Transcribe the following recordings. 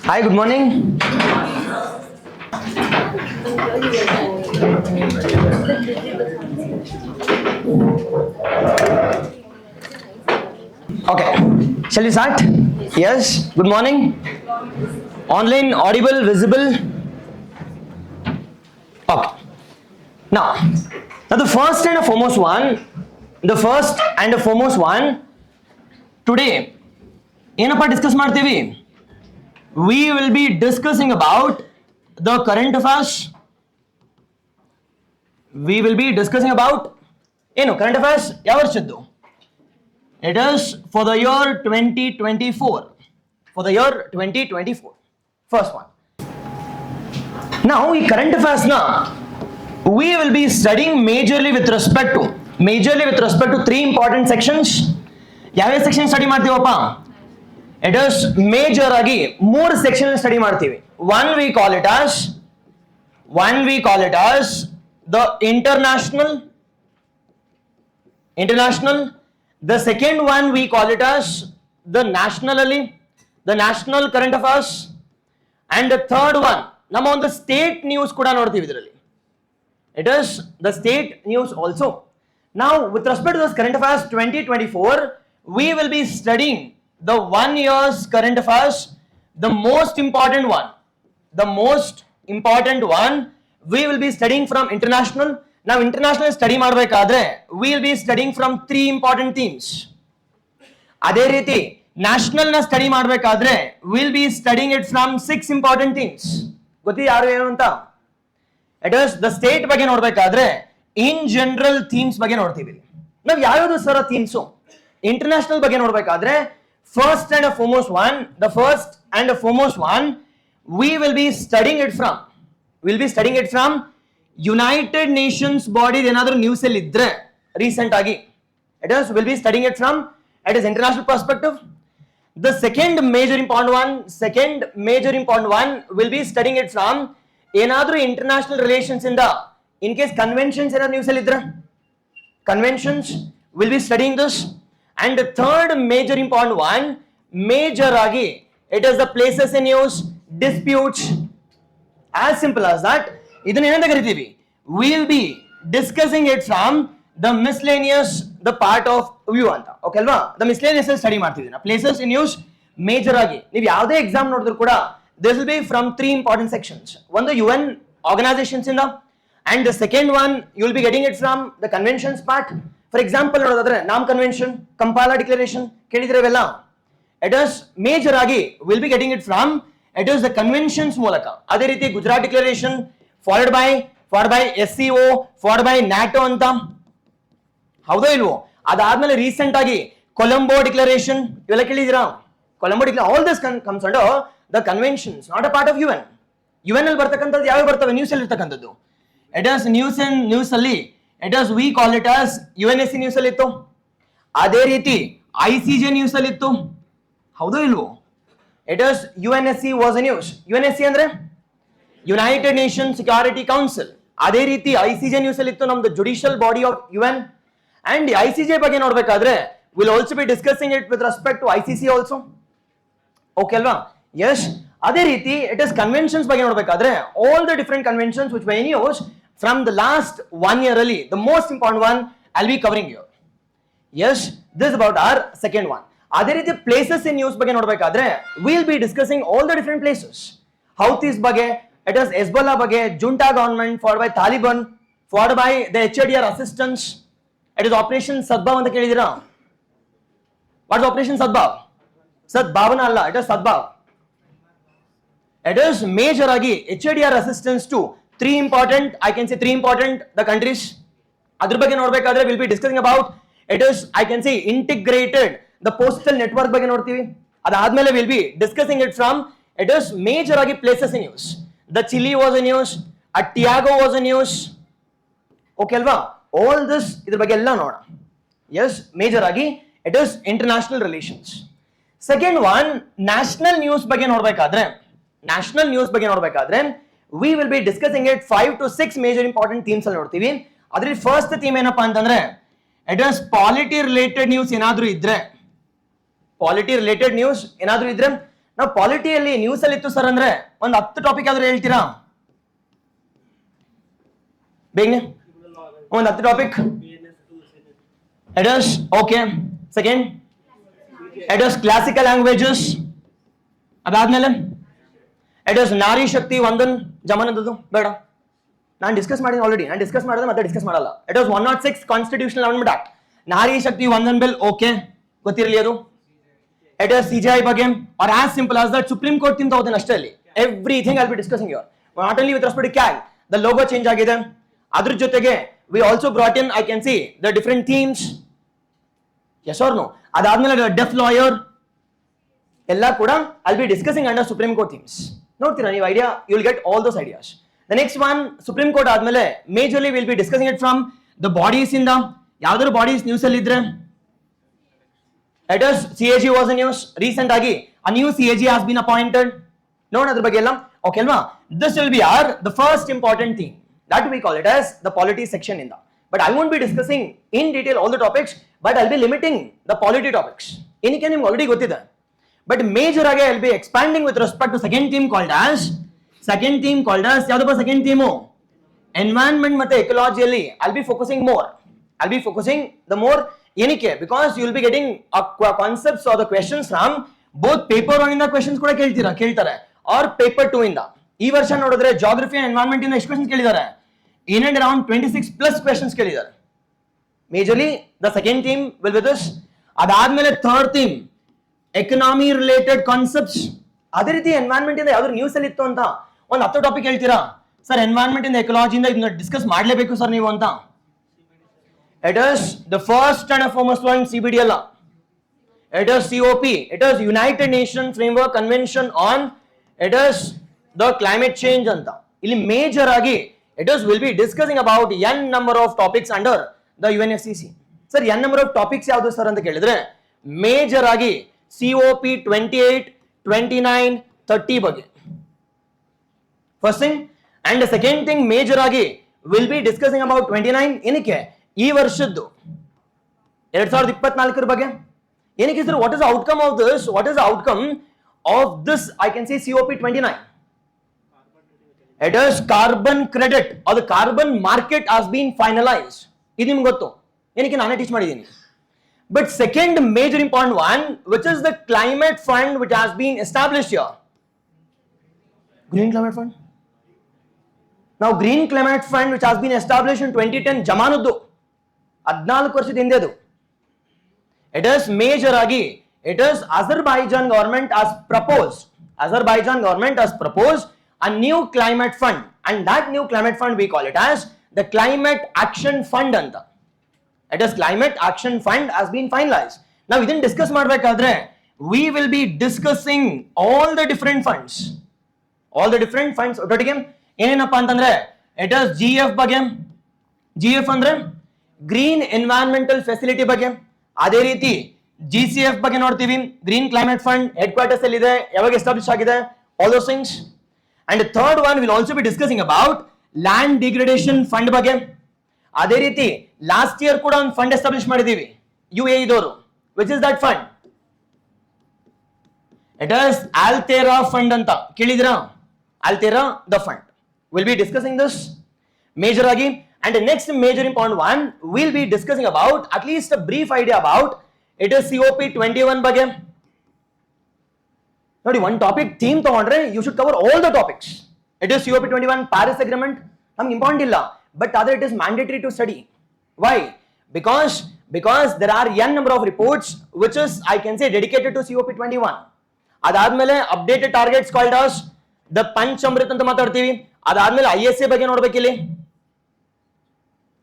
Hi, good morning. Okay, shall we start? Yes, good morning. Online, audible, visible. Okay. Now the first and the foremost one, today ಏನಪ್ಪ discuss ಮಾಡ್ತೀವಿ? We will be discussing about the current affairs. We will be discussing about current affairs ಯಾವ ವರ್ಷದ್ದು? It is for the year 2024. For the year 2024. First one. Now ಈ current affairs na we will be studying majorly with respect to three important sections. ಯಾವ section study ಮಾಡ್ತೀವಪ್ಪ? It is major agi ಮೂರು section study ಮಾಡ್ತೀವಿ. One we call it as the international. The second one we call it as the national current affairs, and the third one ನಮ್ಮ ಒಂದು state news ಕೂಡ ನೋಡ್ತೀವಿ ಇದರಲ್ಲಿ. It is the state news also. Now with respect to this current affairs 2024, we will be studying the 1 year's current affairs, the most important one we will be studying from international. Now international study ಮಾಡಬೇಕಾದ್ರೆ we will be studying from three important themes. ಅದೇ ರೀತಿ national ನ study ಮಾಡಬೇಕಾದ್ರೆ we will be studying it from six important themes. ಗೊತ್ತಿ ಯಾರು ಏನು ಅಂತ? It is the state ಬಗ್ಗೆ ನೋಡಬೇಕಾದ್ರೆ in general themes ಬಗ್ಗೆ ನೋಡ್ತೀವಿ. ನಾವು ಯಾವ್ಯಾವುದು ಸರ್ themes? International ಬಗ್ಗೆ ನೋಡಬೇಕಾದ್ರೆ first and foremost one we will be studying it from United Nations body. ಏನಾದರೂ ನ್ಯೂಸ್ ಅಲ್ಲಿ ಇದ್ರೆ ರೀಸೆಂಟ್ ಆಗಿ we'll be studying it from international perspective. The second major important one will be studying it from ಏನಾದರೂ international relations ಇಂದ, in case conventions ಏನಾದ್ರು news ಅಲ್ಲಿ ಇದ್ರೆ conventions will be studying this. And the third major important one, it is the places in news, disputes. As simple as that. ಇದನ್ನ ಏನಂತ ಕರಿತೀವಿ? We will be discussing it from the miscellaneous, the part of view ಅಂತ. Okay ಅಲ್ವಾ? The miscellaneous study ಮಾಡ್ತೀವಿ ನಾವು. Places in news major ಆಗಿ ನೀವು ಯಾವುದೇ ಎಕ್ಸಾಮ್ ನೋಡಿದ್ರು ಕೂಡ this will be from three important sections. ಒಂದು UN organizations ಇಂದ, and the second one you will be getting it from the conventions part. For example ನೋಡೋದಾದ್ರೆ ನಾಮ್ ಕನ್ವೆನ್ಷನ್, ಕಂಪಾಲ ಡಿಕ್ಲರೇಷನ್ ಕೇಳಿದ್ರವೆಲ್ಲ. It is major ಆಗಿ will be getting it from the conventions ಮೂಲಕ. ಅದೇ ರೀತಿ Gujarat declaration followed by SCO followed by NATO ಅಂತ, ಹೌದೋ ಇಲ್ವೋ? ಅದಾದ್ಮೇಲೆ recent ಆಗಿ ಕೊಲಂಬೋ ಡಿಕ್ಲರೇಷನ್ ಇವೆಲ್ಲ ಕೇಳಿದಿರಾ? Colombo declaration, all this comes under the conventions, not a part of UN. UN ಅಲ್ಲಿ ಬರ್ತಕ್ಕಂಥದ್ದು ಯಾವ ಬರ್ತವೆ? ನ್ಯೂಸ್ ಅಲ್ಲಿ ಇರ್ತಕ್ಕಂಥದ್ದು. It is ನ್ಯೂಸ್ ಅಲ್ಲಿ we call it as UNSC news ಅಲ್ಲಿ ಇತ್ತು. ಅದೇ ರೀತಿ ICJ ನ್ಯೂಸ್ ಅಲ್ಲಿ ಇತ್ತು, ಹೌದೋ ಇಲ್ವೋ? It is UNSC was a news. UNSC ಅಂದ್ರೆ ಯುನೈಟೆಡ್ ನೇಷನ್ ಸೆಕ್ಯೂರಿಟಿ ಕೌನ್ಸಿಲ್. ಅದೇ ರೀತಿ ICJ ನ್ಯೂಸ್ ಅಲ್ಲಿ ಇತ್ತು, ನಮ್ದು judicial body of UN. And ICJ ಬಗ್ಗೆ ನೋಡ್ಬೇಕಾದ್ರೆ we'll also be discussing it with respect to ICC also. Okay ಅಲ್ವಾ? Yes. ಅದೇ ರೀತಿ it is conventions ಬಗ್ಗೆ ನೋಡ್ಬೇಕಾದ್ರೆ all the different conventions which were in use from the last 1 year ಅಲ್ಲಿ, the most important one I'll be covering here. Yes, this is about our second one. ಅದೇ ರೀತಿ places in news ಬಗ್ಗೆ ನೋಡ್ಬೇಕಾದ್ರೆ we'll be discussing all the different places. Houthis ಬಗ್ಗೆ, it is Hezbollah ಬಗ್ಗೆ, junta government followed by Taliban followed by the HADR assistance. It is Operation Sadbhav ಅಂತ ಕೇಳಿದಿರಾ? What is Operation Sadbhav? Sadbhavana ಅಲ್ಲ, it is Sadbhav. It is major ಆಗಿ HADR assistance to three important the countries. ಅದ್ರ ಬಗ್ಗೆ ನೋಡ್ಬೇಕಾದ್ರೆ we'll be discussing about it is integrated the postal network ಬಗ್ಗೆ ನೋಡ್ತೀವಿ. ಅದಾದ್ಮೇಲೆ we'll be discussing it from it is major ಆಗಿ places in news. The Chile was a news, Tiago was a news. Okay ಅಲ್ವಾ? All this ಇದ್ರ ಬಗ್ಗೆ ಎಲ್ಲ ನೋಡೋಣ. Yes, major ಆಗಿ it is international relations. Second one, national news ಬಗ್ಗೆ ನೋಡ್ಬೇಕಾದ್ರೆ we will be discussing it 5 to 6 major important themes ಅಲ್ಲಿ ನೋಡ್ತೀವಿ. ಅದರಲ್ಲಿ ಫಸ್ಟ್ ಥೀಮ್ ಏನಪ್ಪಾ ಅಂತಂದ್ರೆ it is polity related news ಏನಾದ್ರೂ ಇದ್ರೆ ನಾವು ಪಾಲಿಟಿಯಲ್ಲಿ ನ್ಯೂಸ್ ಅಲ್ಲಿ ಇತ್ತು ಸರ್ ಅಂದ್ರೆ ಒಂದು 10 ಟಾಪಿಕ್ ಆದ್ರೂ ಹೇಳ್ತೀರಾ ಬೇಗನೆ? ಒಂದು 10 topic. It is okay. Second, it is classical languages. ಅದಾದ್ಮೇಲೆ it is ನಾರಿ ಶಕ್ತಿ ವಂದನ್ ಜಮಾನದ್ದು ಬೇಡ, ನಾನು ಡಿಸ್ಕಸ್ ಮಾಡಿದ್ದೀನಿ ಆಲ್ರೆಡಿ. ನಾನು ಡಿಸ್ಕಸ್ ಮಾಡಿದ್ರೆ ಮತ್ತೆ ಡಿಸ್ಕಸ್ ಮಾಡಲ್ಲ. It is 106 constitutional amendment act. Nari Shakti Vandan bill okay, ಗೊತ್ತಿರಲಿ ಅದು. It is CJI ಬಗ್ಗೆ, or as simple as that supreme court ತಿಂತ ಹೋಗ್ತೀನಿ ಅಷ್ಟೇ ಅಲ್ಲಿ. Everything I'll be discussing here. Not only with respect to CAG, the logo change ಆಗಿದೆ. ಅದ್ರ ಜೊತೆಗೆ we also brought in, I can see, the different themes. Yes or no? ಅದಾದ್ಮೇಲೆ deaf lawyer ಎಲ್ಲ ಕೂಡ I'll be discussing under Supreme Court themes. ನೋಡ್ತೀರಾ ನೀವು idea, you will get all those ideas. The next one, Supreme Court ಆದ್ಮೇಲೆ majorly we'll be discussing it from the bodies ಇಂದ. ಯಾವ್ದಾದ್ರು bodies news ಅಲ್ಲಿ ಇದ್ರೆ, it is CAG was in news. Recent ಆಗಿ a new CAG has been appointed. ನೋಡೋಣ ಅದ್ರ ಬಗ್ಗೆ ಎಲ್ಲ, ಓಕೆ ಅಲ್ವಾ? This will be our the first important thing that we call it as the polity section in the. But I won't be discussing in detail all the topics, but I'll be limiting the polity topics. ಏನಕ್ಕೆ ನಿಮ್ಗೆ already ಗೊತ್ತಿದೆ. But major ಆಗಿ I'll be expanding with respect to second theme called as ಯಾವ್ದಪ್ಪ second theme? Environment ಮತ್ತೆ ಎಕಲಾಜಿಯಲ್ಲಿ I'll be focusing more. I'll be focusing the more. ಏನಕ್ಕೆ? Because you will be getting concepts or the questions from both paper 1 ಇಂದ questions ಕೂಡ ಕೇಳ್ತಾರೆ, or paper 2 ಇಂದ. ಈ ವರ್ಷ ನೋಡಿದ್ರೆ ಜಾಗ್ರಫಿ ಅಂಡ್ ಎನ್ವೈರನ್ಮೆಂಟ್ ಇಂದ ಎಷ್ಟು ಕ್ವೆಶ್ಚನ್ಸ್ ಕೇಳಿದ್ದಾರೆ? In and around 26 plus questions ಕೇಳಿದ್ದಾರೆ. Majorly the second theme will be this. ಅದಾದ್ಮೇಲೆ third theme economy related concepts. ಅದೇ ರೀತಿ ಎನ್ವೈರನ್ಮೆಂಟ್ ಇಂದ ಯಾವ್ದು ನ್ಯೂಸ್ ಅಲ್ಲಿ ಇತ್ತು ಅಂತ ಒಂದು 10 ಟಾಪಿಕ್ ಹೇಳ್ತೀರಾ ಸರ್, ಎನ್ವೈರನ್ಮೆಂಟ್ ಇಂದ ಎಕಲಾಜಿಯಿಂದ ಇದನ್ನ ಡಿಸ್ಕಸ್ ಮಾಡಲೇಬೇಕು ಸರ್ ನೀವು ಅಂತ. It is the first and foremost one CBD ಅಲ್ಲ, it is COP, it is United Nations Framework Convention on it is the climate change ಅಂತ. ಇಲ್ಲಿ ಮೇಜರ್ ಆಗಿ it is will be discussing about n number of topics under the UNFCCC. Sir n number of topics ಯಾವುದು sir ಅಂತ ಕೇಳಿದ್ರೆ major ಆಗಿ COP 28, 29, 30 ಬಗ್ಗೆ first thing. And second thing major ಆಗಿ will be discussing about 29 ಏನಕ್ಕೆ ಈ ವರ್ಷದ್ದು 2024 ಬಗ್ಗೆ. ಏನಕ್ಕೆ sir, what is the outcome of this, what is the outcome of this I can C COP 29. It is carbon credit or the carbon market has been finalized. ಇದು ನಿಮ್ಗೆ ಗೊತ್ತು, ಏನಕ್ಕೆ ನಾನೇ ಟೀಚ್ ಮಾಡಿದ್ದೀನಿ. But second major important one, which is the climate fund which has been established here. Green climate fund. Now green climate fund which has been established in 2010 ಜಮಾನದ್ದು 14 ವರ್ಷದ ಹಿಂದೆದು. It is major ಆಗಿ it is Azerbaijan government has proposed a new climate fund, and that new climate fund we call it as the climate action fund anta. It is climate action fund has been finalized. Now ಇದನ್ನ discuss ಮಾಡಬೇಕಾದ್ರೆ we will be discussing all the different funds ಒಟ್ಟಿಗೆ ಏನೇನಪ್ಪ ಅಂತಂದ್ರೆ it is GF ಬಗ್ಗೆ, GF ಅಂದ್ರೆ green environmental facility ಬಗ್ಗೆ. ಅದೇ ರೀತಿ GCF ಬಗ್ಗೆ ನೋಡ್ತೀವಿ, green climate fund head quarters ಅಲ್ಲಿ ಇದೆ, ಯಾವಾಗ ಎಸ್ಟಾಬ್ಲಿಷ್ ಆಗಿದೆ, all those things. And the third one will also be discussing about land degradation fund ಬಗ್ಗೆ. ಅದೇ ರೀತಿ ಲಾಸ್ಟ್ ಇಯರ್ ಕೂಡ ಒಂದು ಫಂಡ್ ಎಸ್ಟಾಬ್ಲಿಷ್ ಮಾಡಿದೀವಿ UAE ದವರು. which is that fund? It is Altera fund ಅಂತ ಕೇಳಿದ್ರಾ? Altera the fund. We'll be discussing this major ಆಗಿ. And the next major important one we'll be discussing about at least a brief idea about it is COP 21 ಬಗ್ಗೆ. ನೋಡಿ, one topic theme ತಗೊಂಡ್ರೆ you should cover all the topics. It is COP 21 Paris agreement ನಮ್ಗೆ important ಇಲ್ಲ, but other it is mandatory to study. Why? Because there are n number of reports which is I can say dedicated to COP 21. ಅದಾದ್ಮೇಲೆ updated targets called as the ಪಂಚಾಮೃತ ಅಂತ ಮಾತಾಡ್ತೀವಿ. ಅದಾದ್ಮೇಲೆ ISA ಬಗ್ಗೆ ನೋಡ್ಬೇಕಿಲ್ಲಿ.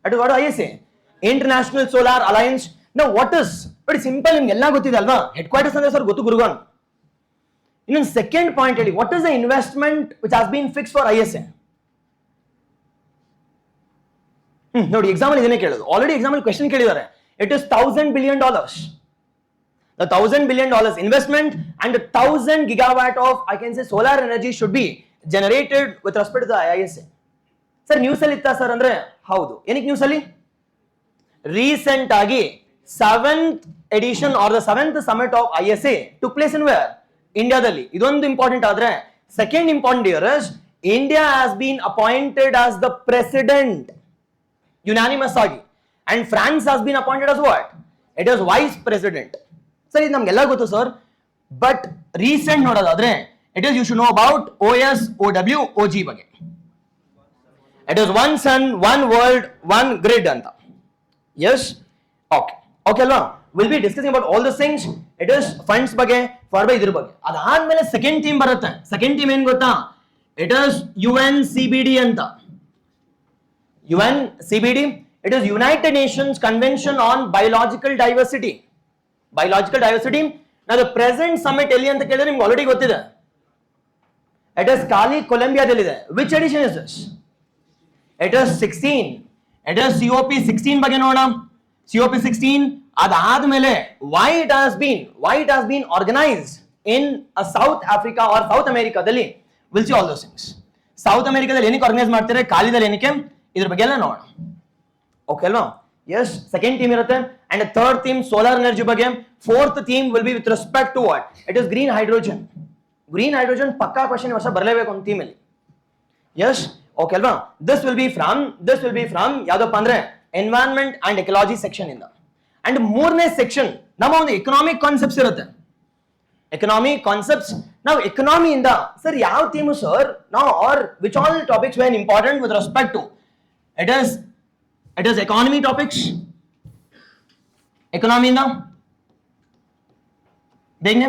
What is ISA? International Solar Alliance. Now what is? Very simple, ನಿಮ್ಗೆಲ್ಲ ಗೊತ್ತಿದೆ ಅಲ್ವಾ? Head quarters ಅಂದ್ರೆ ಸರ್ ಗೊತ್ತು ಗುರುಗಾನ್. ಇನ್ನೊಂದು ಸೆಕೆಂಡ್ ಪಾಯಿಂಟ್ ಹೇಳಿ, what is the investment which has been fix for ISA? ನೋಡಿ, ಎಕ್ಸಾಂಪಲ್ ಇದನ್ನೇ ಕೇಳೋದು. ಆಲ್ರೆಡಿ ಎಕ್ಸಾಂಪಲ್ ಕ್ವೆಶ್ಚನ್ ಕೇಳಿದ್ದಾರೆ. It is $1,000 billion. The $1,000 billion investment and 1,000 gigawatt of I can say solar energy should be generated with respect to the ISA. Sir news ಅಲ್ಲಿ ಇತ್ತಾ sir ಅಂದ್ರೆ ಹೌದು. ಏನಕ್ಕೆ news ಅಲ್ಲಿ? ರೀಸೆಂಟ್ ಆಗಿ 7th edition or the 7th summit of ISA took place in where? ಇಂಡಿಯಾದಲ್ಲಿ ಇದೊಂದು important ಆದ್ರೆ second important year is India has been appointed as the president unanimous ಆಗಿ and France has been appointed as what it is vice president. Sir ಇದು ನಮ್ಗೆಲ್ಲ ಗೊತ್ತು sir, but recent ನೋಡೋದಾದ್ರೆ it is you should know about OS OW OG ಬಗ್ಗೆ. It is one sun one world one grid ಅಂತ. Yes okay okay ಅಲ್ವಾ, will be discussing about all this things. It is funds ಬಗ್ಗೆ for by ಇದ್ರ ಬಗ್ಗೆ. ಅದಾದ್ಮೇಲೆ second theme ಬರುತ್ತೆ. Second theme ಏನ್ ಗೊತ್ತಾ, ಇಟ್ ಇಸ್ UNCBD ಅಂತ. UNCBD, it is United Nations Convention on Biological Diversity. Biological diversity. Now the present summit ಎಲ್ಲಿ ಅಂತ ಕೇಳಿದ್ರೆ ನಿಮ್ಗೆ ಆಲ್ರೆಡಿ ಗೊತ್ತಿದೆ. It is Cali, ಕೊಲಂಬಿಯಾದಲ್ಲಿದೆ. Which edition is this? It is 16. It is COP16 ಬಗ್ಗೆ ನೋಡೋಣ. COP16 ಅದಾದ್ಮೇಲೆ why it has been organized in a South Africa or South America ದಲ್ಲಿ. We'll see all those things. South America ದಲ್ಲಿ ಏನಕ್ಕೆ organise ಮಾಡ್ತಾರೆ, ಕಾಲಿದಲ್ಲಿ ಏನಕ್ಕೆ, ಇದ್ರ ಬಗ್ಗೆ ಎಲ್ಲ ನೋಡೋಣ. ಓಕೆ ಅಲ್ವಾ? ಎಸ್, ಸೆಕೆಂಡ್ ಥೀಮ್ ಇರುತ್ತೆ. And third theme solar energy ಬಗ್ಗೆ. Fourth theme will be with respect to what, it is green hydrogen. Green hydrogen ಪಕ್ಕಾ ಕ್ವಶನ್ ವರ್ಷ ಬರಲೇಬೇಕು ಒಂದು ಥೀಮ್ ಅಲ್ಲಿ. ಎಸ್ ಓಕೆ ಅಲ್ವಾ? ದಿಸ್ ವಿಲ್ ಬಿ ಫ್ರಮ್ ಯಾವ್ದಪ್ಪ ಅಂದ್ರೆ ಎನ್ವೈರನ್ಮೆಂಟ್ ಅಂಡ್ ಎಕಲಾಜಿ ಸೆಕ್ಷನ್ ಇಂದ. ಅಂಡ್ ಮೂರನೇ ಸೆಕ್ಷನ್ ನಮ್ಮ ಒಂದು ಎಕನಾಮಿಕ್ ಕಾನ್ಸೆಪ್ಟ್ಸ್ ಇರುತ್ತೆ. ಎಕನಾಮಿಕ್ ಕಾನ್ಸೆಪ್ಟ್ಸ್, ನಾವು ಎಕನಾಮಿಯಿಂದ ಸರ್ ಯಾವ ಥೀಮು ಸರ್ ನಾವು are which all topics wear important with respect to it is economy topics. Economy ಇಂದ देखने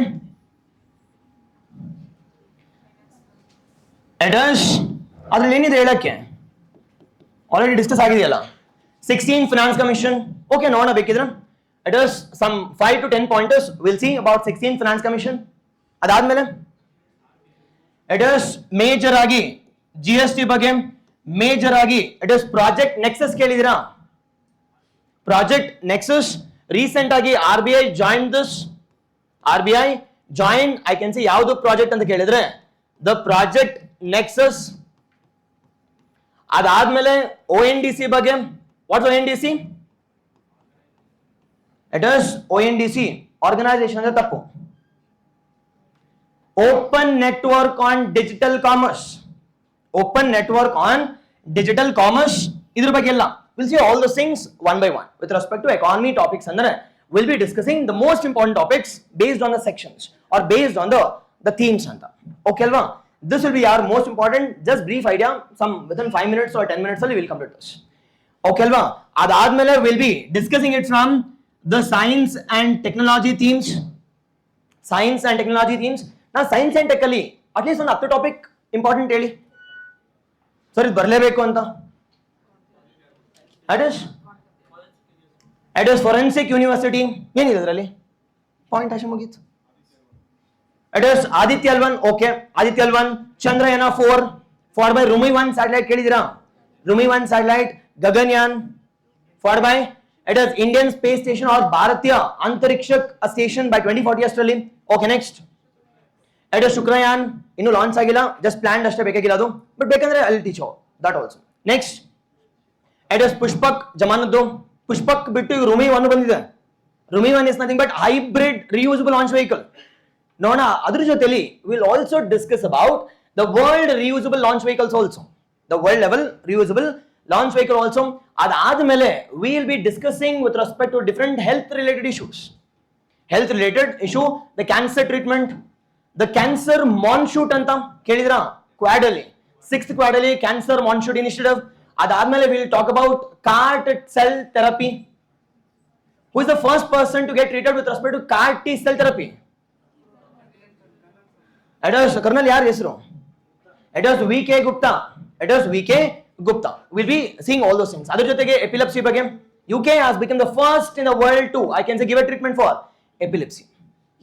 it is ಅದ್ರಲ್ಲಿ ಏನಿದೆ ಹೇಳಕ್ಕೆ ಆಲ್ರೆಡಿ ಡಿಸ್ಕಸ್ ಆಗಿದೆಯಲ್ಲ. 16 ಫೈನಾನ್ಸ್ ಕಮಿಷನ್. ಓಕೆ ನೋಡೋಣ ಬೇಕಿದ್ರೆ. it is some 5 to 10 pointers we'll see about 16 finance commission. ಅದಾದ್ಮೇಲೆ it is major ಆಗಿ GST ಬಗ್ಗೆ. ಮೇಜರ್ ಆಗಿ ಇಟ್ ಇಸ್ ಪ್ರಾಜೆಕ್ಟ್ ನೆಕ್ಸಸ್ ಕೇಳಿದಿರಾ? ಪ್ರಾಜೆಕ್ಟ್ ನೆಕ್ಸಸ್ ರೀಸೆಂಟ್ ಆಗಿ RBI join I can see ಯಾವುದು ಪ್ರಾಜೆಕ್ಟ್ ಅಂತ ಕೇಳಿದ್ರೆ ದ ಪ್ರಾಜೆಕ್ಟ್ ನೆಕ್ಸಸ್. ಅದಾದ್ಮೇಲೆ ONDC ಬಗ್ಗೆ. What's ONDC? It is ONDC organisation ಅಂದ್ರೆ ತಪ್ಪು. Open network on digital commerce. Open network on digital commerce. ಇದ್ರ ಬಗ್ಗೆ ಎಲ್ಲ we'll see all those things one by one with respect to economy topics. ಅಂದ್ರೆ we'll be discussing the most important topics based on the sections or based on the themes ಅಂತ. Okay ಅಲ್ವಾ? This will be our most important, just brief idea, some within 5 minutes or 10 minutes ಅಲ್ಲಿ we'll complete this. Okay ಅಲ್ವಾ? ಅದಾದ್ಮೇಲೆ we'll be discussing it from the science and technology themes. Science and technology themes. ನಾ science and tech ಅಲ್ಲಿ at least ಒಂದು 10 topic important ಹೇಳಿ sir, ಇದು ಬರಲೇಬೇಕು ಅಂತ. It is forensic university. ಏನಿದೆ ಅದರಲ್ಲಿ ಪಾಯಿಂಟ್ ಅಷ್ಟೇ ಮುಗೀತು. It is Aditya L1. Okay, Aditya L1. Chandrayaan 4 followed by RHUMI 1 satellite ಕೇಳಿದಿರಾ? RHUMI 1 satellite. Gaganyaan followed by it is Indian space station or Bharatiya Antariksh station by 2040 ಅಷ್ಟರಲ್ಲಿ. Okay, next it is Shukrayaan. ಇನ್ನು ಲಾಂಚ್ ಆಗಿಲ್ಲ, ಜಸ್ಟ್ ಪ್ಲಾನ್ ಅಷ್ಟೇ, ಬೇಕಾಗಿಲ್ಲ ಅದು, ಬಟ್ ಬೇಕಂದ್ರೆ ಅಲ್ಲಿ teach that also. Next it is Pushpak ಜಮಾನದ್ದು. ಪುಷ್ಪಕ್ ಬಿಟ್ಟು ರೂಮಿ 1 ಬಂದಿದೆ. RHUMI 1 is nothing but hybrid reusable launch vehicle. ನೋಡೋಣ ಅದ್ರ ಜೊತೆಲಿ will also discuss about the world reusable launch vehicles also, the world level reusable launch vehicle also. ಅದಾದ್ಮೇಲೆ we will be discussing with respect to different health related issues. Health related issue, the cancer treatment, the cancer moonshot ಅಂತ ಕೇಳಿದ್ರಾ? Quad ಅಲ್ಲಿ 6th Quad ಅಲ್ಲಿ cancer ಮಾನ್ಶೂಟ್ initiative. ಅದಾದ್ಮೇಲೆ will talk about CAR-T cell therapy. Who is the first person to get treated with respect to CAR-T cell therapy? It is Colonel ಯಾರ ಹೆಸರು? It is VK Gupta. We'll be seeing all those things. ಅದರ ಜೊತೆಗೆ epilepsy ಬಗ್ಗೆ. UK has become the first in the world to, I can say, give a treatment for epilepsy.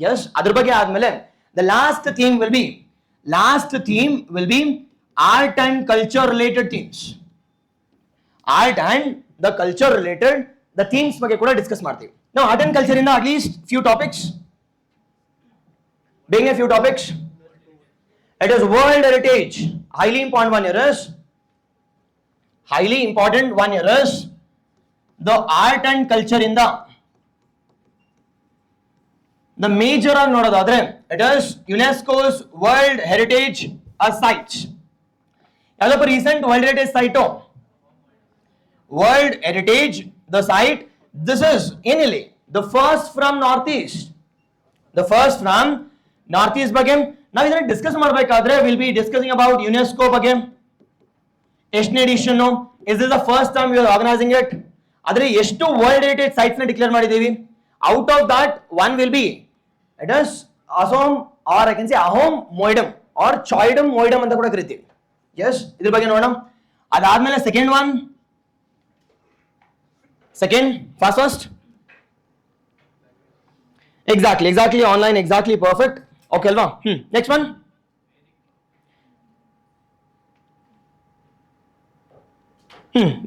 Yes, ಅದರ ಬಗ್ಗೆ ಆದ್ಮೇಲೆ the last theme will be art and culture related themes. Art and the culture related the themes ಬಗ್ಗೆ ಕೂಡ discuss ಮಾಡ್ತೀವಿ. Now art and culture ಇಂದ at least few topics. Being a few topics. It is world heritage. Highly important one here is the art and culture in the major ಆಗಿ ನೋಡೋದಾದ್ರೆ it is UNESCO's World Heritage Site. ಯಾವ್ದಪ್ಪ recent world heritage site? World heritage the site. This is ಏನಿಲ್ಲಿ the first from north east. The first from north east ಬಗ್ಗೆ ನಾವು ಇದನ್ನ discuss ಮಾಡಬೇಕಾದ್ರೆ will be discussing about UNESCO ಬಗ್ಗೆ. ಎಷ್ಟನೇ edition? Is this the first time you are organising it? ಆದ್ರೆ ಎಷ್ಟು world heritage sites ನ ಡಿಕ್ಲೇರ್ ಮಾಡಿದೀವಿ? Out of that one will be it is Asom or I can say Ahom ಮೊಯ್ಡಮ್ R Chaidam Moidam ಅಂತ ಕೂಡ ಕರಿತೀವಿ. Yes, ಇದ್ರ ಬಗ್ಗೆ ನೋಡೋಣ. ಅದಾದ್ಮೇಲೆ second one, second first exactly online, exactly perfect. Okay ಅಲ್ವಾ? ನೆಕ್ಸ್ಟ್ ಒನ್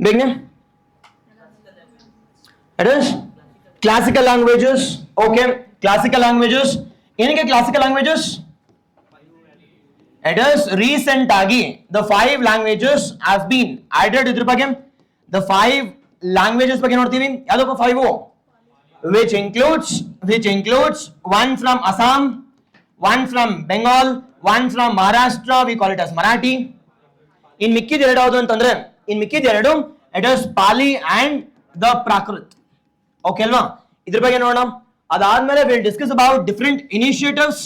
ಬೇಗನೆ. It is classical languages. Okay, classical languages. ಏನಕ್ಕೆ classical languages? It is recent agi the 5 languages has been added. ಇದ್ರ ಬಗ್ಗೆ the 5 languages ಬಗ್ಗೆ ನೋಡ್ತೀವಿ. ಯಾವ್ದಪ್ಪ 5? which includes one from Assam, one from Bengal, one from Maharashtra, we call it as Marathi. in ಮಿಕ್ಕಿದ ಎರಡು ಯಾವುದು ಅಂತಂದ್ರೆ it is Pali and the Prakrit. Okay ಅಲ್ವಾ? ಇದ್ರ ಬಗ್ಗೆ ನೋಡೋಣ. ಅದಾದ್ಮೇಲೆ we'll discuss about different initiatives.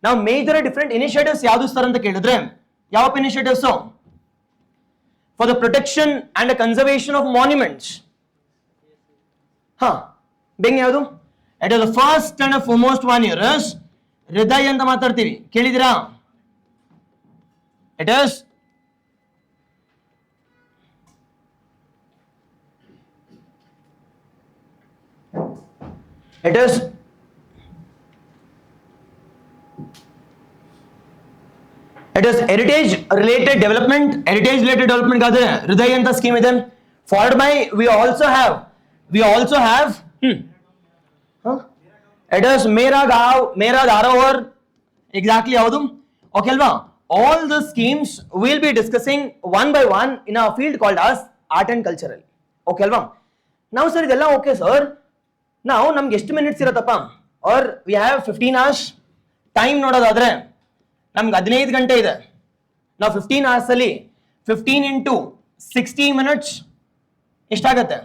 ನಾವು ಮೇಜರ್ ಡಿಫರೆಂಟ್ ಇನಿಷಿಯೇಟಿವ್ಸ್ ಯಾವುದು ಸರ್ ಅಂತ ಕೇಳಿದ್ರೆ ಯಾವ initiatives? For the protection and conservation of monuments. ಬೇಗ ಯಾವುದು? It is the first and foremost one here Hriday ಅಂತ ಮಾತಾಡ್ತೀವಿ, ಕೇಳಿದಿರಾ? It is heritage related development ಗಾದ್ರೆ ಹೃದಯ ಅಂತ ಸ್ಕೀಮ್ ಇದೆ. followed by we also have it is Mera Gaon Mera Dharohar. Exactly ಯಾವುದು? ಓಕೆ ಅಲ್ವಾ? all the schemes we'll be discussing one by one in a field called as art and cultural. Okay ಅಲ್ವಾ? ನಾವು sir ಇದೆಲ್ಲ okay sir, ನಾವು ನಮ್ಗೆ ಎಷ್ಟು minutes ಇರತ್ತಪ್ಪ? Are we have 15 hours time. ನೋಡೋದಾದ್ರೆ ನಮ್ಗೆ 15 ಗಂಟೆ ಇದೆ. ನಾವು 15 hours ಅಲ್ಲಿ 15 into 60 minutes ಎಷ್ಟಾಗತ್ತೆ?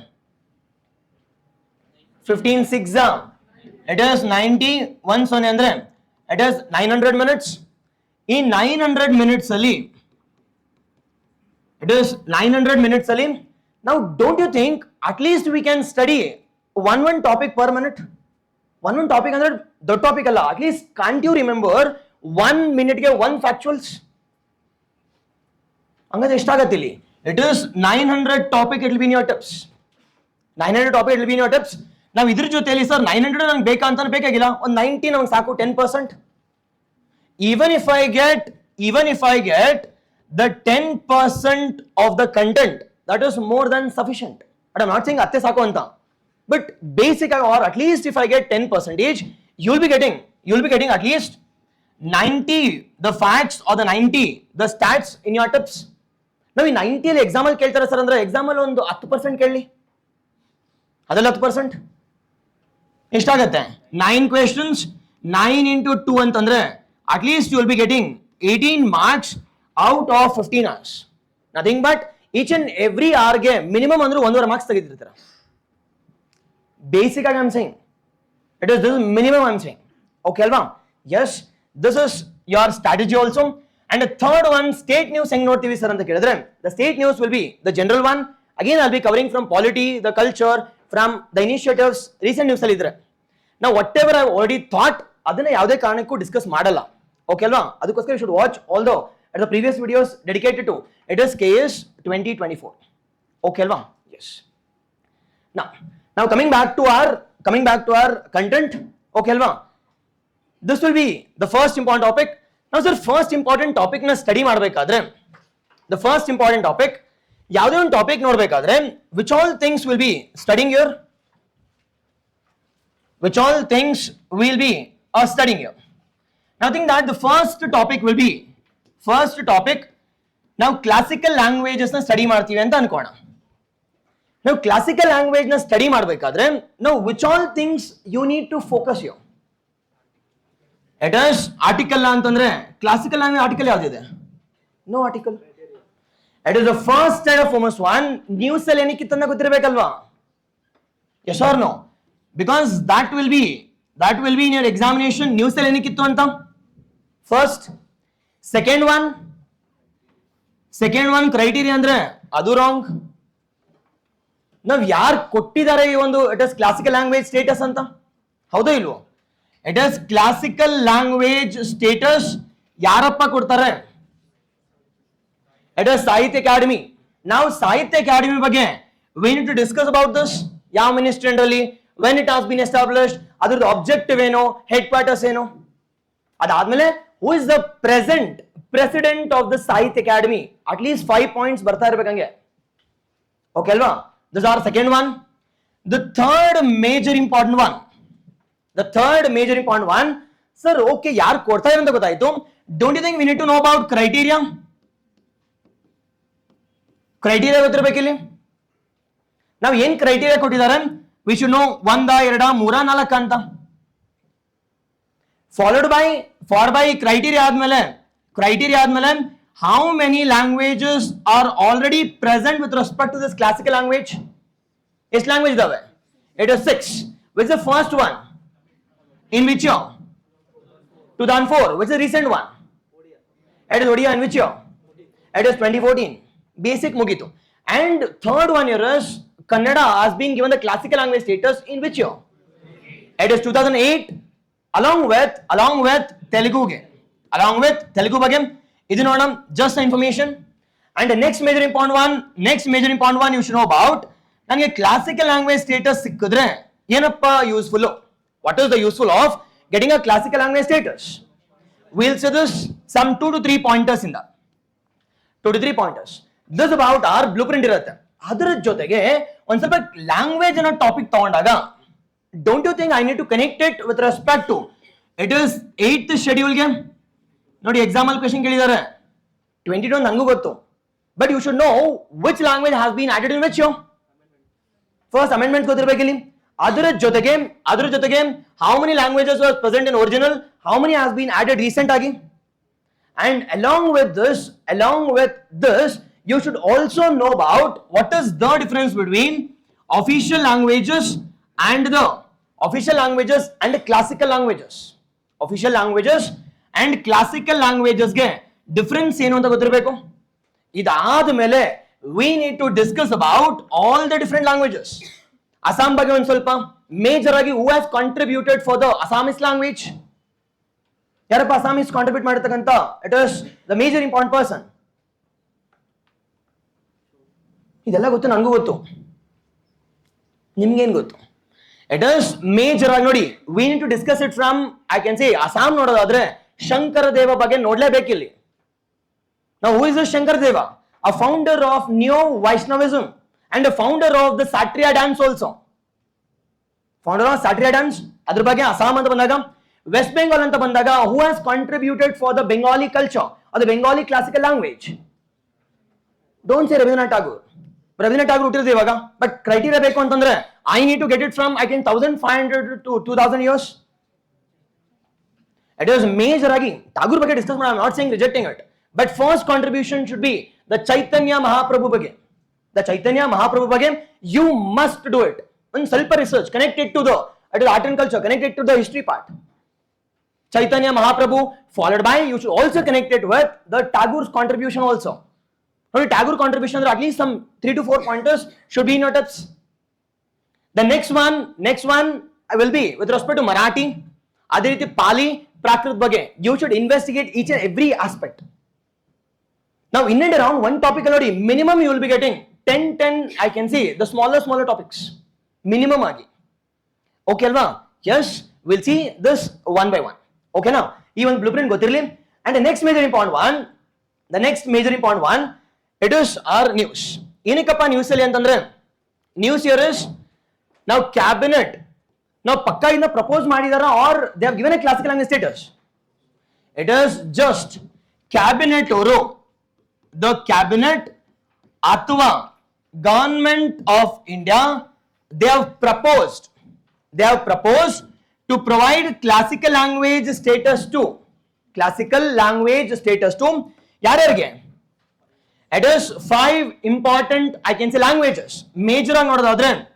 15 6 it is 90. 1 ಅಂದ್ರೆ it is 900 minutes. ಈ 900 minutes ಅಲ್ಲಿ now don't you think at least we can study one topic per minute? one topic ಅಂದ್ರೆ ದೊಡ್ಡ ಟಾಪಿಕ್ ಅಲ್ಲ. at least can't you remember 1 minute ಗೆ 1 factuals? ಹಂಗಾದ್ರೆ ಎಷ್ಟಾಗತ್ತೆ ಇಲ್ಲಿ? it is 900 topic, it will be in your tips. 900 topic, it will be in your tips. ನಾವು ಇದ್ರ ಜೊತೆಯಲ್ಲಿ ಸರ್ 900 ನಂಗೆ ಬೇಕಾ ಅಂತ ಬೇಕಾಗಿಲ್ಲ, ಒಂದು 90 ನಮ್ಗೆ ಸಾಕು. 10%. even if I get the 10% of the content, that is more than sufficient. but I'm not saying ಅತ್ತೆ ಸಾಕು ಅಂತ, but basic or at least if I get 10%, you'll be getting at least 90 the facts or the 90 the stats in your tips. ನಾವು ಈ 90 ಅಲ್ಲಿ exam ಅಲ್ಲಿ ಕೇಳ್ತಾರೆ sir ಅಂದ್ರೆ exam ಅಲ್ಲಿ ಒಂದು 10% ಕೇಳಲಿ, ಅದರಲ್ಲಿ 10% ಎಷ್ಟಾಗತ್ತೆ? 9 questions, 9 into 2 ಅಂತಂದ್ರೆ at least you will be getting 18 marks out of 15 hours. nothing but each and every hour ಗೆ minimum ಅಂದ್ರೆ 1.5 marks ತೆಗೆದಿರ್ತೀರ. ಬೇಸಿಕ್ ಆಗಿ I'm saying it is this minimum I'm saying. okay ಅಲ್ವಾ? yes, this is your strategy also. and the third one, state news ಹೆಂಗ್ ನೋಡ್ತೀವಿ sir ಅಂತ ಕೇಳಿದ್ರೆ the state news will be the general one. again I'll be covering from polity, the culture, from the initiatives. recent news ಅಲ್ಲಿ ಇದ್ರೆ now whatever I already thought ಅದನ್ನ ಯಾವುದೇ ಕಾರಣಕ್ಕೂ discuss ಮಾಡಲ್ಲ. ಓಕೆ ಅಲ್ವಾ? ಅದಕ್ಕೋಸ್ಕರ you should watch all the previous videos dedicated to it is KAS 2024. okay ಅಲ್ವಾ? yes. now coming back to our content. okay alva? this will be the first important topic. now sir, first important topic na study ಮಾಡಬೇಕಾದ್ರೆ the first important topic ಯಾವುದೇ ಒಂದು topic ನೋಡಬೇಕಾದ್ರೆ which all things will be studying here? which all things will be studying here? now I think that the first topic ನಾವು classical languages ನ study ಮಾಡ್ತೀವಿ ಅಂತ ಅನ್ಕೋಣ. ನಾವು classical language ನ study ಮಾಡಬೇಕಾದ್ರೆ ನಾವು which all things you need to focus you. It is article ಅಂತಂದ್ರೆ classical language article ಯಾವ್ದಿದೆ? No article. It is the first and foremost one. News ಅಲ್ಲಿ ಏನಕ್ಕಿತ್ತು ಅಂತ ಗೊತ್ತಿರಬೇಕಲ್ವಾ? yes or no? Because that will be in your examination. News ಅಲ್ಲಿ ಏನಕ್ಕಿತ್ತು ಅಂತ first. Second one criteria ಅಂದ್ರೆ ಅದು ರಾಂಗ್. ನಾವ್ ಯಾರು ಕೊಟ್ಟಿದ್ದಾರೆ ಈ ಒಂದು it is classical language status ಅಂತ? ಹೌದೋ ಇಲ್ವೋ? It is classical language status ಯಾರಪ್ಪ ಕೊಡ್ತಾರೆ? ಇಟ್ ಇಸ್ ಸಾಹಿತ್ಯ ಅಕಾಡೆಮಿ. ನಾವು ಸಾಹಿತ್ಯ ಅಕಾಡೆಮಿ ಬಗ್ಗೆ we need to discuss about this. ಯಾವ ಮಿನಿಸ್ಟ್ರಿ ಅಂಡರ್ಲಿ, when it has been established, ಅದ್ರದ್ದು ಆಬ್ಜೆಕ್ಟಿವ್ ಏನು, ಹೆಡ್ ಕ್ವಾರ್ಟರ್ಸ್ ಏನು, ಅದಾದ್ಮೇಲೆ who is the president of the Sahitya Akademi, at least 5 points ಬರ್ತಾ ಇರ್ಬೇಕಂಗೆ. ಓಕೆ ಅಲ್ವಾ? These are second one. The third major important one, sir, okay, ಯಾರು ಕೊಡ್ತಾ ಇರೋ ಅಂತ ಗೊತ್ತಾಯ್ತು. Don't you think we need to know about criteria? Criteria ಗೊತ್ತಿರಬೇಕಿಲ್ಲಿ. ನಾವು ಏನ್ ಕ್ರೈಟೀರಿಯಾ ಕೊಟ್ಟಿದ್ದಾರೆ? ವಿ ಶುಡ್ ನೋ 1, 2, 3, 4 ಅಂತ. ಫಾಲೋಡ್ ಬೈ ಕ್ರೈಟೀರಿಯಾ ಆದ್ಮೇಲೆ how many languages are already present with respect to this classical language? ಎಷ್ಟು ಲ್ಯಾಂಗ್ವೇಜ್ ಇದಾವೆ? It is 6. Which is the first one? In which year? 2004. Which is the recent one? It is Odia. In which year? It is 2014. Basic ಮುಗಿತು. And third one here is Kannada has been given the classical language status in which year? It is 2008 along with Telugu ಬಗ್ಗೆ ಇದು ನೋಡೋಣ, just information. And the next major important one you should know about. ನನಗೆ classical language status ಸಿಕ್ಕಿದ್ರೆ ಏನಪ್ಪ useful? What is the useful of getting a classical language status? Will see this some 2 to 3 pointers ಇಂದ 2 to 3 pointers. This about our blueprint ಇರುತ್ತೆ. ಅದರ ಜೊತೆಗೆ ಒಂದ್ ಸ್ವಲ್ಪ language ಅನ್ನೋ ಟಾಪಿಕ್ ತಗೊಂಡಾಗ don't you think I need to connect it with respect to it is 8th ಶೆಡ್ಯೂಲ್ಗೆ? ನೋಡಿ, ಎಕ್ಸಾಂಪಲ್ ಕ್ವೆಶ್ಚನ್ ಕೇಳಿದ್ದಾರೆ 22 ನಂಗೂ ಗೊತ್ತು, but you should know which language has been added in which first amendment ಗೊತ್ತಿರಬೇಕಿಲ್ಲಿ. ಅದರ ಜೊತೆಗೆ how many languages was present in original, how many has been added recent ಆಗಿ. And along with this you should also know about what is the difference between official languages and the classical languages. Official languages and classical languages ಗೆ difference ಏನು ಅಂತ ಗೊತ್ತಿರಬೇಕು. ಇದಾದ್ಮೇಲೆ we need to discuss about all the different languages. Assam ಬಗ್ಗೆ ಒಂದು ಸ್ವಲ್ಪ major ಆಗಿ who has contributed for the Assamese language? ಯಾರಪ್ಪ ಅಸ್ಸಾಮೀಸ್ ಕಾಂಟ್ರಿಬ್ಯೂಟ್ ಮಾಡಿರ್ತಕ್ಕಂಥ? It is the major important person. ಇದೆಲ್ಲ ಗೊತ್ತು, ನನಗೂ ಗೊತ್ತು, ನಿಮ್ಗೇನ್ ಗೊತ್ತು? ಇಟ್ ಇಸ್ ಮೇಜರ್ ಆಗಿ ನೋಡಿ, we need to discuss it from I can say Assam ನೋಡೋದಾದ್ರೆ ಶಂಕರ ದೇವ ಬಗ್ಗೆ ನೋಡ್ಲೇಬೇಕಿಲ್ಲಿ. ನಾವು ಹೂ is Shankara Deva? A founder of new Vaishnavism and a founder of the Sattriya dance also. Founder of Sattriya dance. ಅದ್ರ ಬಗ್ಗೆ ಅಸ್ಸಾಂ ಅಂತ ಬಂದಾಗ, ವೆಸ್ಟ್ ಬೆಂಗಾಲ್ ಅಂತ ಬಂದಾಗ who has contributed for the Bengali culture or the Bengali classical language? Don't say Rabindranath Tagore. Rabindranath Tagore ಹುಟ್ಟಿರೋದು ಇವಾಗ, ಬಟ್ ಕ್ರೈಟೀರಿಯಾ ಬೇಕು ಅಂತಂದ್ರೆ I need to get it from I can 1500 to 2000 years. It is major ಆಗಿ ಟಾಗೂರ್ ಬಗ್ಗೆ ಡಿಸ್ಕಸ್ ಮಾಡೋಣ, not saying rejecting it, but first contribution should be the Chaitanya Mahaprabhu ಬಗ್ಗೆ. You must do it. ಒಂದು ಸ್ವಲ್ಪ research connected to the art and culture, connected to the history part. Chaitanya Mahaprabhu, followed by you should also connect it with the Tagore's contribution also. Now, Tagore contribution, at least some 3 to 4 pointers should be in your tips. The next one will be with respect to Marathi, ಅದೇ ರೀತಿ Pali, Prakrit ಬಗ್ಗೆ. You should investigate each and every aspect. Now, in and around one topic already, minimum you will be getting 10, I can see the smaller topics. Minimum agi. Okay, alva? Yes, we'll see this one by one. Okay, now ಈ ಒಂದು blueprint ಗೊತ್ತಿರಲಿ. And the next major important one it is our news. ಏನಕ್ಕಪ್ಪ news ಅಲ್ಲಿ ಅಂತಂದ್ರೆ, news here is ನಾವು cabinet ನಾವು ಪಕ್ಕ ಇಂದ ಪ್ರಪೋಸ್ ಮಾಡಿದಾರ are they have given a classical language status. It is just cabinet ಅವರು ದ ಕ್ಯಾಬಿನೆಟ್ ಅಥವಾ Government of India, they have proposed to provide classical language status to yararge. It is 5 important, I can say, languages. Major agi nododadre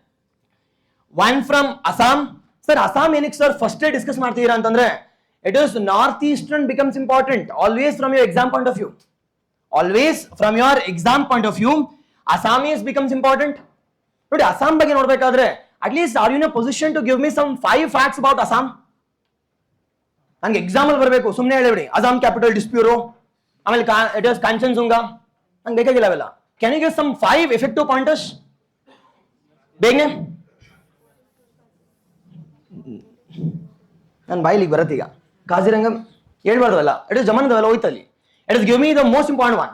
one from Assam. Sir, Assam enik sir first discuss ಮಾಡ್ತಿದ್ದೀರಾ ಅಂತಂದ್ರೆ it is northeastern becomes important always from your exam point of view. Assamese becomes important. ನೋಡಿ Assam ಬಗ್ಗೆ ನೋಡಬೇಕಾದ್ರೆ at least are you in a position to give me some 5 facts about Assam? ನನಗೆ example ಬರಬೇಕು, ಸುಮ್ಮನೆ ಹೇಳಿಬಿಡಿ Assam capital Dispuro, ಆಮೇಲೆ it is Kanchenjunga, ನಂಗೆ ಬೇಕಾಗಿಲ್ಲ ಅವೆಲ್ಲ. Can you give some 5 effective pointers? ಬೇಗನೆ ನನ್ನ ಬಾಯಿಲಿಗೆ ಬರುತ್ತೆ ಈಗ. Kaziranga ಹೇಳ್ಬಾರ್ದಲ್ಲ, it is ಜಮಾನದವೆಲ್ಲ ಹೋಯ್ತಲ್ಲಿ. It is give me the most important one.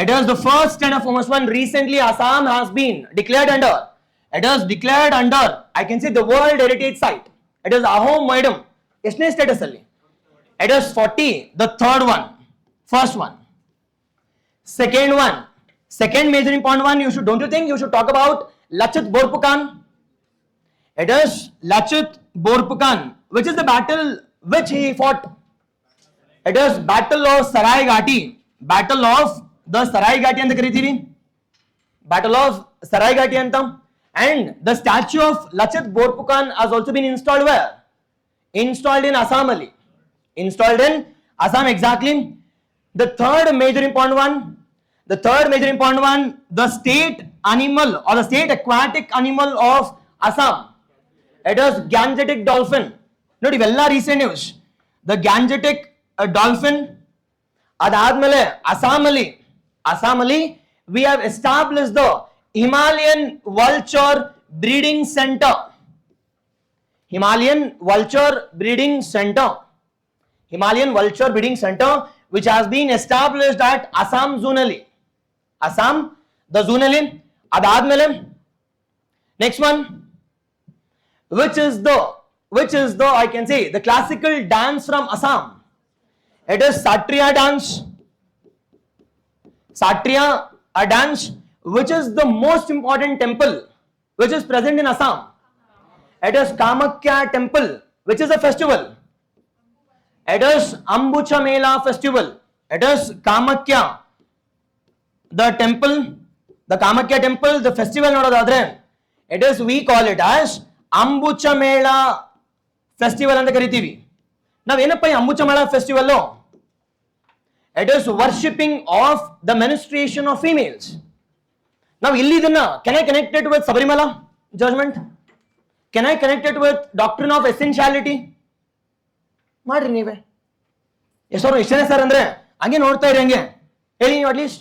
It is the first and foremost one. Recently Assam has been declared under, I can say, the World Heritage Site. It is Ahom Maidam. Esne status alli? It is 40, the third one. First one. Second one. Second major important one, don't you think you should talk about Lachit Borphukan? It is Lachit Borphukan, which is the battle which he fought. It is Battle of Saraigati. Battle of the Saraigati anta ಕರೀತೀವಿ. Battle of Saraigati anta. And the statue of Lachit Borphukan has also been installed where? Installed in Assam ali. Installed in Assam, exactly. The third major important one, the state animal or the state aquatic animal of Assam. It is Gangetic dolphin. ನೋಡಿ ಇವೆಲ್ಲ recent news. The Gangetic dolphin. ಅದಾದ್ಮೇಲೆ Assam ಅಲ್ಲಿ we have established the Himalayan vulture breeding center. Himalayan vulture breeding center which has been established at Assam zonally. The zonally. ಅದಾದ್ಮೇಲೆ next one, which is the I can say the classical dance from Assam. It is Satriya dance. A dance which is the most important temple which is present in Assam. It is Kamakya temple, which is a festival. It is Ambucha Mela festival. It is Kamakya, the temple, the Kamakya temple, the festival nododadre. It is, we call it as Ambucha Mela festival anta ಕರಿತೀವಿ. ನಾವು ಏನಪ್ಪ ಈ Ambucha Mela festival? It is worshipping of the menstruation of females. Now ಇಲ್ಲಿ ಇದನ್ನ can I connect it with Sabarimala judgment? Can I connect it with doctrine of essentiality? ಮಾಡ್ರಿ ನೀವೇ. ಎಷ್ಟೋ ಇಷ್ಟನೇ ಸರ್ ಅಂದ್ರೆ ಹಂಗೆ ನೋಡ್ತಾ ಇರಿ, ಹಂಗೆ ಹೇಳಿ ನೀವು at least.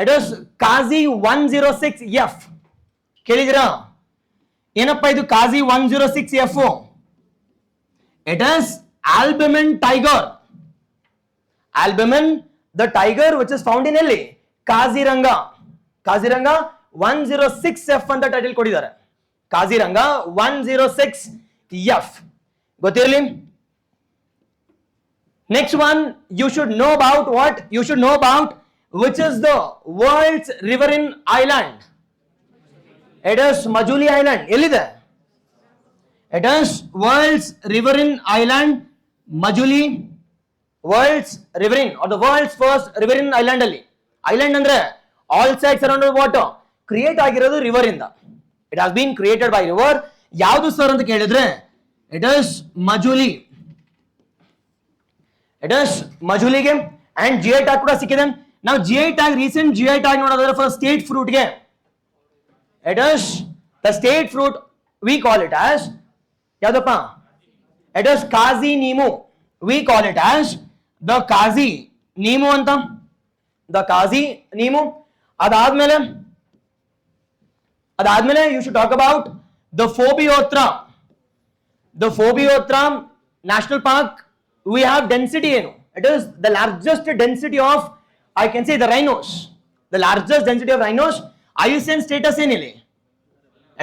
It is KAS 106F. ಕೇಳಿದಿರಾ? ಏನಪ್ಪ ಇದು KAS 106F? It is albumin tiger. Albumin, the tiger which is found in LA. Kaziranga 106F ಅಂತ ಟೈಟಲ್ ಕೊಟ್ಟಿದ್ದಾರೆ. Kaziranga 106F. ಗೊತ್ತಿರಲಿ. Next one, you should know about what? You should know about which is the world's riverine island. It is Majuli Island. ಎಲ್ಲಿದೆ? It is world's riverine island, Majuli. World's riverine or the world's first riverine island ಅಲ್ಲಿ. Island ಅಂದ್ರೆ all sides surrounded water. Create ಆಗಿರೋದು river ಇಂದ. It has been created by river. ಯಾವುದು sir ಅಂತ ಕೇಳಿದ್ರೆ it is Majuli. It is Majulige and GI tag ಕೂಡ ಸಿಕ್ಕಿದೆ. Now GI tag, recent GI tag ನೋಡೋದಾದ್ರೆ for state fruit ಗೆ it is the state fruit, we call it as ಯಾವ್ದಪ್ಪ? It is Kazi Nimu. We call it as the Kazi Nimu ಅಂತ. The Kazi Nimu. ಅದಾದ್ಮೇಲೆ you should talk about the Phobiotra. The Phobiotra National Park. We have density ಏನು? It is the largest density of, I can say, the rhinos. The largest density of rhinos. IUCN status ಏನಿಲ್ಲ.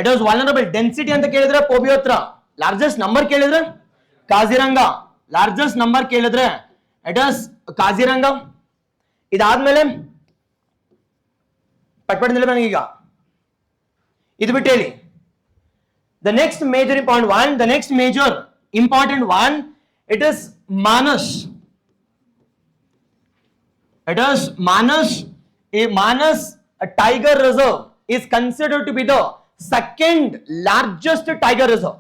It is vulnerable. Density ಅಂತ ಕೇಳಿದ್ರೆ Phobiotra. Largest number ಕೇಳಿದ್ರೆ Kaziranga. Largest number ಕೇಳಿದ್ರೆ it is Kaziranga. ಇದಾದ್ಮೇಲೆ ಪಟ್ಪಟ್ಟಿಲ್ಲ ನನಗೀಗ ಇದು ಬಿಟ್ಟು ಹೇಳಿ. The next major important one, it is Manas. A tiger reserve is considered to be the second largest tiger reserve.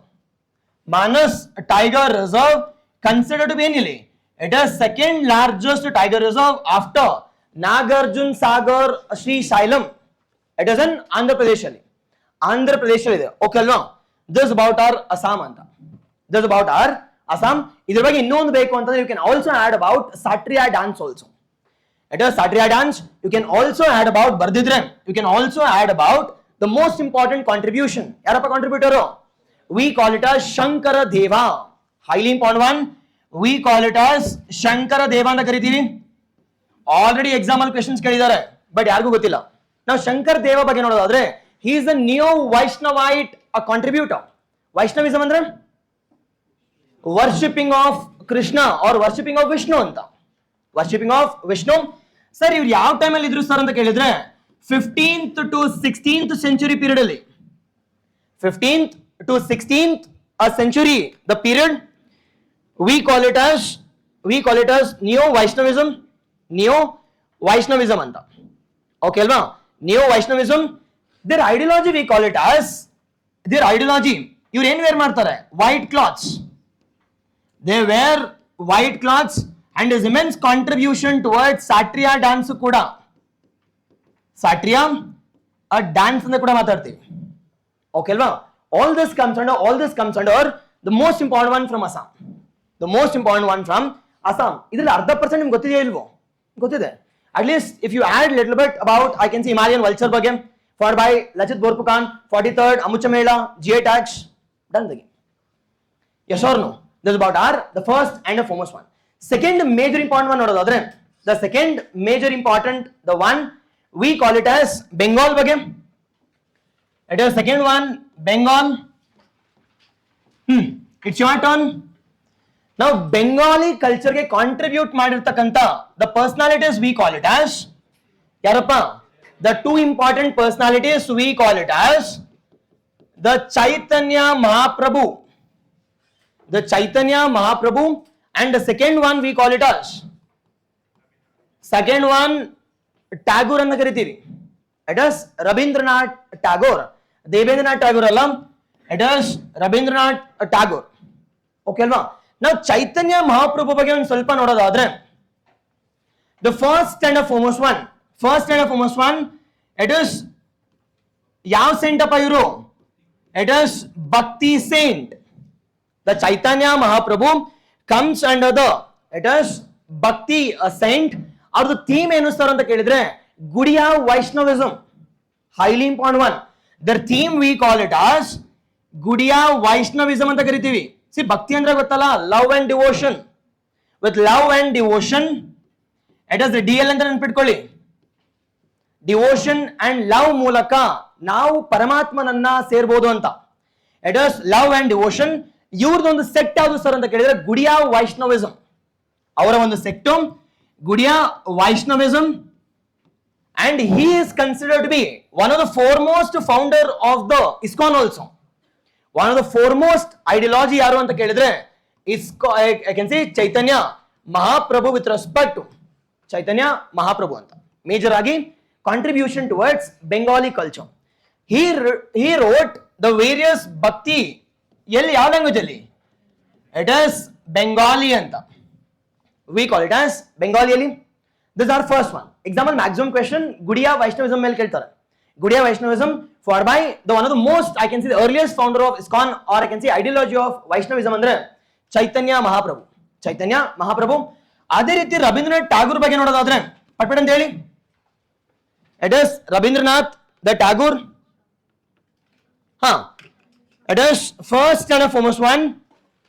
Manas tiger reserve considered to be annually. It is second largest tiger reserve after Nagarjun Sagar Sri Shailam. It is in Andhra Pradesh. ಇದೆ. Okay ಅಲ್ವಾ? This about our Assam ಅಂತ. This about our Assam. ಇದ್ರ ಬಗ್ಗೆ ಇನ್ನೊಂದು ಬೇಕು ಅಂತಂದ್ರೆ you can also add about Sattriya dance also. It is Sattriya dance. You can also add about ಬರ್ದಿದ್ರೆ you can also add about the most important contribution. ಯಾರಪ್ಪ contributor? We call it as Shankara Deva. Highly important one. We call it as Shankara Deva ಅಂತ ಕರಿತೀವಿ. Already exam ಅಲ್ಲಿ questions ಕೇಳಿದ್ದಾರೆ, but ಯಾರಿಗೂ ಗೊತ್ತಿಲ್ಲ. ನಾವು ಶಂಕರ ದೇವ ಬಗ್ಗೆ ನೋಡೋದಾದ್ರೆ he is a neo Vaishnavite contributor. Vaishnavism ಅಂದ್ರೆ worshipping of Krishna or worshipping of Vishnu ಅಂತ. worshipping of Vishnu. ಸರ್ ಇವ್ರು ಯಾವ ಟೈಮ್ ಅಲ್ಲಿ ಇದ್ರು ಸರ್ ಅಂತ ಕೇಳಿದ್ರೆ 15th to 16th century period ಅಲ್ಲಿ. 15th to 16th century, the period we call it as neo Vaishnavism ಅಂತ. ಓಕೆ ಅಲ್ವಾ? neo Vaishnavism. Their ideology we call it as ಇವ್ರು ಏನ್ ವೇರ್ ಮಾಡ್ತಾರೆ? White clothes. They wear white clothes and is immense contribution towards Sattriya dance ಕೂಡ. Sattriya dance ಅಂತ ಕೂಡ ಮಾತಾಡ್ತೀವಿ. Okay ಅಲ್ವಾ? all this comes under the most important one from Assam. ಇದ್ರಲ್ಲಿ 40% ನಿಮ್ಗೆ ಗೊತ್ತಿದೆಯೋ ಇಲ್ವೋ? ಗೊತ್ತಿದೆ. At least if you add little bit about, I can see Himalayan vulture ಬಗ್ಗೆ for by Lachit Borphukan, 43rd Amuchamela, GA tags, done the game. Yes or no? This is about the first and the foremost one. Second major important one, the second major important, the one we call it as Bengal ಬಗ್ಗೆ. It is second one, Bengal. It's your turn. Now Bengali culture ಗೆ contribute ಮಾಡಿರ್ತಕ್ಕಂಥ the personalities we call it as ಯಾರಪ್ಪ? The two important personalities we call it as the Chaitanya Mahaprabhu. And the second one we call it as Tagore ಅಂತ ಕರಿತೀವಿ. It is Rabindranath Tagore. Devendranath Tagore ಅಲ್ಲ, it is Rabindranath Tagore. Okay ಅಲ್ವಾ? ನಾವು ಚೈತನ್ಯ ಮಹಾಪ್ರಭು ಬಗ್ಗೆ ಒಂದು ಸ್ವಲ್ಪ ನೋಡೋದಾದ್ರೆ the first and foremost one, it is ಯಾವ saint ಅಪ್ಪ ಇವರು? It is Bhakti saint. The Chaitanya Mahaprabhu comes under it is Bhakti saint. ಅವ್ರದ್ದು ಥೀಮ್ ಏನು ಸರ್ ಅಂತ ಕೇಳಿದ್ರೆ Gudiya Vaishnavism. highly important one. Their theme we call it as Gudiya Vaishnavism ಅಂತ ಕರಿತೀವಿ. See, ಭಕ್ತಿ ಅಂದ್ರೆ ಗೊತ್ತಲ್ಲ, love and devotion. With love and devotion it is DL ಅಂತ ನೆನ್ಪಿಟ್ಕೊಳ್ಳಿ. ಡಿವೋಷನ್ ಅಂಡ್ ಲವ್ ಮೂಲಕ ನಾವು ಪರಮಾತ್ಮನನ್ನ ಸೇರ್ಬೋದು ಅಂತ. It is love and devotion. ಇವ್ರದೊಂದು ಸೆಕ್ಟ್ ಯಾವುದು ಸರ್ ಅಂತ ಕೇಳಿದ್ರೆ ಗುಡಿಯಾ ವೈಷ್ಣವಿಸಮ್. ಅವರ ಒಂದು ಸೆಕ್ಟು Gudiya Vaishnavism. And he is considered to be one of the foremost founder of the ISKCON also. One of the foremost ideology yaru anta kelidre I can say Chaitanya Mahaprabhu. With respect to Chaitanya Mahaprabhu anta major agi contribution towards Bengali culture. He wrote the various bhakti yelli yav language alli. It is Bengali anta. We call it as Bengali alli. This is our first one. Example maximum question Gudiya Vaishnavism ಮೇಲೆ ಕೇಳ್ತಾರೆ. Gudiya Vaishnavism for by the one of the most, I can see the earliest founder of ISKCON or I can see ideology of Vaishnavism ಅಂದ್ರೆ ಚೈತನ್ಯ ಮಹಾಪ್ರಭು. ಅದೇ ರೀತಿ ರವೀಂದ್ರನಾಥ್ ಟಾಗೂರ್ ಬಗ್ಗೆ ನೋಡೋದಾದ್ರೆ ಪಟ್ಪಟ್ ಅಂತ ಹೇಳಿ. It is Rabindranath the Tagore. It is first and foremost one.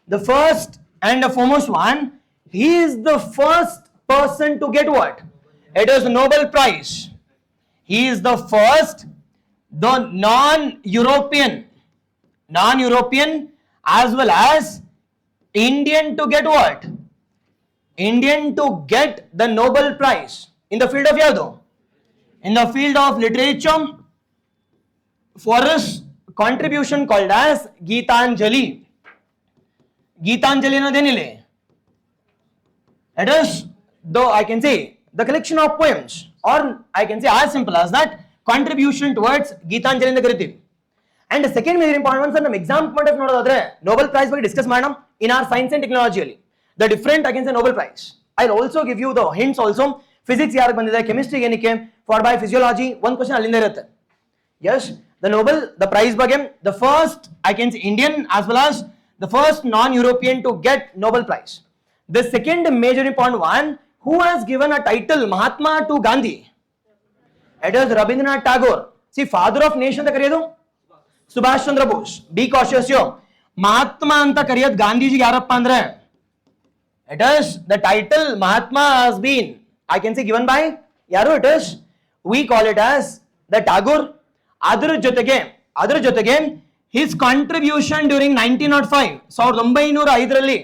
The first and foremost one. He is the first person to get what? It is Nobel Prize. He is the first, the non-European as well as Indian to get what? Indian to get the Nobel Prize in the field of yadu. in the field of literature for his contribution called as Geetanjali. Geetanjali ಅನ್ನೋದೇನಿಲ್ಲ, it is though I can say the collection of poems, or I can say as simple as that, contribution towards Geetanjali ಅಂತ ಕರಿತೀವಿ. And the second major important one, sir, ನಮ್ಮ exam point of ನೋಡೋದಾದ್ರೆ Nobel Prize ಬಗ್ಗೆ discuss ಮಾಡೋಣ in our science and technology ಅಲ್ಲಿ. The different I can say Nobel Prize. I'll also give you the hints also. Physics ಯಾರಿಗೆ ಬಂದಿದೆ, chemistry ಏನಕ್ಕೆ, for by physiology one question ಅಲ್ಲಿಂದ ಇರುತ್ತೆ. Yes, the Nobel, the prize ಬಗ್ಗೆ, the first I can say Indian as well as the first non-European to get Nobel Prize. The second major important one, who has given a title Mahatma to Gandhi? It is Rabindranath Tagore. See, father of nation ಅಂತ ಕರೆಯೋದು Subhash Chandra Bose. B cautious ಯೋ. ಮಹಾತ್ಮ ಅಂತ ಕರೆಯೋದು ಗಾಂಧೀಜಿಗೆ ಯಾರಪ್ಪ ಅಂದ್ರೆ, it is the title Mahatma has been I can say given by yaru, it is we call it as the Tagore. ಅದರ ಜೊತೆಗೆ his contribution during 1905 1905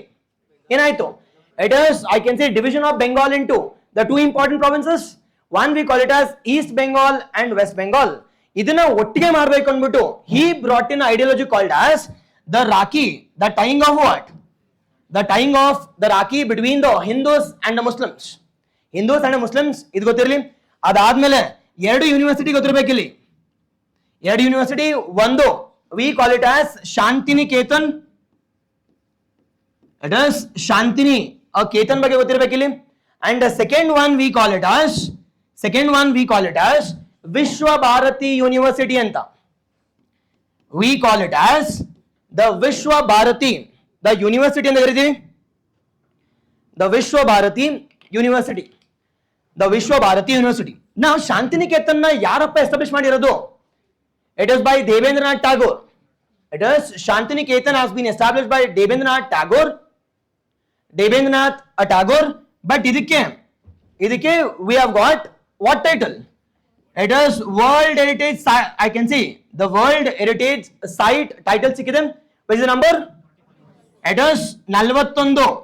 ಏನಾಯ್ತು, it is I can say division of Bengal into the two important provinces. One we call it as East Bengal and West Bengal. ಇದನ್ನ ಒಟ್ಟಿಗೆ ಮಾಡಬೇಕು ಅಂದ್ಬಿಟ್ಟು he brought in an ideology called as the Rakhi, the tying of what, the tying of the Rakhi between the Hindus and the Muslims. Hindus and the Muslims ಇದು ಗೊತ್ತಿರಲಿ. ಅದಾದ್ಮೇಲೆ ಎರಡು university ಗೊತ್ತಿರಬೇಕಿಲ್ಲಿ, ಎರಡು university. ಒಂದು we call it as Shantiniketan, it is Shantini Ketan ಬಗ್ಗೆ ಗೊತ್ತಿರಬೇಕಿಲ್ಲಿ. and the second one we call it as ವಿಶ್ವ Bharati university ಅಂತ. we call it as the ವಿಶ್ವ ಭಾರತಿ, the university ಅಂತ ಕರಿತೀವಿ, the ವಿಶ್ವ ಭಾರತಿ ಯೂನಿವರ್ಸಿಟಿ, the ವಿಶ್ವ ಭಾರತಿ ಯೂನಿವರ್ಸಿಟಿ. ನಾವು ಶಾಂತಿನಿಕೇತನ್ ಯಾರಪ್ಪ ಎಸ್ಟಾಬ್ಲಿಷ್ ಮಾಡಿರೋದು? It is by Devendranath Tagore. It is Shantiniketan has been established by Devendranath Tagore. But ಇದಕ್ಕೆ we have got what title? It is World Heritage, I can see the World Heritage Site title ಸಿಕ್ಕಿದೆ. Which is the number? It is 41.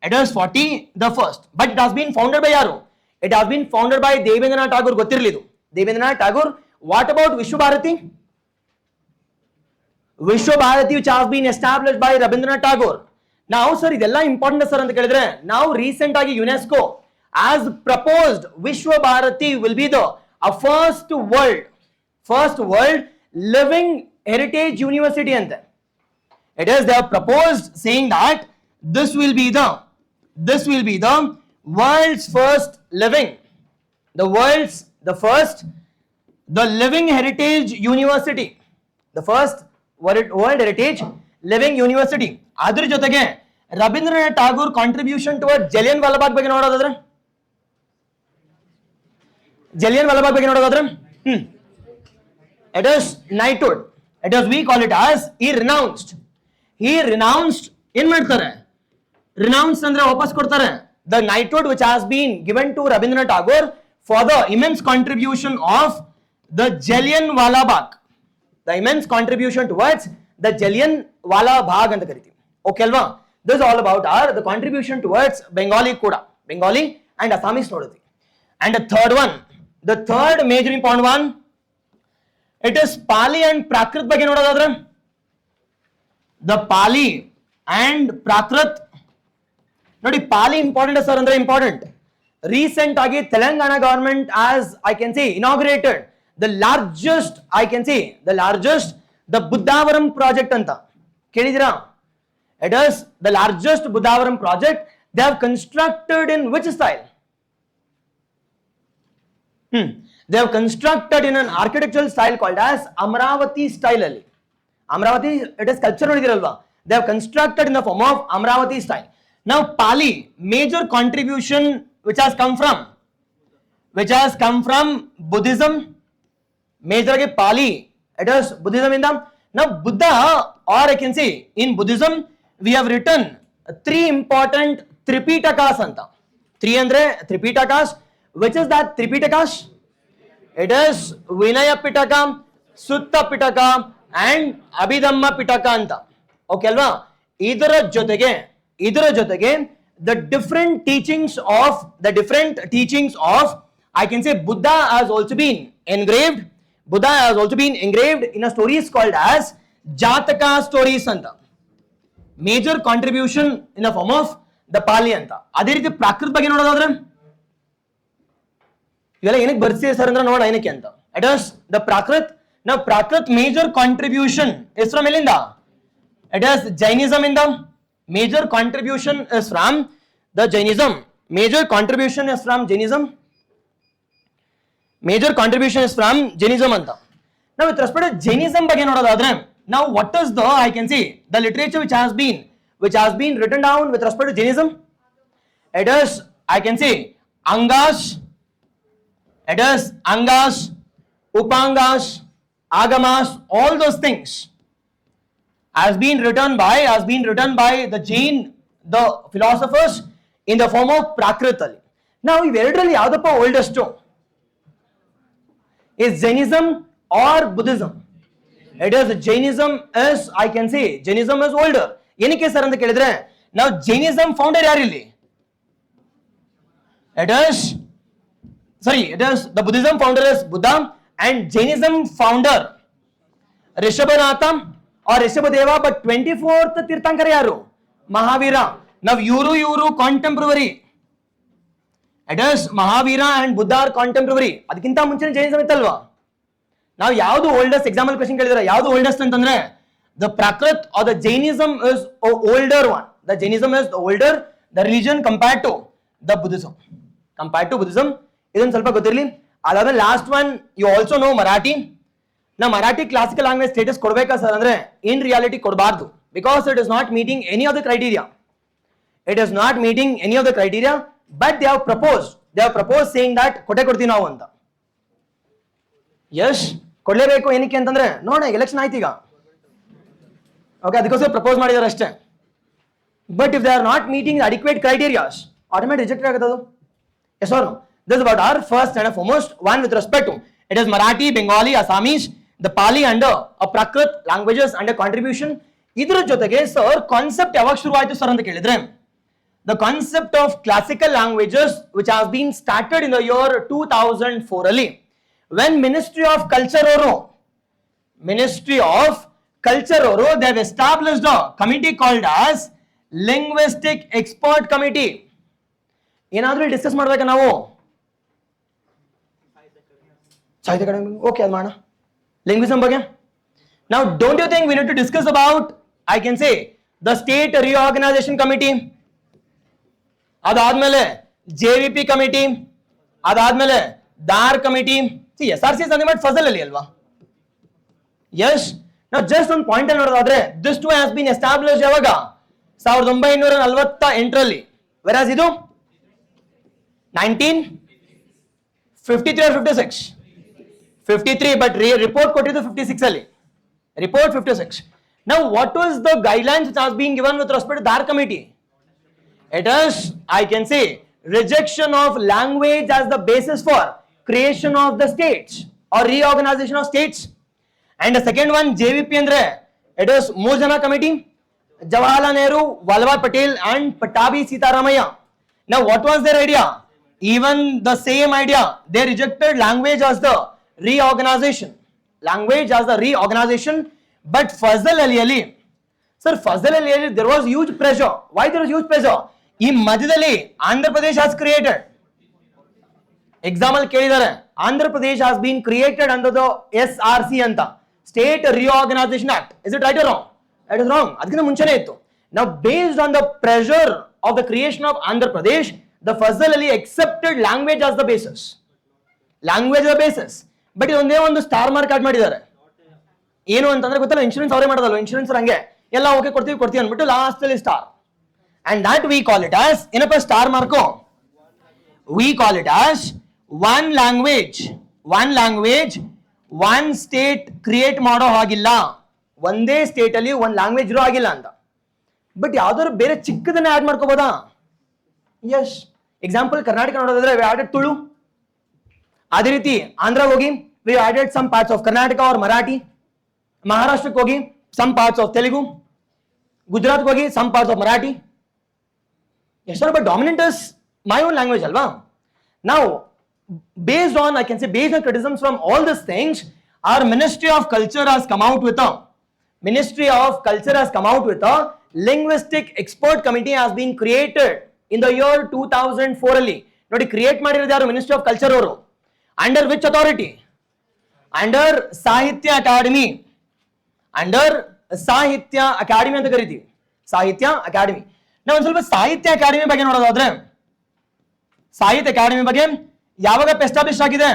It is 40 the first. But it has been founded by ಯಾರು? It has been founded by Devendranath Tagore. ಗೊತ್ತಿರಲಿ ಇದು Devendranath Tagore. What about Vishwa Bharati? Vishwa Bharati which has been established by Rabindranath Tagore. Now sir, ಇದೆಲ್ಲ important sir ಅಂತ ಕೇಳಿದ್ರೆ, ನಾವು recent ಆಗಿ UNESCO as proposed Vishwa Bharati will be the first world living heritage university ante. It is they have proposed saying that this will be the world's first living, the living heritage university, the first world heritage living university. ಅದರ ಜೊತೆಗೆ Ravindranath Tagore contribution toward Jallian Walabagh ಬಗ್ಗೆ ನೋಡೋದಾದ್ರೆ, it is knighthood. It is we call it as he renounced ಏನ್ ಮಾಡ್ತಾರೆ, renounced ಅಂದ್ರೆ ವಾಪಸ್ ಕೊಡ್ತಾರೆ, the knighthood which has been given to Rabindranath Tagore for the immense contribution of the Jallianwala Bagh, the immense contribution towards the Jallianwala Bagh ಅಂತ ಕರಿತೀವಿ. Okay ಅಲ್ವಾ? this is all about the contribution towards Bengali and Assamese ನೋಡಿದ್ವಿ. and the third major important one, it is Pali and Prakrit ಬಗ್ಗೆ ನೋಡೋದಾದ್ರೆ, the Pali and Prakrit ನೋಡಿ, Pali important sir ಅಂದ್ರೆ important. Recent ಆಗಿ Telangana government as I can say inaugurated the largest the Buddhavaram project ಅಂತ ಕೇಳಿದಿರಾ? It is the largest Buddhavaram project. They have constructed in which style? They have constructed in an architectural style called as Amravati style ಅಲ್ಲಿ. Amravati, it is sculpture ನೋಡಿದಿರಲ್ವಾ? They have constructed in the form of Amravati style. Now Pali, major contribution which has come from Buddhism. Major ಆಗಿ Pali, it is Buddhism ಇಂದ. Now Buddha, or I can say in Buddhism we have written three important Tripitakas anta. Three andre Tripitakas. Which is that Tripitakas? It is Vinaya Pitaka, Sutta Pitaka and Abhidhamma Pitaka anta. Okay alva? ಇದರ ಜೊತೆಗೆ the different teachings of I can say Buddha has also been engraved. Buddha has also been engraved in a stories called as Jataka stories anta. Major contribution in the form of the Pali anta. ಅದೇ ರೀತಿ ಪ್ರಾಕೃತ ಬಗ್ಗೆ ನೋಡೋದಾದ್ರೆ ಇವೆಲ್ಲ ಏನಕ್ಕೆ ಬರ್ತೀವಿ sir ಅಂದ್ರೆ ನೋಡ ಏನಕ್ಕೆ ಅಂತ. It is the Prakrit. Now Prakrit major contribution is from elinda. It is Jainism in the major contribution is from the Jainism. Major contribution is from Jainism. Major contribution is from Jainism anta. Now with respect to Jainism ಬಗ್ಗೆ ನೋಡೋದಾದ್ರೆ now what is the I can see the literature which has been written down with respect to Jainism. It is I can see Angas. It is Angas, Upangas, Agamas, all those things has been written by the Jain, the philosophers in the form of Prakrit. Now ಇವೆರಡರಲ್ಲಿ ಯಾವುದಪ್ಪ oldest? Is Jainism or Buddhism? It is Jainism is I can say Jainism is older. ಏನಕ್ಕೆ sir ಅಂತ ಕೇಳಿದ್ರೆ ನಾವು Jainism founder ಯಾರಿಲ್ಲಿ? It is the Buddhism founder is Buddha and Jainism founder Rishabhanatha or Rishabhadeva, but 24th ತೀರ್ಥಂಕರ ಯಾರು? ಮಹಾವೀರ. ನಾವು ಇವರು ಕಾಂಟೆಂಪ್ರವರಿ. It is Mahavira and Buddha are contemporary. ಅದಕ್ಕಿಂತ ಮುಂಚೆ Jainism ಇತ್ತಲ್ವಾ? ನಾವು ಯಾವುದು ಓಲ್ಡೆಸ್ಟ್ ಎಕ್ಸಾಂಪಲ್ ಕ್ವೆಶ್ಚನ್ ಕೇಳಿದ್ರೆ ಯಾವುದು ಓಲ್ಡೆಸ್ಟ್ ಅಂತಂದ್ರೆ the Prakrit or the Jainism is a older one. The Jainism is the older the religion compared to the Buddhism. ಇದೊಂದು ಸ್ವಲ್ಪ ಗೊತ್ತಿರಲಿ. ಅದಾದ್ಮೇಲೆ last one you also know Marathi. ನಾವು ಮರಾಠಿ ಕ್ಲಾಸಿಕಲ್ ಲ್ಯಾಂಗ್ವೇಜ್ ಸ್ಟೇಟಸ್ ಕೊಡ್ಬೇಕಾ sir ಅಂದ್ರೆ ಇನ್ ರಿಯಾಲಿಟಿ ಕೊಡಬಾರ್ದು. Because it is not meeting any of the criteria. But they have proposed saying that ಕೊಡ್ತೀವಿ ನಾವು ಅಂತ. ಯಶ್ ಕೊಡ್ಲೇಬೇಕು. ಏನಕ್ಕೆ ಅಂತಂದ್ರೆ ನೋಡ ಎಲೆಕ್ಷನ್ ಆಯ್ತು ಈಗ. ಓಕೆ, ಅದಕ್ಕೋಸ್ಕರ ಪ್ರಪೋಸ್ ಮಾಡಿದಾರೆ ಅಷ್ಟೇ. But if they are not meeting adequate criterias automatic reject ಆಗುತ್ತದು. Yes or no? This about our first and foremost one with respect to it is Marathi, Bengali, Assamese, the Pali under a Prakrit languages under contribution. ಇದರ ಜೊತೆಗೆ sir concept ಯಾವಾಗ ಶುರು ಆಯ್ತು sir ಅಂತ ಕೇಳಿದ್ರೆ the concept of classical languages which has been started in the year 2004 ಅಲ್ಲಿ when Ministry of Culture ಅವರು they have established a committee called as linguistic expert committee. ಏನಾದ್ರೂ ಡಿಸ್ಕಸ್ ಮಾಡ್ಬೇಕಾ ನಾವು ಸಾಹಿತ್ಯ ಅಕಾಡೆಮಿ? ಓಕೆ, ಅದು ಮಾಡೋಣ ಲಿಂಗ್ವಿಸಮ್ ಬಗ್ಗೆ. Now don't you think we need to discuss about I can say the state reorganization committee, ಅದಾದ್ಮೇಲೆ JVP committee, ಅದಾದ್ಮೇಲೆ ದಾರ್ committee. SRC ಸಂಬಂಧ ಫಸಲ್ ಅಲ್ಲಿ ಅಲ್ವಾ? ಯಸ್. ನಾವು ಜಸ್ಟ್ ಒಂದು ಪಾಯಿಂಟ್ ಅಲ್ಲಿ ನೋಡೋದಾದ್ರೆ this to has been establish ಯಾವಾಗ? 1948ರಲ್ಲಿ. ವೆರಾಸ್ ಇದು 1953 or 56? 53, ಬಟ್ ರಿಪೋರ್ಟ್ ಕೊಟ್ಟಿದ್ದು 56 ಅಲ್ಲಿ. Report 56. Now what was the guidelines which has been given with respect to Dar committee? It is I can say rejection of language as the basis for creation of the states or reorganization of states. And the second one JVP andre it is Mojana committee, Jawaharlal Nehru, Vallabhbhai Patel and Patabi Sitaramaiah. Now what was their idea? Even the same idea, they rejected language as the reorganization. But Fazal Ali, sir, there was huge pressure. Why there was huge pressure? ಈ ಮಧ್ಯದಲ್ಲಿ Andhra Pradesh has created. Example ಕೇಳಿದ್ದಾರೆ, Andhra Pradesh has been created under the SRC ಅಂತ, State Reorganization Act. Is it right or wrong? It is wrong. ಅದಕ್ಕಿಂತ ಮುಂಚೆನೇ ಇತ್ತು. Now based on the pressure of the creation of Andhra Pradesh, the Fazal Ali accepted language as the basis. But ಇದೊಂದೇ ಒಂದು star mark add ಮಾಡಿದ್ದಾರೆ. ಏನು ಅಂತಂದ್ರೆ ಗೊತ್ತಲ್ಲ, insurance ಅವರೇ ಮಾಡೋದಲ್ವ, ಇನ್ಶೂರೆನ್ಸ್ ಹಂಗೆ ಎಲ್ಲ ಓಕೆ ಕೊಡ್ತೀವಿ ಅಂದ್ಬಿಟ್ಟು ಲಾಸ್ಟ್ ಅಲ್ಲಿ star. And that we call it as ಏನಪ್ಪ star mark? We call it as one language, one state create ಮಾಡೋ ಹಾಗಿಲ್ಲ. ಒಂದೇ ಸ್ಟೇಟ್ ಅಲ್ಲಿ ಒಂದು ಲ್ಯಾಂಗ್ವೇಜ್ ಇರೋ ಆಗಿಲ್ಲ ಅಂತ. ಬಟ್ ಯಾವ್ದಾದ್ರು ಬೇರೆ ಚಿಕ್ಕದನ್ನ ಆಡ್ ಮಾಡ್ಕೋಬೋದಾ? ಯಸ್. ಎಕ್ಸಾಂಪಲ್ ಕರ್ನಾಟಕ ನೋಡೋದಾದ್ರೆ we added ತುಳು. ಅದೇ ರೀತಿ ಆಂಧ್ರ ಹೋಗಿ we added some parts of Karnataka or Marathi. ಮಹಾರಾಷ್ಟ್ರಕ್ಕೆ ಹೋಗಿ some parts of Telugu. ಗುಜರಾತ್ಗೆ ಹೋಗಿ some parts of Marathi. Yes sir, but dominant is my own language alva. Now based on, I can say, based on criticisms from all these things, our Ministry of Culture has come out with a linguistic expert committee has been created in the year 2004 ಅಲ್ಲಿ ನೋಡಿ create ಮಾಡಿರೋದು ಯಾರು? Ministry of culture ಅವರು. Under which authority? Under ಸಾಹಿತ್ಯ academy. Under ಸಾಹಿತ್ಯ academy ಅಂತ ಕರಿತೀವಿ, ಸಾಹಿತ್ಯ ಅಕಾಡೆಮಿ. ನಾವು ಒಂದು ಸ್ವಲ್ಪ ಸಾಹಿತ್ಯ ಅಕಾಡೆಮಿ ಬಗ್ಗೆ ನೋಡೋದಾದ್ರೆ, ಸಾಹಿತ್ಯ ಅಕಾಡೆಮಿ ಬಗ್ಗೆ ಯಾವಾಗ ಎಸ್ಟಾಬ್ಲಿಷ್ ಆಗಿದೆ?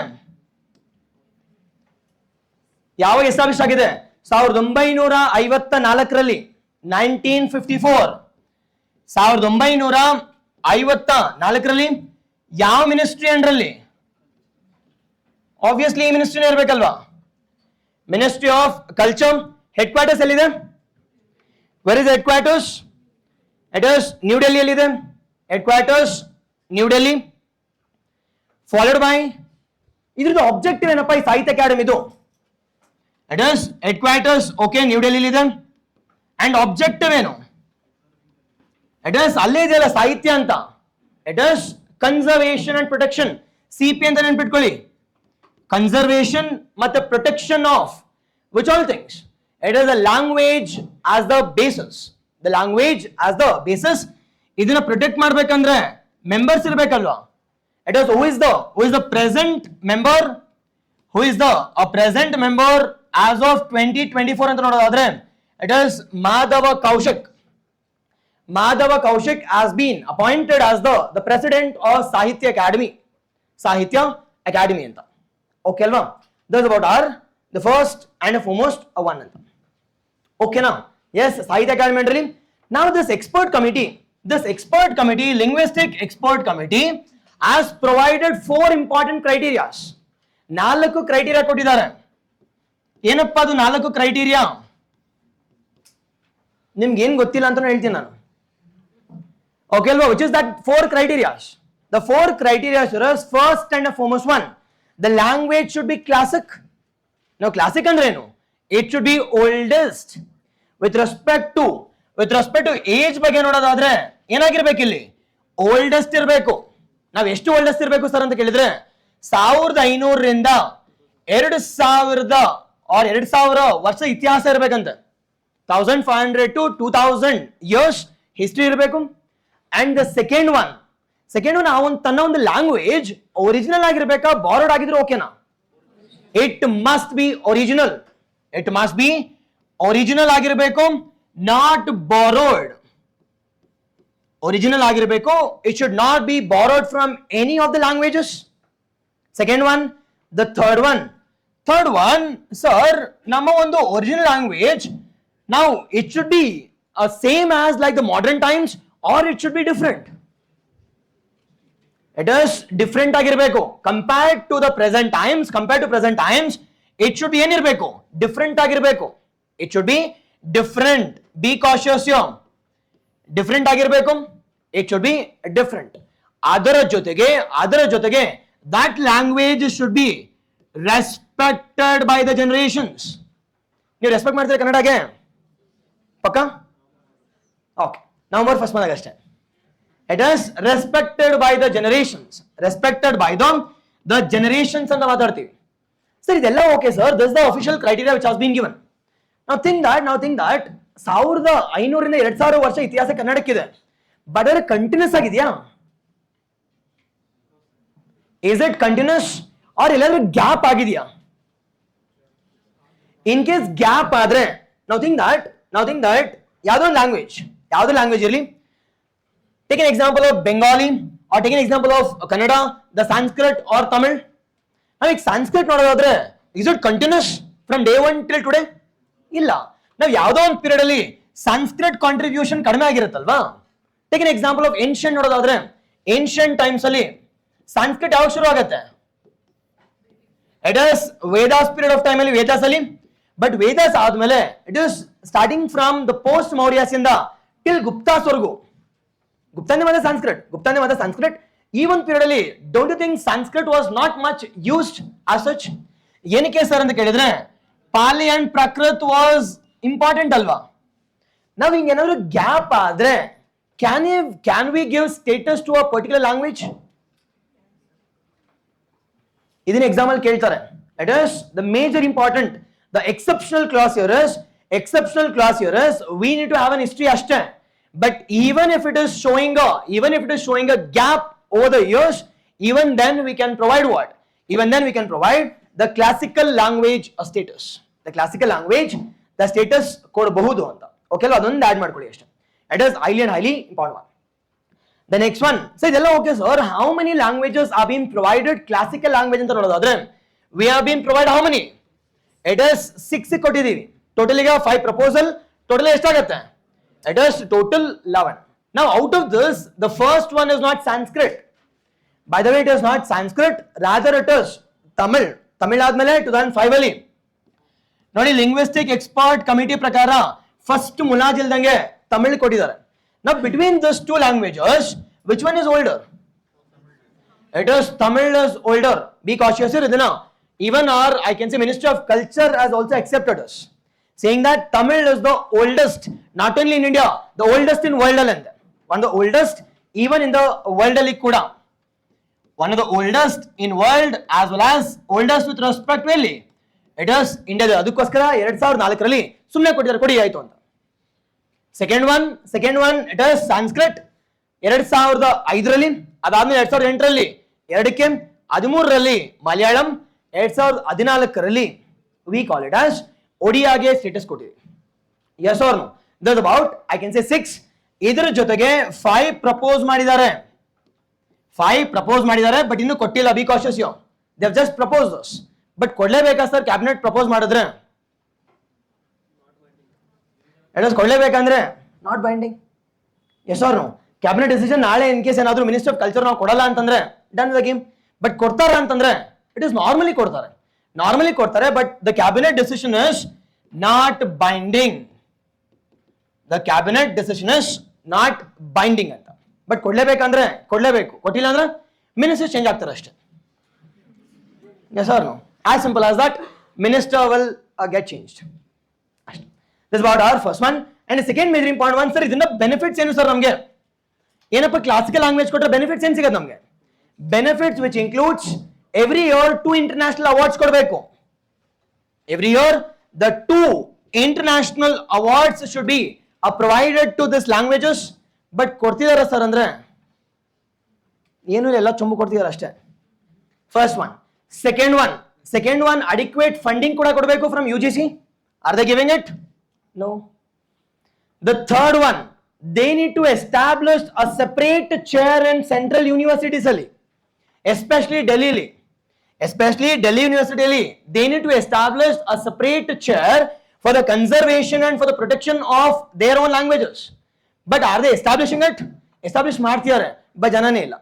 ಯಾವಾಗ ಎಸ್ಟಾಬ್ಲಿಷ್ ಆಗಿದೆ? 1954ರಲ್ಲಿ, 1954. 1954ರಲ್ಲಿ ಯಾವ ಮಿನಿಸ್ಟ್ರಿ ಅಂಡರಲ್ಲಿ? ಆಬ್ವಿಯಸ್ಲಿ ಈ ಮಿನಿಸ್ಟ್ರಿನೇ ಇರಬೇಕಲ್ವಾ? Ministry of culture. Headquarters ಎಲ್ಲಿದೆ? Where is headquarters? It is new ಡೆಲ್ಲಿಯಲ್ಲಿದೆ. Headquarters new Delhi. Followed by, ಇದ್ರದ್ದು ಆಬ್ಜೆಕ್ಟಿವ್ ಏನಪ್ಪ ಈ ಸಾಹಿತ್ಯ ಅಕಾಡೆಮಿದು? It is headquarters, okay, new ಡೆಲ್ಲಿಲಿದೆ. ಅಂಡ್ ಆಬ್ಜೆಕ್ಟಿವ್ ಏನು? ಇಟ್ ಇಸ್ ಅಲ್ಲೇ ಇದೆಯಲ್ಲ ಸಾಹಿತ್ಯ ಅಂತ. It is conservation and protection, CP ಅಂತ ನೆನ್ಪಿಟ್ಕೊಳ್ಳಿ. ಕನ್ಸರ್ವೇಷನ್ ಮತ್ತೆ protection of which all things? It is the language as the basis. The language as the basis. ಇದನ್ನ ಪ್ರೊಟೆಕ್ಟ್ ಮಾಡ್ಬೇಕಂದ್ರೆ members ಇರ್ಬೇಕಲ್ವಾ? It is who is the present member? Who is the present member as of 2024 ಅಂತ ನೋಡೋದಾದ್ರೆ, it is Madhava Kaushik. Madhava Kaushik has been appointed as the president of Sahitya Academy. Sahitya Academy ಅಂತ. Okay ಅಲ್ವಾ? That's about the first and foremost one ಅಂತ. Okay now? Yes, Sahitya Academy ಅಂದ್ರಲ್ಲಿ. Now this expert committee, linguistic expert committee has provided 4 important criteria. 4 criteria ಕೊಟ್ಟಿದ್ದಾರೆ. ಏನಪ್ಪ ಅದು 4 criteria? ನಿಮ್ಗೆ ಏನ್ ಗೊತ್ತಿಲ್ಲ ಅಂತ ಹೇಳ್ತೀನಿ ನಾನು. ಓಕೆ ಅಲ್ವಾ? Which is that 4 criteria? The 4 criteria is first and foremost one, the language should be classic. Now classic ಅಂದ್ರೆ ಏನು? It should be oldest. with respect to age ಬಗ್ಗೆ ನೋಡೋದಾದ್ರೆ ಏನಾಗಿರ್ಬೇಕು ಇಲ್ಲಿ? ಓಲ್ಡೆಸ್ಟ್ ಇರಬೇಕು. ನಾವ್ ಎಷ್ಟು ಓಲ್ಡೆಸ್ಟ್ ಇರಬೇಕು ಸರ್ ಅಂತ ಕೇಳಿದ್ರೆ 1500ರಿಂದ 2000 ವರ್ಷ ಇತಿಹಾಸ ಇರ್ಬೇಕಂತೆ. 1500 to 2000 years ಹಿಸ್ಟ್ರಿ ಇರಬೇಕು. ಅಂಡ್ ದ ಸೆಕೆಂಡ್ ಒನ್ ತನ್ನ ಒಂದು ಲ್ಯಾಂಗ್ವೇಜ್ ಒರಿಜಿನಲ್ ಆಗಿರ್ಬೇಕಾ, ಬಾರೋಡ್ ಆಗಿದ್ರೆ ಓಕೆನಾ? ಇಟ್ ಮಸ್ಟ್ ಬಿ ಒರಿಜಿನಲ್ ಆಗಿರ್ಬೇಕು, ನಾಟ್ ಬಾರೋಡ್. Original ಆಗಿರಬೇಕು. It should not be borrowed from any of the languages. Second one. The third one, sir, ನಮ್ಮ ಒಂದು original language, now it should be same as like the modern times or it should be different. It is different ಆಗಿರಬೇಕು. Compared to present times, it should be ಏನಿರಬೇಕು? Different ಆಗಿರಬೇಕು. It should be different. Be cautious here. Different ಆಗಿರಬೇಕು. It should be different. ಅದರ ಜೊತೆಗೆ that language should be respected by the generations. ನೀವು respect ಮಾಡ್ತೀರಾ ಕನ್ನಡಗೆ? ಪಕ್ಕ? ಓಕೆ, ನವಂಬರ್ ಫಸ್ಟ್ ಬಂದಾಗ ಅಷ್ಟೇ. It is respected by the generations. ಅಂತ ಮಾತಾಡ್ತೀವಿ. ಸರ್ ಇದೆಲ್ಲ okay sir, this the official criteria which has been given. ನಾವು ಥಿಂಕ್ ದಟ್ 1500ರಿಂದ 2000 ವರ್ಷ ಇತಿಹಾಸ ಕನ್ನಡಕ್ಕಿದೆ. ಬಟ್ ಅದರ ಕಂಟಿನ್ಯೂಸ್ ಆಗಿದೆಯಾ? ಇಸ್ ಇಟ್ ಕಂಟಿನ್ಯೂಸ್ ಆರ್ ಎಲ್ಲಾದ್ರೂ ಗ್ಯಾಪ್ ಆಗಿದೆಯಾ? ಇನ್ ಕೇಸ್ ಗ್ಯಾಪ್ ಆದ್ರೆ ನಾವು ಥಿಂಕ್ ದಟ್ ಯಾವುದೋ ಲ್ಯಾಂಗ್ವೇಜ್ ಇರಲಿ, take an example of Bengali or take an example of Kannada, the Sanskrit or Tamil. ನಾವೀಗ ಸಂಸ್ಕೃತ್ ನೋಡೋದಾದ್ರೆ is it continues from day 1 till today? ಇಲ್ಲ. ನಾವು ಯಾವುದೋ ಒಂದು ಪೀರಿಯಡ್ ಅಲ್ಲಿ ಸಂಸ್ಕೃತ್ ಕಾಂಟ್ರಿಬ್ಯೂಷನ್ ಕಡಿಮೆ ಆಗಿರುತ್ತಲ್ವಾ? Take an example of ancient ನೋಡೋದಾದ್ರೆ, ಏನ್ಷಿಯಂಟ್ ಟೈಮ್ಸ್ ಅಲ್ಲಿ ಸಂಸ್ಕೃತ್ ಯಾವಾಗ ಶುರು ಆಗುತ್ತೆ? It is Vedas period of time ಅಲ್ಲಿ, ವೇದಾಸ್ ಅಲ್ಲಿ. ಬಟ್ ವೇದಾಸ್ ಆದ್ಮೇಲೆ it is starting from the post Mauryas ಇಂದ ಟಿಲ್ ಗುಪ್ತಾಸ್ ವರೆಗೂ. ಗುಪ್ತಾನೇ ಮತ್ತೆ ಸಂಸ್ಕೃತ್. ಈ ಒಂದು ಪೀರಿಯಡ್ ಅಲ್ಲಿ don't you think Sanskrit was not much used as such? ಏನಕ್ಕೆ ಸರ್ ಅಂತ ಕೇಳಿದ್ರೆ, Pali and Prakrit was important ಅಲ್ವಾ? ನಾವ್ ಹಿಂಗೇನಾದ್ರು ಗ್ಯಾಪ್ ಆದ್ರೆ can we give status to a particular language? ಇದನ್ನ ಎಕ್ಸಾಮ್ ಅಲ್ಲಿ ಕೇಳ್ತಾರೆ. It is the major important, the exceptional clause here is we need to have an history ಅಷ್ಟೇ. But even if it is showing a gap over the years, even then we can provide what? Even then we can provide the classical language status. The classical language, the status ಕೊಡಬಹುದು ಅಂತ. Okay ಅಲ್ವಾ? ಅದೊಂದು add ಮಾಡ್ಕೊಳ್ಳಿ ಅಷ್ಟೇ. It is highly important one. The next one, so ಇದೆಲ್ಲ okay sir, how many languages are being provided? Classical language ಅಂತ ನೋಡೋದಾದ್ರೆ we have been provided how many? It is 6 ಕೊಟ್ಟಿದ್ದೀವಿ. Total ಈಗ 5 proposal, total ಎಷ್ಟಾಗುತ್ತೆ? It is total 11. Now out of this, the first one is not Sanskrit. By the way, it is not Sanskrit, rather it is Tamil. Tamil ಆದ್ಮೇಲೆ 2005 ಅಲ್ಲಿ ನೋಡಿ linguistic expert committee ಪ್ರಕಾರ first ಮುಲಾಜಿಲ್ದಂಗೆ Tamil ಕೊಟ್ಟಿದ್ದಾರೆ. Now between these two languages, which one is older? It is Tamil is older. Be cautious here, idina. Even our, I can say, Ministry of Culture has also accepted us, saying that Tamil is the oldest, not only in India, the oldest in world land. One of the oldest, even in the world kuda. One of the oldest in world as well as oldest with respect to India. It is India. ಅದಕ್ಕೋಸ್ಕರ 2004 ರಲ್ಲಿ ಸುಮ್ಮನೆ ಕೊಟ್ಟಿದ್ದಾರೆ, ಕೊಡಿ ಆಯ್ತು ಅಂತ. Second one, it is Sanskrit 2005 ರಲ್ಲಿ, ಅದಾದ್ಮೇಲೆ 2008 ರಲ್ಲಿ ಎರಡಕ್ಕೆ, 13 ರಲ್ಲಿ ಮಲಯಾಳಂ, 2014 ರಲ್ಲಿ we call it as ಒಡಿಯಾಗೆ ಸ್ಟೇಟಸ್ ಕೊಟ್ಟಿದೆ. Yes or no? That's about, I can say 6. ಇದರ ಜೊತೆಗೆ 5 ಪ್ರಪೋಸ್ ಮಾಡಿದ್ದಾರೆ, ಬಟ್ ಇನ್ನು ಕೊಟ್ಟಿಲ್ಲ. Be cautious you, they have just proposed this. But ಕೊಡ್ಲೇಬೇಕಾ ಸರ್? ಕ್ಯಾಬಿನೆಟ್ ಪ್ರಪೋಸ್ ಮಾಡಿದ್ರೆ ಕೊಡ್ಲೇಬೇಕಂದ್ರೆ not binding. Yes or no? Cabinet decision ನಾಳೆ ಇನ್ ಕೇಸ್ ಏನಾದ್ರು ಮಿನಿಸ್ಟರ್ ಆಫ್ ಕಲ್ಚರ್ ನಾವು ಕೊಡಲ್ಲ ಅಂತಂದ್ರೆ ಡನ್ ದ ಗೇಮ್. ಬಟ್ ಕೊಡ್ತಾರ ಅಂತಂದ್ರೆ ಇಟ್ ಇಸ್ ನಾರ್ಮಲಿ ಕೊಡ್ತಾರೆ, but the cabinet decision is not binding. Not binding ಅಂತ. ಬಟ್ ಕೊಡ್ಲೇಬೇಕಂದ್ರೆ ಕೊಡ್ಲೇಬೇಕು, ಕೊಟ್ಟಿಲ್ಲ ಅಂದ್ರೆ ಮಿನಿಸ್ಟರ್ ಚೇಂಜ್ ಆಗ್ತಾರೆ ಅಷ್ಟೇ. Yes or no? As simple as that, minister will get changed. This is about our first one. And the second major important one, sir, ಇದನ್ನ benefits ಏನು sir ನಮಗೆ? ಏನಪ್ಪ ಕ್ಲಾಸಿಕಲ್ ಲ್ಯಾಂಗ್ವೇಜ್ ಕೊಟ್ಟರೆ ಬೆನಿಫಿಟ್ಸ್ ಏನು ಸಿಗುತ್ತೆ ನಮಗೆ? Benefits which includes every year 2 international awards ಕೊಡಬೇಕು. Every year the 2 international awards should be provided to this languages. But ಕೊಡ್ತಿದಾರ ಸರ್ ಅಂದ್ರೆ ಏನು ಎಲ್ಲ ಚೊಂಬು ಕೊಡ್ತಿದಾರೆ ಅಷ್ಟೇ. First one. Second one adequate funding ಕೂಡ ಕೊಡಬೇಕು from UGC. Are they giving it? No. The third one, they need to establish a separate chair in central universities ali, especially Delhi University ali. They need to establish a separate chair for the conservation and for the protection of their own languages. But are they establishing it? Establish ಮಾಡ್ತಿದ್ದಾರೆ, but ಜನನೇ ಇಲ್ಲ.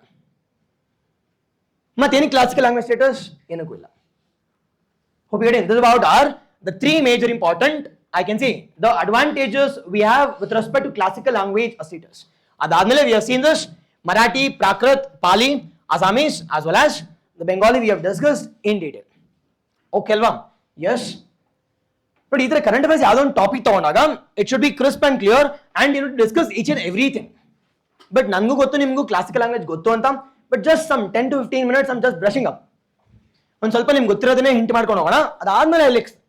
ಮತ್ತೇನು classical language status ಏನಕ್ಕೂ ಇಲ್ಲ. Hope you get it. This is about our the 3 major important, I can see, the advantages we have with respect to classical language status. Adadmele we have seen this Marathi, Prakrit, Pali, Assamese as well as the Bengali we have discussed in detail. Okay alva? Yes. But either current affairs yadon topic tagondaga it should be crisp and clear and you need to discuss each and everything. But nangu gottu nimgu classical language gottu anta, but just some 10 to 15 minutes I'm just brushing up. ಒಂದು ಸ್ವಲ್ಪ ನಿಮ್ಗೆ ಗೊತ್ತಿರೋದನ್ನೇ hint ಮಾಡ್ಕೊಂಡು ಹೋಗೋಣ. ಅದಾದ್ಮೇಲೆ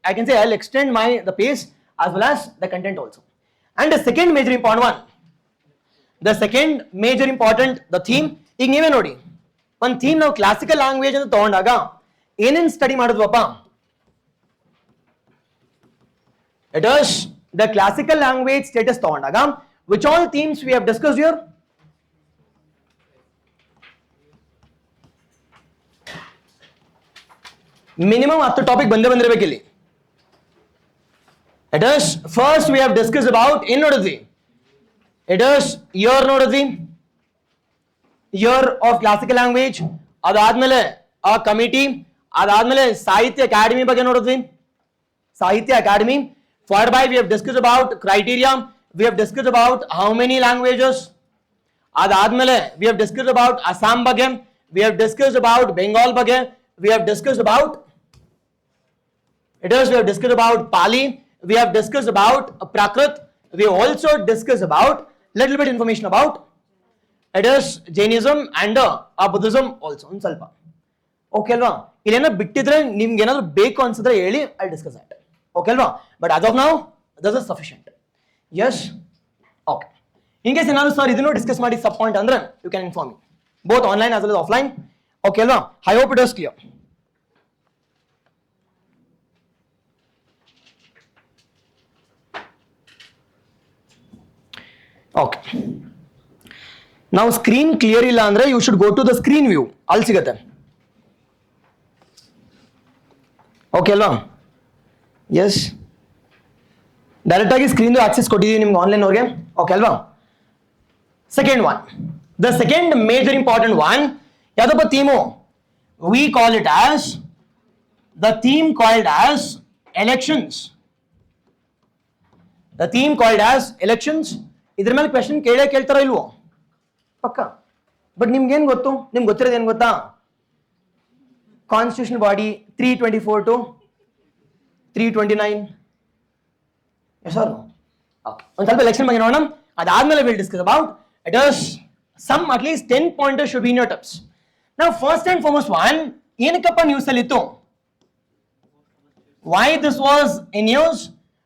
I can say I'll extend the pace as well as the content also. And the second major important one, the theme. ಈಗ ನೀವೇ ನೋಡಿ, ಒಂದು ಥೀಮ್ ನಾವು ಕ್ಲಾಸಿಕಲ್ ಲ್ಯಾಂಗ್ವೇಜ್ ಅಂತ ತಗೊಂಡಾಗ ಏನೇನು study ಮಾಡಿದ್ವಪ್ಪ? It is the classical language status ತಗೊಂಡಾಗ which all themes we have discussed here? Minimum 10 topic ಬಂದಿರಬೇಕು ಇಲ್ಲಿ. It is first we have discussed about in ನೋಡಿದ್ವಿ, it is year ನೋಡಿದ್ವಿ, year of classical language. ಅದಾದ್ಮೇಲೆ ಆ committee, ಅದಾದ್ಮೇಲೆ ಸಾಹಿತ್ಯ academy ಬಗ್ಗೆ ನೋಡಿದ್ವಿ, ಸಾಹಿತ್ಯ academy. Forby we have discussed about criteria, we have discussed about how many languages. ಅದಾದ್ಮೇಲೆ we have discussed about Assam ಬಗ್ಗೆ, we have discussed about Bengal ಬಗ್ಗೆ, we have discussed about we have discussed about Pali, we have discussed about Prakrit, we also discussed about little bit information about it is Jainism and Buddhism also ಒಂದು ಸ್ವಲ್ಪ. Okay ಅಲ್ವಾ? ಇಲ್ಲೇನೋ ಬಿಟ್ಟಿದ್ರೆ ನಿಮ್ಗೆ ಏನಾದ್ರು ಬೇಕು ಅನ್ಸಿದ್ರೆ ಹೇಳಿ, ಐ ಡಿಸ್ಕಸ್ ದಟ್. ಓಕೆ ಅಲ್ವಾ? But as of now this is sufficient. Yes, okay. In case ಏನಾದ್ರು ಸರ್ ಇದನ್ನು ಡಿಸ್ಕಸ್ ಮಾಡಿ ಸಬ್ ಪಾಯಿಂಟ್ ಅಂದ್ರೆ you can inform me, both online as well as offline. Okay ಅಲ್ವಾ? I hope it was clear. Okay, ನಾವು screen clear ಇಲ್ಲ ಅಂದ್ರೆ you should go to the screen view, ಅಲ್ಲಿ ಸಿಗುತ್ತೆ. ಓಕೆ ಅಲ್ವಾ? ಎಸ್, ಡೈರೆಕ್ಟ್ ಆಗಿ screen access ಕೊಟ್ಟಿದ್ದೀವಿ ನಿಮ್ಗೆ ಆನ್ಲೈನ್ ಅವ್ರಿಗೆ. ಓಕೆ ಅಲ್ವಾ? Second one, the second major important one ಯಾವ್ದಪ್ಪ theme? We call it as the theme called as elections. The theme called as elections. ಇದ್ರ ಮೇಲೆ ಕ್ವೆಶನ್ ಕೇಳ್ತಾರೋ ಇಲ್ವೋ? ಪಕ್ಕ. ಬಟ್ ನಿಮ್ಗೇನ್ ಗೊತ್ತು? ನಿಮ್ಗೆ ಗೊತ್ತಿರೋದು ಏನ್ ಗೊತ್ತಾ? Constitution body 324 to 329. Yes sir? Okay, ಒಂದು ಸ್ವಲ್ಪ ಎಲೆಕ್ಷನ್ ಬಗ್ಗೆ ನೋಡೋಣ. ಅದಾದ್ಮೇಲೆ will discuss about it is some at least 10 pointers should be in your tips. ನಾವು ಫಸ್ಟ್ ಅಂಡ್ ಫಾರ್ಮೋಸ್ಟ್ ಒನ್, ಏನಕ್ಕಪ್ಪ ನ್ಯೂಸ್ ಅಲ್ಲಿ ಇತ್ತು? Why this was in news?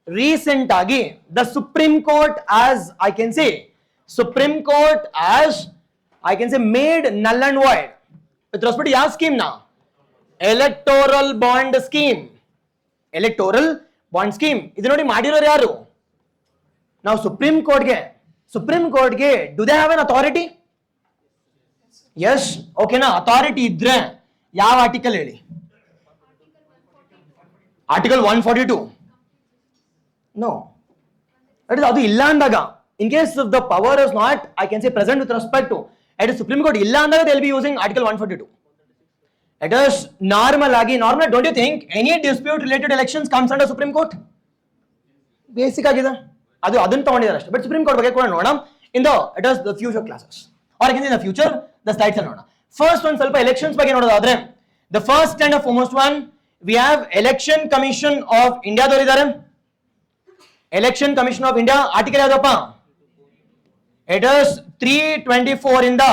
Recent ಆಗಿ the supreme court as I can say made null and void with respect ಯಾವ scheme ನಾ? Electoral bond scheme. Electoral bond scheme ಇದು ನೋಡಿ ಮಾಡಿರೋರು ಯಾರು? ನಾವು ಸುಪ್ರೀಂ ಕೋರ್ಟ್ಗೆ do they have an authority? Yes, ಓಕೆನಾ? ಅಥಾರಿಟಿ ಇದ್ರೆ ಯಾವ ಆರ್ಟಿಕಲ್ ಹೇಳಿ? ಆರ್ಟಿಕಲ್ 142. ನೋ, ಅದು ಇಲ್ಲ ಅಂದಾಗ, in case the power is not I can say present with respect to it is supreme court ಇಲ್ಲ ಅಂದಾಗ they will be using article 142. It is normal, don't you think any dispute related elections comes under Supreme Court? Basic agida. Adun tagondidare ashte. But Supreme Court ಬಗ್ಗೆ ಕೂಡ ನೋಡೋಣ in the future classes. Or again in the future the slides ಅಲ್ಲಿ ನೋಡೋಣ. First one ಸ್ವಲ್ಪ elections ಬಗ್ಗೆ ನೋಡೋದಾದ್ರೆ, the first and the foremost one we have Election Commission of India ದವರು ಇದ್ದಾರೆ. Election Commission of India article ಯಾವ್ದಪ್ಪ? It is 324 ಇಂದ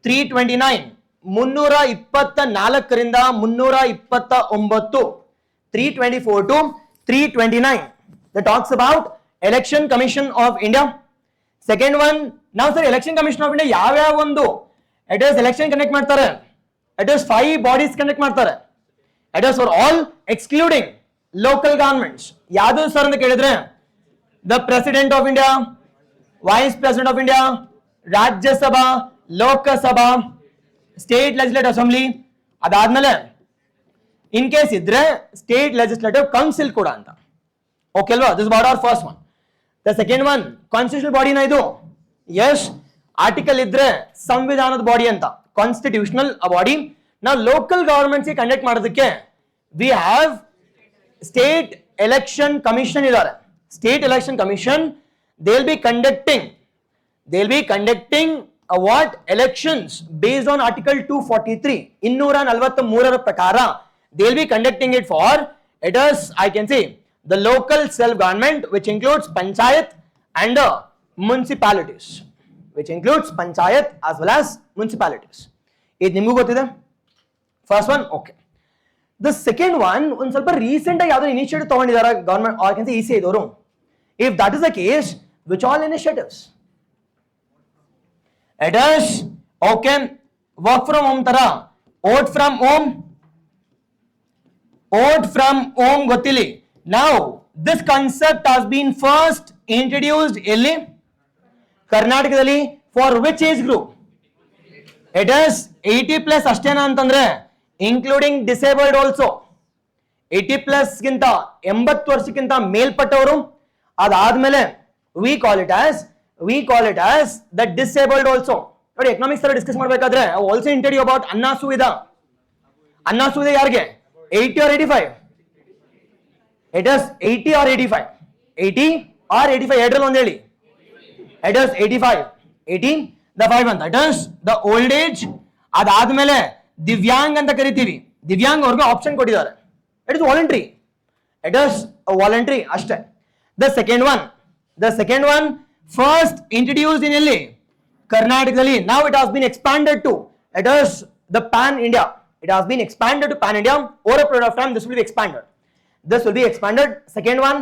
329. 324ರಿಂದ 329, 324 to 329 that talks about Election Commission of India. Second one, now sir Election Commission of India ಯಾವ ಒಂದು it is election conduct ಮಾಡ್ತಾರೆ? It is 5 bodies conduct ಮಾಡ್ತಾರೆ. It is for all excluding local governments. ಯಾವುದು sir ಅಂತ ಕೇಳಿದ್ರೆ the President of India, Vice President of India, Rajya Sabha, Lok Sabha, state legislative assembly. ಅದಾದ್ಮೇಲೆ in case ಇದ್ರೆ state legislative council ಕೂಡ ಅಂತ. Okay ಅಲ್ವಾ? This bar are first one. The second one constitutional ಬಾಡಿನ ಇದು. Yes, article ಇದ್ರೆ ಸಂವಿಧಾನದ body ಅಂತ, ಕಾನ್ಸ್ಟಿಟ್ಯೂಷನಲ್ ಬಾಡಿ. ನಾವು ಲೋಕಲ್ ಗವರ್ಮೆಂಟ್ಸ್ ಕಂಡಕ್ಟ್ ಮಾಡೋದಕ್ಕೆ we have state election commission ಇದ್ದಾರೆ. State election commission they will be conducting what elections based on article 243 243 ಪ್ರಕಾರ they will be conducting it for it is I can say the local self government which includes panchayat and municipalities, as well as municipalities. ಇದು ನಿಮಗೂ ಗೊತ್ತಿದೆ. First one okay. The second one ಒಂದು ಸ್ವಲ್ಪ recent ಆಗಿ ಯಾವ್ದೋ initiative ತಗೊಂಡಿದ್ದಾರೆ government I can say EC ಇದವರು. If that is the case, which all initiatives? It is okay, work from home ತರ, vote from home ಗೊತ್ತಿಲಿ. Now this concept has been first introduced ಎಲ್ಲಿ? ಕರ್ನಾಟಕದಲ್ಲಿ. For which age group? It is 80+ ಅಷ್ಟೇನಾ ಅಂತಂದ್ರೆ including disabled also. 80+ ಗಿಂತ 80 ವರ್ಷಕ್ಕಿಂತ ಮೇಲ್ಪಟ್ಟವರು. ಅದಾದ್ಮೇಲೆ we call it as the disabled also. ನೋಡಿ, economics ತರ ಡಿಸ್ಕಸ್ ಮಾಡಬೇಕಾದ್ರೆ ಆಲ್ಸೋ ಇಂಟರ್ವ್ಯೂ ಅಬೌಟ್ ಅನ್ನ ಸುವಿಧಾ ಯಾರಿಗೆ? 80 or 85? It is 80 or 85? 80 or 85 ಎರಡರಲ್ಲಿ ಒಂದು ಹೇಳಿ. It is 85, 80 the 5 ಅಂತ. It is the old age. ಅದಾದ್ಮೇಲೆ ದಿವ್ಯಾಂಗ್ ಅಂತ ಕರಿತೀವಿ. ದಿವ್ಯಾಂಗ್ ಅವ್ರಿಗೆ ಆಪ್ಷನ್ ಕೊಟ್ಟಿದ್ದಾರೆ. It is voluntary. It is a voluntary ಅಷ್ಟೇ. The second one first introduced in ಎಲ್ಲಿ? ಕರ್ನಾಟಕದಲ್ಲಿ. Now it has been expanded to it is the pan India. It has been expanded to pan India. Over a period of time, this will be expanded. This will be expanded. Second one.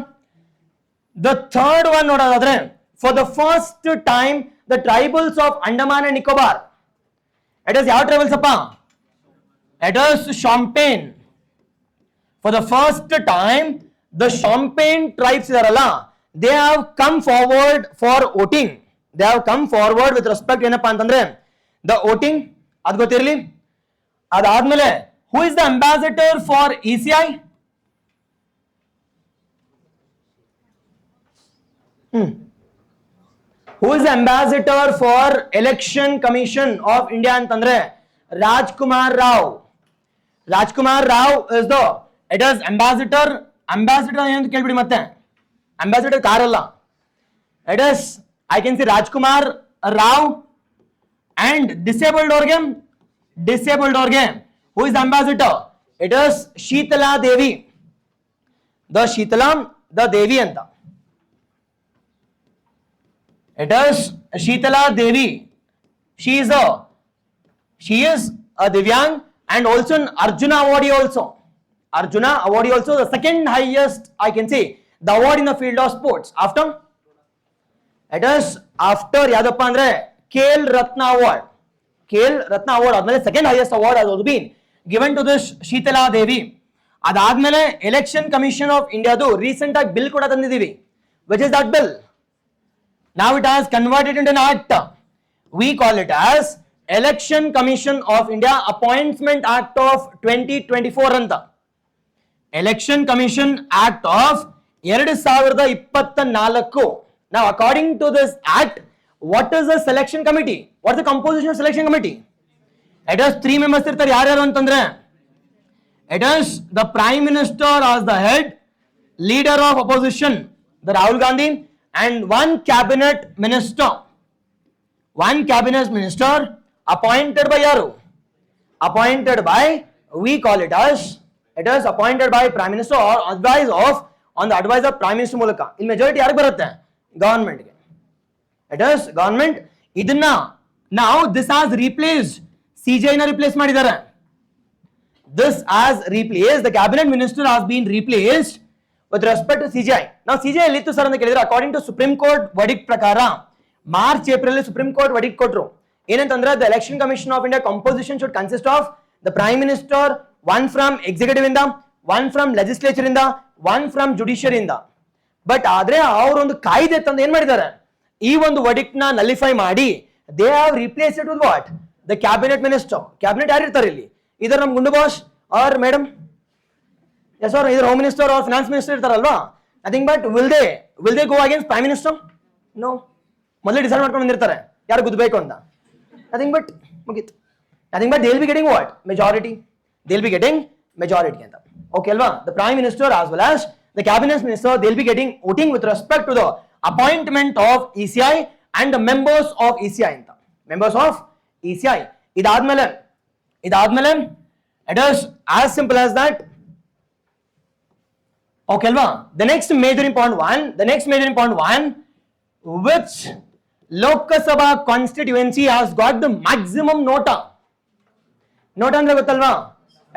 The third one, nodadadre, for the first time, the tribals of Andaman and Nicobar. It is ಯಾವ tribals appa? It is Champagne. For the first time, the Champagne tribes idaralla, they have come forward for voting. They have come forward with respect ಏನಪ್ಪ ಅಂತಂದ್ರೆ the voting. ಅದು ಗೊತ್ತಿರಲಿ. ಅದಾದ್ಮೇಲೆ who is the ambassador for ECI? Who is the ambassador for Election Commission of India ಅಂತಂದ್ರೆ Rajkumar Rao. Rajkumar Rao is the, it is ambassador ಏನು ಕೇಳ್ಬಿಡಿ ಮತ್ತೆ, ambassador ಕಾರಲ್ಲ, it is I can say Rajkumar Rao. and disabled ಅವ್ರಿಗೆ who is the ambassador? It is Sheetala Devi, the ದೇವಿ ಅಂತ. It is Sheetala Devi. She is a Divyang and also an Arjuna awardee also. The second highest, I can say, the award in the field of sports. After Yadappa andre KL Ratna Award. Admele second highest award has also been given to this Sheetala Devi. Adadmele Election Commission of India do recent bill kuda tandidivi. Which is that bill? Now it has converted into an act. We call it as Election Commission of India Appointment Act of 2024 anta. Election Commission Act of 2024. Now according to this act, what is the selection committee? What is the composition of selection committee? It has 3 members irtare. Yaru antandre it is the Prime Minister as the head, leader of opposition the Rahul Gandhi, and one cabinet minister appointed by yaru? Appointed by, we call it as, it is appointed by Prime Minister or on the advice of Prime Minister ಮೂಲಕ. In majority ಯಾರಿಗೆ ಬರುತ್ತೆ? Government ಗೆ. It is government. ಇದನ್ನ now this has replaced CJI ನ replace ಮಾಡಿದ್ದಾರೆ. This has replaced, the cabinet minister has been replaced with respect to CJI. Now CJI ಎಲ್ಲಿತ್ತು sir ಅಂತ ಕೇಳಿದ್ರೆ, according to Supreme Court verdict ಪ್ರಕಾರ March April Supreme Court verdict ಕೊಟ್ರು. ಏನಂತಂದ್ರೆ the Election Commission of India composition should consist of the Prime Minister, one from executive ಇಂದ, one from legislature ಇಂದ, one from judiciary ಇಂದ. But ಆದ್ರೆ ಅವರು ಒಂದು ಕಾಯ್ದೆ ತಂದು ಏನ್ ಮಾಡಿದ್ದಾರೆ, ಈ ಒಂದು verdict ನ nullify ಮಾಡಿ they have replaced it with what? The cabinet minister. Cabinet ಯಾರು ಇರ್ತಾರೆ ಇಲ್ಲಿ? either ನಮ್ಮ ಗುಂಡು boss or madam, yes or either home minister or finance minister irtaralva. Nothing but will they go against prime minister? No. ಮೊದಲೇ decide ಮಾಡ್ಕೊಂಡು ಬಂದಿರ್ತಾರೆ ಯಾರು ಗುದ್ದಬೇಕು ಅಂತ. Nothing but ಮುಗಿತು. Nothing but they will be getting what? Majority. They will be getting majority ಅಂತ. Okay ಅಲ್ವಾ? The prime minister as well as the cabinet minister, they will be getting voting with respect to the appointment of ECI and the members of ECI ಅಂತ. Members of ECI. ಇದಾದ್ಮೇಲೆ it is as simple as that. Okay alva? The next major important one, which Lok Sabha constituency has got the maximum nota ಅಂದ್ರೆ ಗೊತ್ತಲ್ವಾ?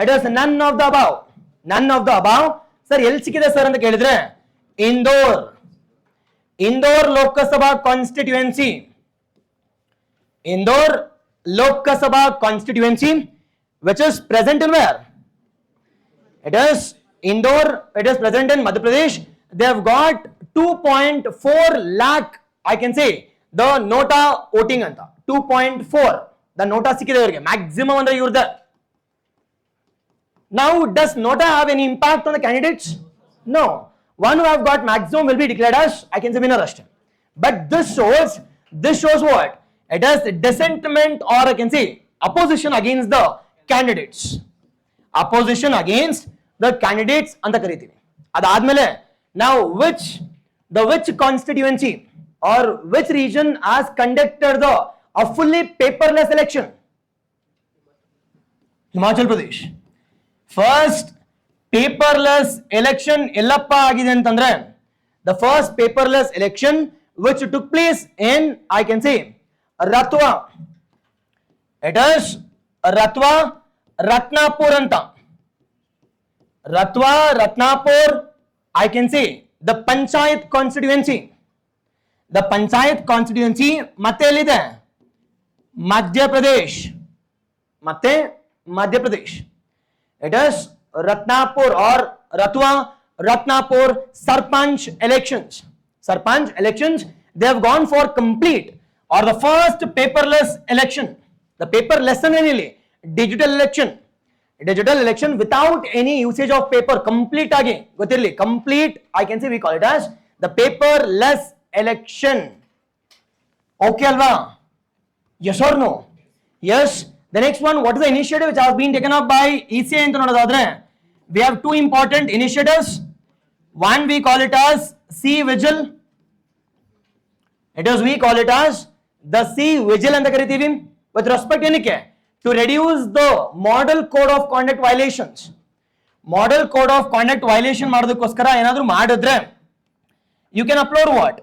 It is none of the above. Sir ಎಲ್ಲಿ ಸಿಕ್ಕಿದೆ sir ಅಂತ ಕೇಳಿದ್ರೆ Indore Lok Sabha constituency, which is present in where? It is Indore. It is present in Madhya Pradesh. They have got 2.4 lakh, I can say, the nota voting anta. 2.4 the nota ಸಿಕ್ಕಿದೆ ಅವರಿಗೆ maximum ಅಂದ್ರೆ ಇವ್ರದ್ದು. Now does nota have any impact on the candidates? No. One who have got maximum will be declared as, I can say, winner ashte. But this shows what? It is dissentiment or I can say opposition against the candidates. ಅಂತ ಕರೀತೀವಿ. ಅದಾದ್ಮೇಲೆ now which constituency or which region has conducted a fully paperless election? Himachal Pradesh. First paperless election ಎಲ್ಲಪ್ಪ ಆಗಿದೆ ಅಂತಂದ್ರೆ the first paperless election which took place in, I can say, Ratwa. It is Ratwa, Ratnapur anta. Ratnapur, I can say the Panchayat constituency. The Panchayat constituency ಮತ್ತೆ ಎಲ್ಲಿದೆ? ಮಧ್ಯಪ್ರದೇಶ್. ಮತ್ತೆ Madhya Pradesh. It is Ratnapur or Ratnapur Sarpanch elections. Sarpanch elections, they have gone for complete or the first paperless election. The paperless really digital election without any usage of paper. Complete agi gothirli. Complete, I can say we call it as the paperless election. Okay alva? Yes or no? Yes. The next one, what is the initiative which has been taken up by ECA anta nodadadre? We have two important initiatives. One we call it as C Vigil. We call it as the C Vigil anta karitivi. With respect ಏನಕ್ಕೆ? To reduce the model code of conduct violations. Model code of conduct violation ಮಾಡೋದಕ್ಕೋಸ್ಕರ ಏನಾದರೂ ಮಾಡಿದ್ರೆ you can upload what?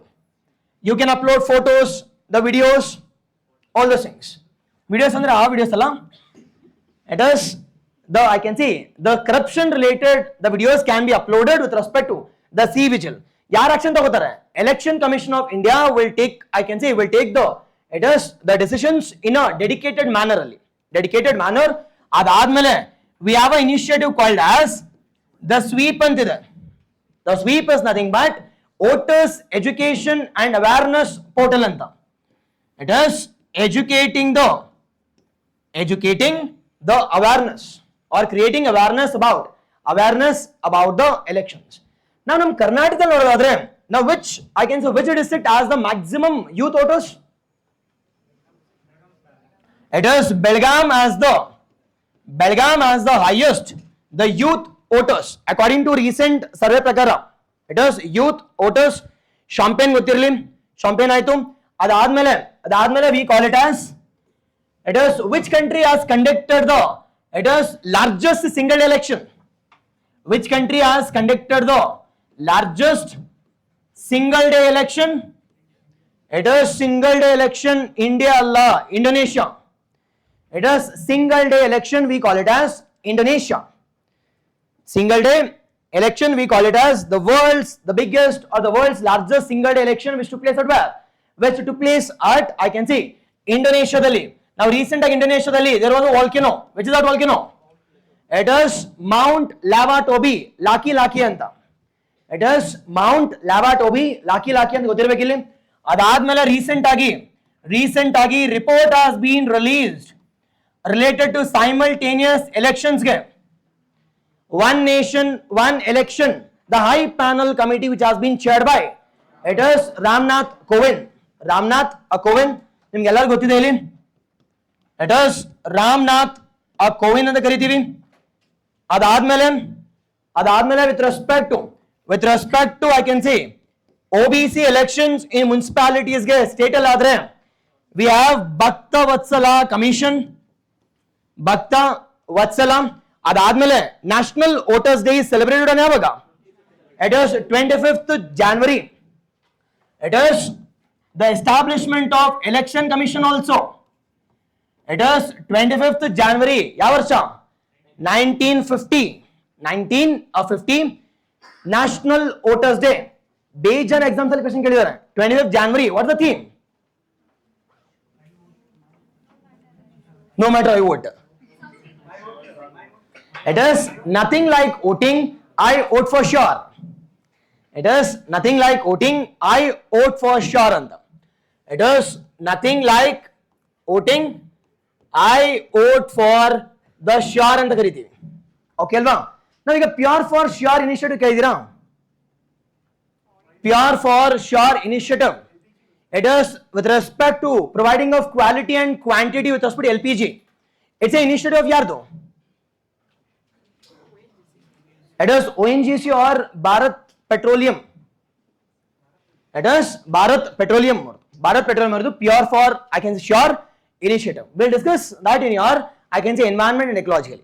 You can upload photos, the videos, all those things. Videos ಅಂದ್ರೆ ಆ videos ಅಲ್ಲ. It is the, I can see the corruption related, the videos can be uploaded with respect to the C Vigil. ಯಾರು action ತಗೋತಾರೆ? Election Commission of India will take, I can say will take the decisions in a dedicated manner ಅಲ್ಲಿ. Dedicated manner. ಅದಾದ್ಮೇಲೆ we have an initiative called as the sweep ಅಂತಿದೆ. The sweep is nothing but voters education and awareness portal ಅಂತ. It is educating the awareness or creating awareness about the elections. Now ನಮ್ಮ ಕರ್ನಾಟಕದಲ್ಲಿ ನೋಡೋದಾದ್ರೆ, now which district has the maximum youth voters? It is Belgaum as the highest the youth voters according to recent survey prakara. It is youth voters. Champagne ಗೊತ್ತಿರಲಿ, champagne ಆಯ್ತು. ಅದಾದ್ಮೇಲೆ we call it as, it is which country has conducted the, it is largest single election. Which country has conducted the largest single day election? It is single day election. India Allah, Indonesia. It is single day election, we call it as Indonesia. Single day election, we call it as the biggest or the world's largest single day election, which took place at where? Which took place at, I can see, Indonesia dalli. Now recent Indonesia dalli there was a volcano. Which is that volcano? It is Mount Lavatobi, Laki anta. It is Mount Lavatobi, Laki anta ಗೊತ್ತಿರಬೇಕಿಲ್ಲಿ. ಅದಾದ್ಮೇಲೆ recent ಆಗಿ report has been released related to simultaneous elections ge. One nation, one election, the high panel committee which has been chaired by, it is Ramnath Kovind. ನಿಮ್ಗೆ ಎಲ್ಲರೂ ಗೊತ್ತಿದೆ ಇಲ್ಲಿ. It is Ramnath Kovind ಅಂತ ಕರಿತೀವಿ. ಅದಾದ್ಮೇಲೆ with respect to I can say OBC elections in municipalities ಗೆ state ಅಲ್ಲಿ ಆದ್ರೆ we have Bhakta Vatsala Commission. ಅದಾದ್ಮೇಲೆ national voters day celebrated on ಯಾವಾಗ? It is 25th January. It is the establishment of election commission also. It is 25th January. ಯಾವ ವರ್ಷ? 1950 national voters day. ಬೇಜಾನ್ exams ಅಲ್ಲಿ question ಕೇಳಿದ್ದಾರೆ. 25th January, what is the theme? No matter I vote. It is nothing like voting, I vote for sure. It is nothing like voting, I vote for sure anta. It is nothing like voting, I vote for the sure anta ಕರಿತೀವಿ. Okay ಅಲ್ವಾ? ನಾವೀಗ pure for sure initiative ಕೇಳಿದ್ದೀರಾ? Pure for sure initiative. It is with respect to providing of quality and quantity with respect to LPG. It's an initiative of ಯಾರ್ದು? It is ONGC or Bharat Petroleum. It is Bharat Petroleum ಅವ್ರದ್ದು pure for I can say sure initiative. We'll discuss that in your I can say environment and ecology.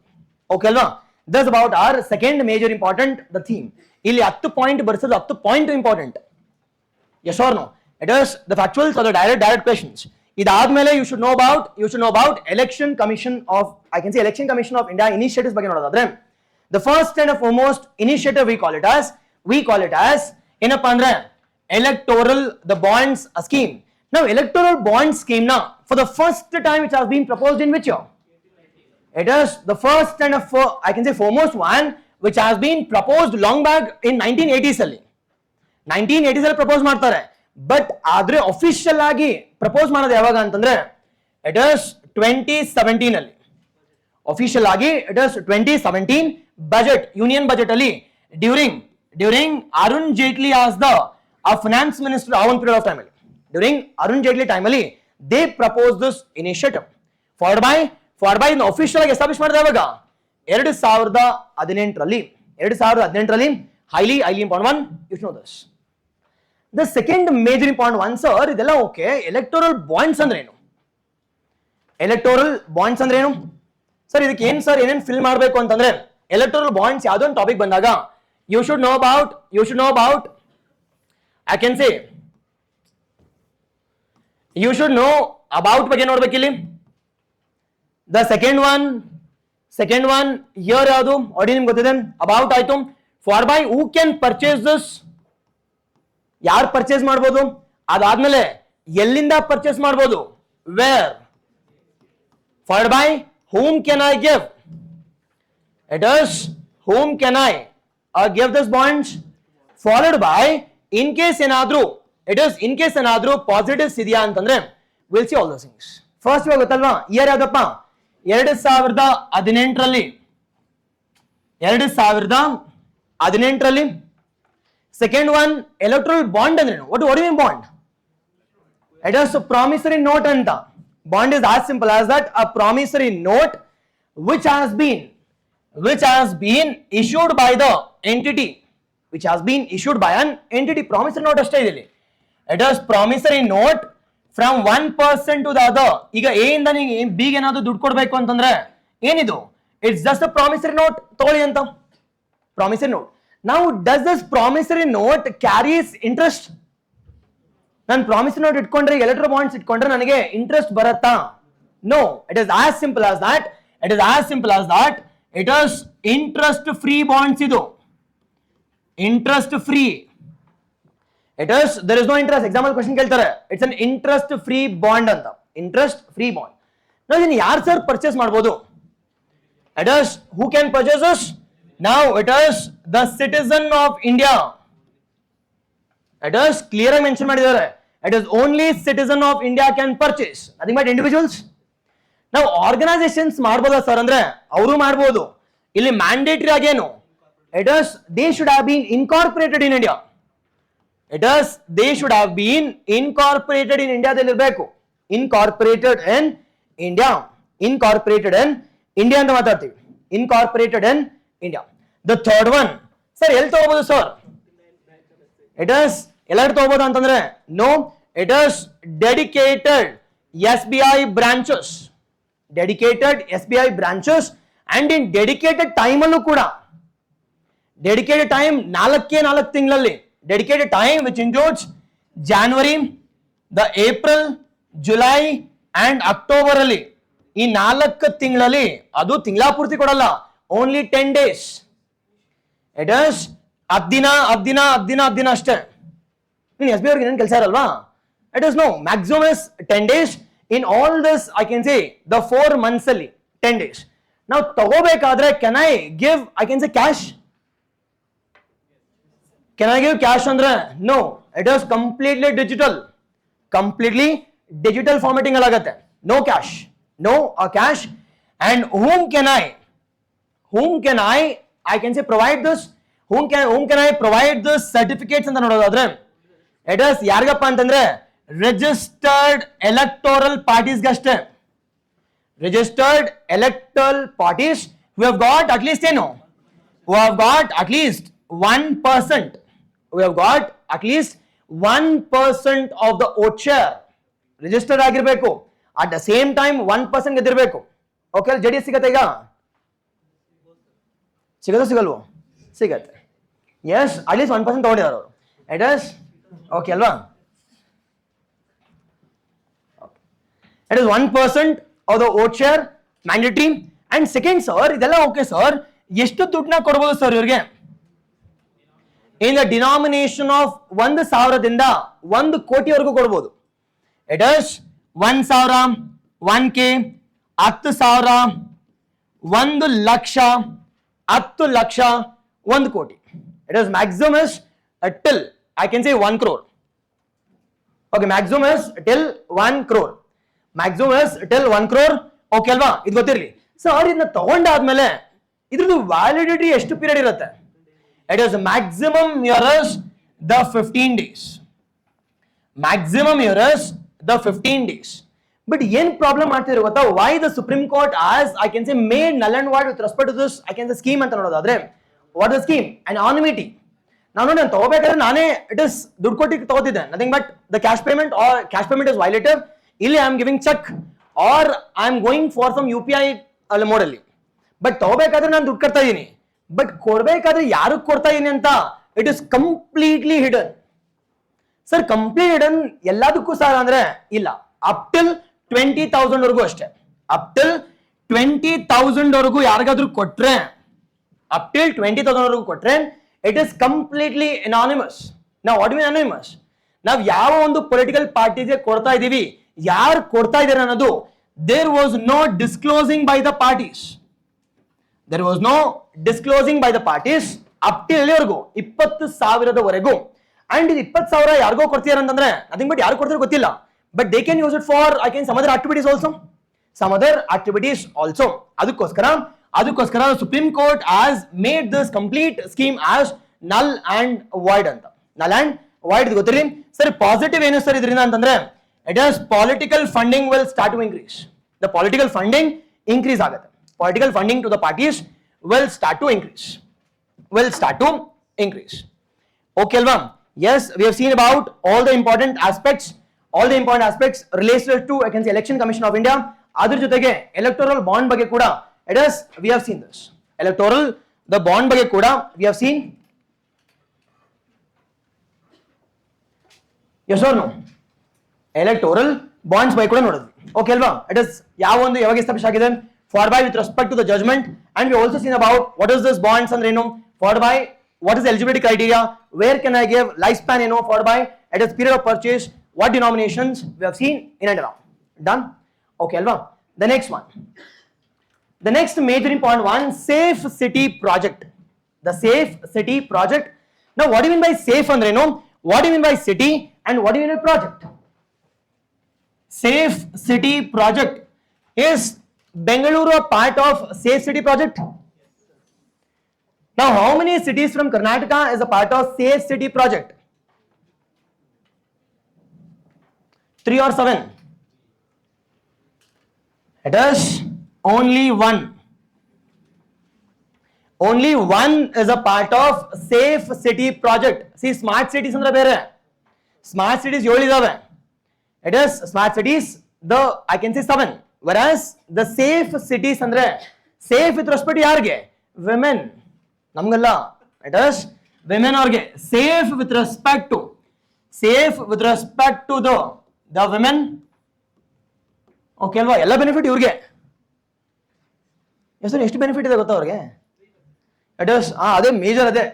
Okay ಅಲ್ವಾ? That's about our second major important the theme. ಇಲ್ಲಿ 10 point ಬರ್ಸೋದು 10 point important. Yes or no? It is the factuals or the direct questions. ಇದಾದ್ಮೇಲೆ you should know about election commission of India initiatives ಬಗ್ಗೆ ನೋಡೋದಾದ್ರೆ the first and foremost initiative we call it as ಏನಪ್ಪಾ ಅಂದ್ರೆ electoral the bonds scheme. Now electoral bond scheme now for the first time it has been proposed in which year? It is the first and foremost one which has been proposed long back in 1980s ಅಲ್ಲಿ 1980s ಅಲ್ಲಿ propose ಮಾಡ್ತಾರೆ. But ಆದ್ರೆ official ಆಗಿ propose ಮಾಡೋದು ಯಾವಾಗ ಅಂತಂದ್ರೆ it is 2017 ಅಲ್ಲಿ official ಆಗಿ it is 2017 budget union budget ಅಲ್ಲಿ during Arun Jaitley as the finance minister ಆ ಒಂದು ಪೀರಿಯಡ್ ಆಫ್ ಟೈಮ್ ಅಲ್ಲಿ ಡ್ಯೂರಿಂಗ್ ಅರುಣ್ ಜೇಟ್ಲಿ ಟೈಮ್ ಅಲ್ಲಿ they propose this initiative forward by official ಆಗಿ ಎಸ್ಟಾಬ್ಲಿಷ್ ಮಾಡಿದ ಯಾವಾಗ 2018ರಲ್ಲಿ highly important one, you should know this. The second major important one, sir, ಇದೆಲ್ಲ okay. Electoral bonds ಅಂದ್ರೆ ಏನು? ಸರ್ ಇದಕ್ಕೆ ಏನ್ ಸರ್ ಏನೇನು ಫಿಲ್ ಮಾಡಬೇಕು ಅಂತಂದ್ರೆ ಎಲೆಕ್ಟೋರಲ್ ಬಾಂಡ್ಸ್ ಯಾವುದೋ ಒಂದು ಟಾಪಿಕ್ ಬಂದಾಗ you should know about I can say you should know about ಬಗ್ಗೆ ನೋಡ್ಬೇಕಿಲ್ಲಿ. ದ ಸೆಕೆಂಡ್ ಒನ್ ಇಯರ್ ಯಾವುದು ಆಲ್ರೆಡಿ ನಿಮ್ಗೆ ಗೊತ್ತಿದೆ. ಅಬೌಟ್ ಆಯ್ತು. For buy who can purchase this, ಯಾರು ಪರ್ಚೇಸ್ ಮಾಡ್ಬೋದು, ಅದಾದ್ಮೇಲೆ ಎಲ್ಲಿಂದ ಪರ್ಚೇಸ್ ಮಾಡ್ಬೋದು, where. For buy whom can I give, it is whom can I give this bonds, followed by in case ಏನಾದ್ರೂ ಪಾಸಿಟಿವ್ಸ್ ಇದೆಯಾ ಅಂತಂದ್ರೆ will see all those things. First ಇವಾಗ ಗೊತ್ತಲ್ವಾ ಇಯರ್ ಯಾವ್ದಪ್ಪ 2018ರಲ್ಲಿ. ಸೆಕೆಂಡ್ ಒನ್ ಎಲೆಕ್ಟ್ರಲ್ ಬಾಂಡ್ ಅಂದ್ರೆ what you mean bond? It is promissory note ಅಂತ. Bond is as simple as that, a promissory note which has been issued by the entity, promissory note ಅಷ್ಟೇ ಇದೆ. It is promissory note from one person to the other. ಈಗ A ಇಂದ ನೀವು B ಗೆ ಏನಾದ್ರು ದುಡ್ಡು ಕೊಡಬೇಕು ಅಂತಂದ್ರೆ ಏನಿದು? It's just a promissory note ತಗೊಳ್ಳಿ ಅಂತ. Promissory note. Now does this promissory note carries interest? ನಾನು ಪ್ರಾಮಿಸರಿ ನೋಟ್ ಇಟ್ಕೊಂಡ್ರೆ ಎಲೆಕ್ಟ್ರೋ ಬಾಂಡ್ಸ್ ಇಟ್ಕೊಂಡ್ರೆ ನನಗೆ ಇಂಟ್ರೆಸ್ಟ್ ಬರುತ್ತಾ? No, it is as simple as that. It is interest free bonds. ಇದು interest free. There is no interest. Example question ಕೇಳ್ತಾರೆ, it's an interest free bond ಅಂತ. Interest free bond. ನಾವು ಇದನ್ನ ಯಾರು sir purchase ಮಾಡ್ಬೋದು? It is who can purchase this? Now it is the citizen of India. It is clear ಆಗಿ mention ಮಾಡಿದ್ದಾರೆ. It is only citizen of India can purchase, nothing but individuals. Now organizations ಮಾಡ್ಬೋದಾ sir ಅಂದ್ರೆ ಅವರು ಮಾಡ್ಬೋದು. ಇಲ್ಲಿ mandatory ಆಗೇನು? It is they should have been incorporated in India. They should have been incorporated in India ದಲ್ಲಿ ಇರಬೇಕು. Incorporated in India ಅಂತ ಮಾತಾಡ್ತೀವಿ. Incorporated in India. The third one, sir ಎಲ್ಲಿ ತಗೋಬಹುದು ಸರ್? It is ಎಲ್ಲರೂ ತಗೋಬಹುದು ಅಂತಂದ್ರೆ no, it is dedicated SBI branches and in dedicated time ಅಲ್ಲೂ ಕೂಡ. ಡೆಡಿಕೇಟೆಡ್ ಟೈಮ್ 4 ತಿಂಗಳಲ್ಲಿ. Dedicated time which includes January, the April, July and October ಅಲ್ಲಿ. ಈ 4 ತಿಂಗಳಲ್ಲಿ, ಅದು ತಿಂಗಳ ಪೂರ್ತಿ ಕೊಡಲ್ಲ, ಓನ್ಲಿ 10 days. ಇಟ್ ಇಸ್ ಹದ್ದಿನ ಅಷ್ಟೇ. SBI ಅವ್ರಿಗೆ ಏನೇನು ಕೆಲಸ ಇರಲ್ವಾ? It is no, maximum is 10 days. In all this I can say the 4 months ಅಲ್ಲಿ 10 days. Now ತಗೋಬೇಕಾದ್ರೆ can I give cash? Can I give cash ಅಂದ್ರೆ no, it is completely digital formatting ಅಲ್ಲಾಗತ್ತೆ. No cash. And whom can I can say provide this? Whom can I provide this certificates ಅಂತ ನೋಡೋದಾದ್ರೆ it is ಯಾರಿಗಪ್ಪ ಅಂತಂದ್ರೆ registered electoral parties ಗಷ್ಟೇ. Registered electoral parties who have got at least 1% of the vote share. Registered ಆಗಿರ್ಬೇಕು. At the same time 1% ಗೆದ್ದಿರ್ಬೇಕು. Okay, JDS ಸಿಗತ್ತೆ ಈಗ? ಸಿಗಲ್ವೋ? ಸಿಗತ್ತೆ. ಎಸ್, ಅಟ್ ಲೀಸ್ಟ್ 1% ತಗೊಂಡಿದ್ದಾರೆ ಅವರು. ಇಟ್ ಇಸ್ ಓಕೆ ಅಲ್ವಾ? It is 1% of the vote share mandatory. And second, sir, ಇದೆಲ್ಲ okay sir, ಎಷ್ಟು ದುಡ್ಡನ್ನ ಕೊಡಬಹುದು ಸರ್ ಇವ್ರಿಗೆ? In the denomination of 1,000ದಿಂದ 1 ಕೋಟಿವರೆಗೂ ಕೊಡಬಹುದು. It is 1,000, 1K, 10,000, 1 lakh, 10 lakh, 1 ಕೋಟಿ. It is maximum is till I can say 1 crore. Okay, maximum is till 1 crore. Maximum is till 1 crore. Okay ಅಲ್ವಾ? ಇದು ಗೊತ್ತಿರಲಿ. ಸರ್ ಇದನ್ನ ತಗೊಂಡಾದ್ಮೇಲೆ ಇದ್ರದ್ದು ವ್ಯಾಲಿಡಿಟಿ ಎಷ್ಟು ಪೀರಿಯಡ್ ಇರುತ್ತೆ? It is maximum years the 15 days. Maximum years the 15 days. But ಏನ್ problem ಮಾಡ್ತಿದ್ರು ಗೊತ್ತಾ? Why the Supreme Court as I can say made null and void with respect to this I can say scheme ಅಂತ ನೋಡೋದಾದ್ರೆ, what is the scheme? Anonymity. ನಾನು ತಗೋಬೇಕಾದ್ರೆ ನಾನೇ it is ದುಡ್ಡು ಕೊಟ್ಟು ತಗೋತಿದ್ದೆ, nothing but the cash payment or cash payment is violative. ಇಲ್ಲಿ I am giving cheque or I am going for some UPI ಮೋಡಲ್ಲಿ. ಬಟ್ ತಗೋಬೇಕಾದ್ರೆ ನಾನು ದುಡ್ಡು ಕೊಡ್ತಾ ಇದ್ದೀನಿ, ಬಟ್ ಕೊಡ್ಬೇಕಾದ್ರೆ ಯಾರಿಗೆ ಕೊಡ್ತಾ ಇದೀನಿ ಅಂತ it is completely hidden. Sir complete hidden ಎಲ್ಲದಕ್ಕೂ ಸರ್ ಅಂದ್ರೆ ಇಲ್ಲ, ಅಪ್ ಟಿಲ್ 20,000 ವರೆಗೂ ಅಷ್ಟೇ. ಅಪ್ ಟಿಲ್ 20,000 ವರೆಗೂ ಯಾರಿಗಾದ್ರೂ ಕೊಟ್ರೆ, ಅಪ್ ಟಿಲ್ 20,000 ವರೆಗೂ ಕೊಟ್ರೆ ಇಟ್ ಇಸ್ ಕಂಪ್ಲೀಟ್ಲಿ ಅನಾನಿಮಸ್. ನಾವು ವಾಟ್ ಮೀನ್ ಅನಾನಿಮಸ್? ನಾವು ಯಾವ ಒಂದು ಪೊಲಿಟಿಕಲ್ ಪಾರ್ಟಿಗೆ ಕೊಡ್ತಾ ಇದೀವಿ, ಯಾರು ಕೊಡ್ತಾ ಇದ್ದಾರೆ ಅನ್ನೋದು there was no disclosing by the parties. There was no disclosing by the parties up till ಎಲ್ಲಿವರೆಗೂ 20,000ವರೆಗೂ. ಅಂಡ್ ಇದು 20,000 ಯಾರಿಗೋ ಕೊಡ್ತೀರ ಅಂತಂದ್ರೆ ನಥಿಂಗ್ ಬಟ್ ಯಾರು ಕೊಡ್ತಾರೆ ಗೊತ್ತಿಲ್ಲ, but they can use it for I can some other activities also. ಅದಕ್ಕೋಸ್ಕರ supreme court has made this complete scheme as null and void ಅಂತ. ನಲ್ ಅಂಡ್ ವಾಯ್ಡ್ ಗೊತ್ತಿರಲಿ. ಸರ್ ಪಾಸಿಟಿವ್ ಏನು ಸರ್ ಇದರಿಂದ ಅಂತಂದ್ರೆ it is political funding will start to increase. The political funding increase ಆಗುತ್ತೆ. Political funding to the parties will start to increase. Okay alva? Yes, we have seen about all the important aspects related to I can say Election Commission of India. Adar jotege electoral bond ಬಗ್ಗೆ ಕೂಡ it is we have seen this. The bond ಬಗ್ಗೆ ಕೂಡ we have seen. Yes or no? Electoral bonds ಬಗ್ಗೆ ಕೂಡ ನೋಡಿದ್ವಿ. Okay ಅಲ್ವಾ? It is ಯಾವ ಒಂದು ಯಾವಾಗ ಎಸ್ಟಾಬ್ಲಿಷ್ ಆಗಿದೆ? For by with respect to the judgment, and we also seen about what is this bonds and for by what is the eligibility criteria, where can I give lifespan for by it is period of purchase, what denominations we have seen in and around. Done? Okay alva? The next one, the next major important one, safe city project. The safe city project. Now what do you mean by safe andre what do you mean by city and what do you mean by project? Safe city project is Bengaluru a part of Safe City project? Now, how many cities from Karnataka is a part of Safe City project? 3 or 7? It is only 1. Only 1 is a part of Safe City project. See, smart cities andre bere. Smart cities 7 idave. It is smart cities, the I can say 7. Whereas the safe cities andre safe with respect to ಯಾರಿಗೆ? Women. ನಮಗಲ್ಲ. It is women ಅವ್ರಿಗೆ. Safe with respect to the women. Okay ಅಲ್ವಾ? ಎಲ್ಲ benefit ಇವ್ರಿಗೆ. ಎಷ್ಟು benefit ಇದೆ ಗೊತ್ತಾ ಅವ್ರಿಗೆ? It is ಅದೇ ಮೇಜರ್ ಅದೇ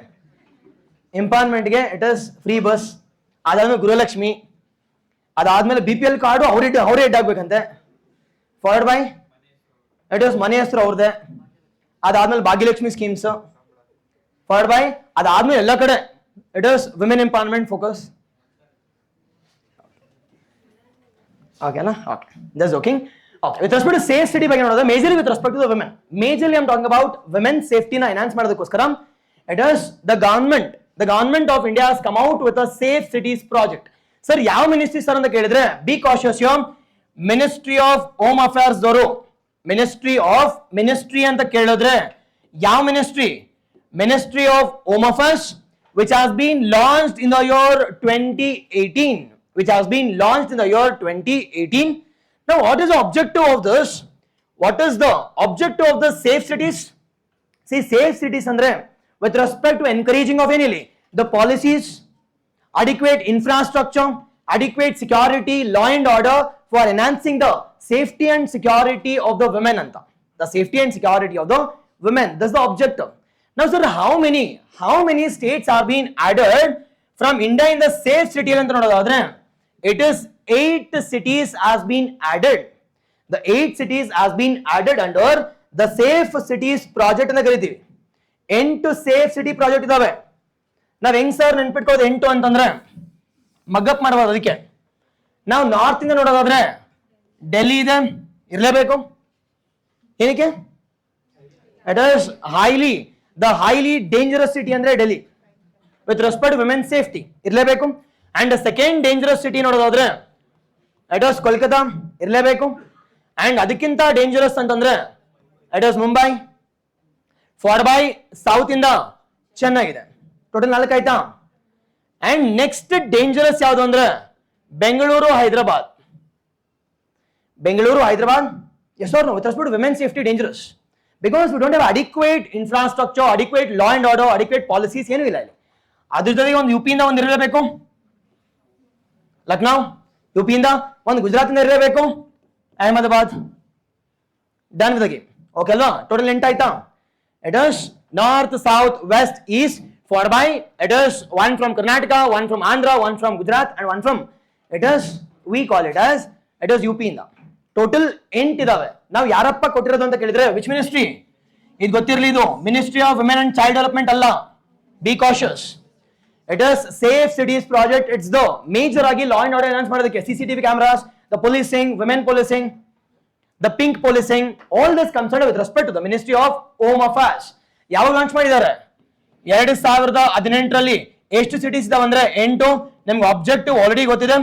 ಎಂಪವರ್ಮೆಂಟ್ಗೆ ಇಟ್ ಇಸ್ ಫ್ರೀ ಬಸ್, ಅದಾದ್ಮೇಲೆ ಗೃಹಲಕ್ಷ್ಮಿ, ಅದಾದ್ಮೇಲೆ BPL ಕಾರ್ಡು ಅವರೇ ಹೆಡ್ ಆಗ್ಬೇಕಂತೆ. ಫಾರ್ವರ್ಡ್ ಬೈ ಇಟ್ ಇಸ್ ಮನೆ ಹೆಸರು ಅವ್ರದ್ದೆ, ಅದಾದ್ಮೇಲೆ ಭಾಗ್ಯಲಕ್ಷ್ಮಿ ಸ್ಕೀಮ್ಸ್, ಫಾರ್ವರ್ಡ್ ಬೈ ಅದಾದ್ಮೇಲೆ ಎಲ್ಲ ಕಡೆ it is women empowerment focus. ಓಕೆನಾ? Okay, just okaying. Okay, with respect to safe city ಬಗ್ಗೆ ನೋಡೋದು majorly with respect to the women. Majorly I'm talking about women safety na enhance ಮಾಡೋದಕ್ಕೋಸ್ಕರ it is the government of India has come out with a safe cities project. Sir, ಯಾವ ministry sir ಅಂತ ಕೇಳಿದ್ರೆ be cautious here. Ministry of Home Affairs ದವರು ministry ಅಂತ ಕೇಳಿದ್ರೆ ಯಾವ Ministry of Home Affairs, which has been launched in the year 2018. Now, what is the objective of this? What is the objective of the safe cities? See, safe cities andre with respect to encouraging of the policies, adequate infrastructure, adequate security, law and order for enhancing the safety and security of the women anta. The safety and security of the women, that's the objective. Now sir, how many states are being added from India in the safe city anta nododadre, it is 8 cities has been added. The 8 cities has been added under the safe cities project anta karitivi. 8 safe city project idave. Now heng sir ನೆನಪಿಟ್ಕೊಳ್ಳೋದು 8 ಅಂತಂದ್ರೆ ಮಗ್ಗಪ್ ಮಾಡಬಾರದು. ಅದಕ್ಕೆ ನಾವು north ಇಂದ ನೋಡೋದಾದ್ರೆ ಡೆಲ್ಲಿ ಇದೆ, ಇರಲೇಬೇಕು. ಏನಕ್ಕೆ? It is highly dangerous city ಅಂದ್ರೆ Delhi with respect to women's safety, ಇರಲೇಬೇಕು. ಅಂಡ್ ಸೆಕೆಂಡ್ ಡೇಂಜರಸ್ ಸಿಟಿ ನೋಡೋದಾದ್ರೆ ಇಟ್ ಇಸ್ ಕೋಲ್ಕತ್ತಾ, ಇರಲೇಬೇಕು. ಅಂಡ್ ಅದಕ್ಕಿಂತ ಡೇಂಜರಸ್ ಅಂತಂದ್ರೆ it is Mumbai, for by south ಇಂದ ಚೆನ್ನೈ ಇದೆ. ಟೋಟಲ್ 4 ಆಯ್ತಾ? ಅಂಡ್ ನೆಕ್ಸ್ಟ್ ಡೇಂಜರಸ್ ಯಾವುದು ಅಂದ್ರೆ Bengaluru, Hyderabad. Yes or no? With respect to women's safety, dangerous because we don't have adequate infrastructure, adequate law and order, adequate policies ಏನು ಇಲ್ಲ ಇಲ್ಲಿ. ಅದ್ರ ಜೊತೆಗೆ ಒಂದು ಯುಪಿ ಇಂದ ಒಂದು ಇರಲೇಬೇಕು, ಲಕ್ನೋ. ಯುಪಿ ಇಂದ ಒಂದು ಗುಜರಾತ್ ಇಂದ ಇರಲೇಬೇಕು, Ahmedabad. Done with the game. Okay ಅಲ್ವಾ? ಟೋಟಲ್ 8 ಆಯ್ತಾ? It is north, south, west, east, for by it is 1 from Karnataka, 1 from Andhra, 1 from Gujarat and 1 from it is we call it as it is UP ಇಂದ. Total 8 ಇದಾವೆ. ನಾವು ಯಾರಪ್ಪ ಕೊಟ್ಟಿರೋದು ಅಂತ ಕೇಳಿದ್ರೆ which ministry? ಇದು ಗೊತ್ತಿರಲಿ, ಇದು ministry of women and child development ಅಲ್ಲ. Be cautious. It is safe cities project. It's the major ಆಗಿ ಲಾ ಅಂಡ್ ಆರ್ಡರ್ ಎನ್ಹಾನ್ಸ್ ಮಾಡೋದಕ್ಕೆ CCTV cameras, the policing, women policing, the pink policing, all this concern with respect to the ministry of home affairs. ಯಾವಾಗ launch ಮಾಡಿದ್ದಾರೆ? 2018ರಲ್ಲಿ. ಎಷ್ಟು cities ಇದಾವೆ ಅಂದ್ರೆ 8. ನಿಮ್ಗೆ objective already ಗೊತ್ತಿದೆ.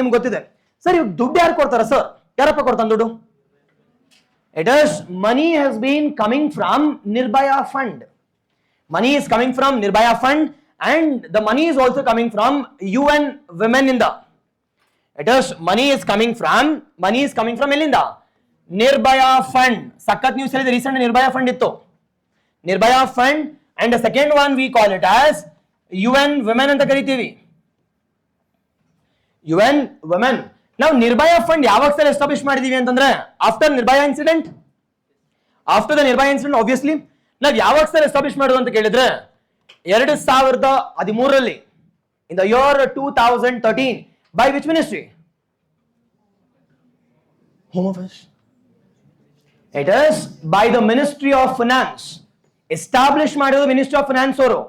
ನಿಮ್ಗೆ ಗೊತ್ತಿದೆ. ಸರ್ ಇವಾಗ ದುಡ್ಡು ಯಾರು ಕೊಡ್ತಾರ ಸರ್? ಯಾರಪ್ಪ ಕೊಡ್ತಾನೆ ದುಡ್ಡು? It is money has been coming from Nirbhaya fund. Money is coming from Nirbhaya Fund and the money is also coming from UN Women in the. It is money is coming from Elinda. Nirbhaya Fund. Sakkat news is recent Nirbhaya Fund itto. Nirbhaya Fund and the second one we call it as UN Women anta karitivi. UN Women. Now Nirbhaya Fund ಯಾವಾಗ sir establish ಮಾಡಿದೀವಿ ಅಂತಂದ್ರೆ after Nirbhaya incident. After the Nirbhaya incident obviously ನಾವು ಯಾವಾಗ sir establish ಮಾಡೋದು ಅಂತ ಕೇಳಿದ್ರೆ 2013ರಲ್ಲಿ, in the year 2013 by which ministry? Home affairs. It is by the ministry of finance. Establish ಮಾಡಿರೋದು ಮಿನಿಸ್ಟ್ರಿ ಆಫ್ ಫೈನಾನ್ಸ್ ಅವರು.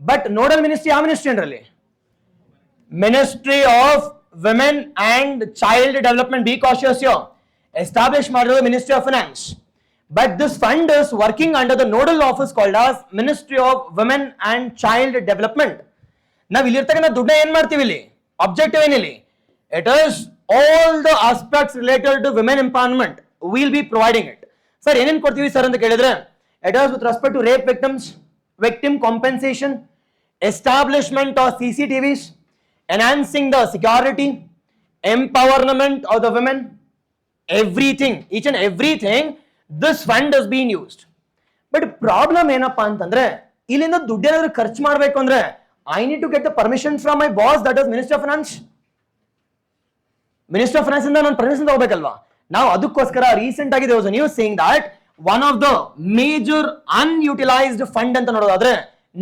ಬಟ್ ನೋಡಲ್ ಮಿನಿಸ್ಟ್ರಿ ಯಾವ ಮಿನಿಸ್ಟ್ರಿ ಅಂದ್ರಲ್ಲಿ? Ministry of women and child development. Be cautious ಯೋ. Establish ಮಾಡಿರೋದು ministry of finance. But this fund is working under the nodal office called as Ministry of Women and Child Development. ನಾವು ಇಲ್ಲಿರ್ತಕ್ಕಂಥ ದುಡ್ಡ ಏನ್ ಮಾಡ್ತೀವಿ ಇಲ್ಲಿ? Objective ಏನಿಲ್ಲಿ? It is all the aspects related to women empowerment. We'll be providing it. Sir ಏನೇನ್ ಕೊಡ್ತೀವಿ sir ಅಂತ ಕೇಳಿದ್ರೆ it is with respect to rape victims, victim compensation, establishment of CCTVs, enhancing the security, empowerment of the women, everything, each and everything. This fund is being used. But problem ಏನಪ್ಪಾ ಅಂತಂದ್ರೆ ಇಲ್ಲಿಂದ ದುಡ್ಡು ಏನಾದ್ರು ಖರ್ಚು ಮಾಡಬೇಕು ಅಂದ್ರೆ I need to get the permission from my boss, that is Minister of Finance. Minister of Finance ಇಂದ ನಾನು ಪರ್ಮಿಷನ್ ತಗೋಬೇಕಲ್ವಾ? ನಾವು ಅದಕ್ಕೋಸ್ಕರ ರೀಸೆಂಟ್ ಆಗಿ there was a news saying that one of the major unutilized fund ಅಂತ ನೋಡೋದಾದ್ರೆ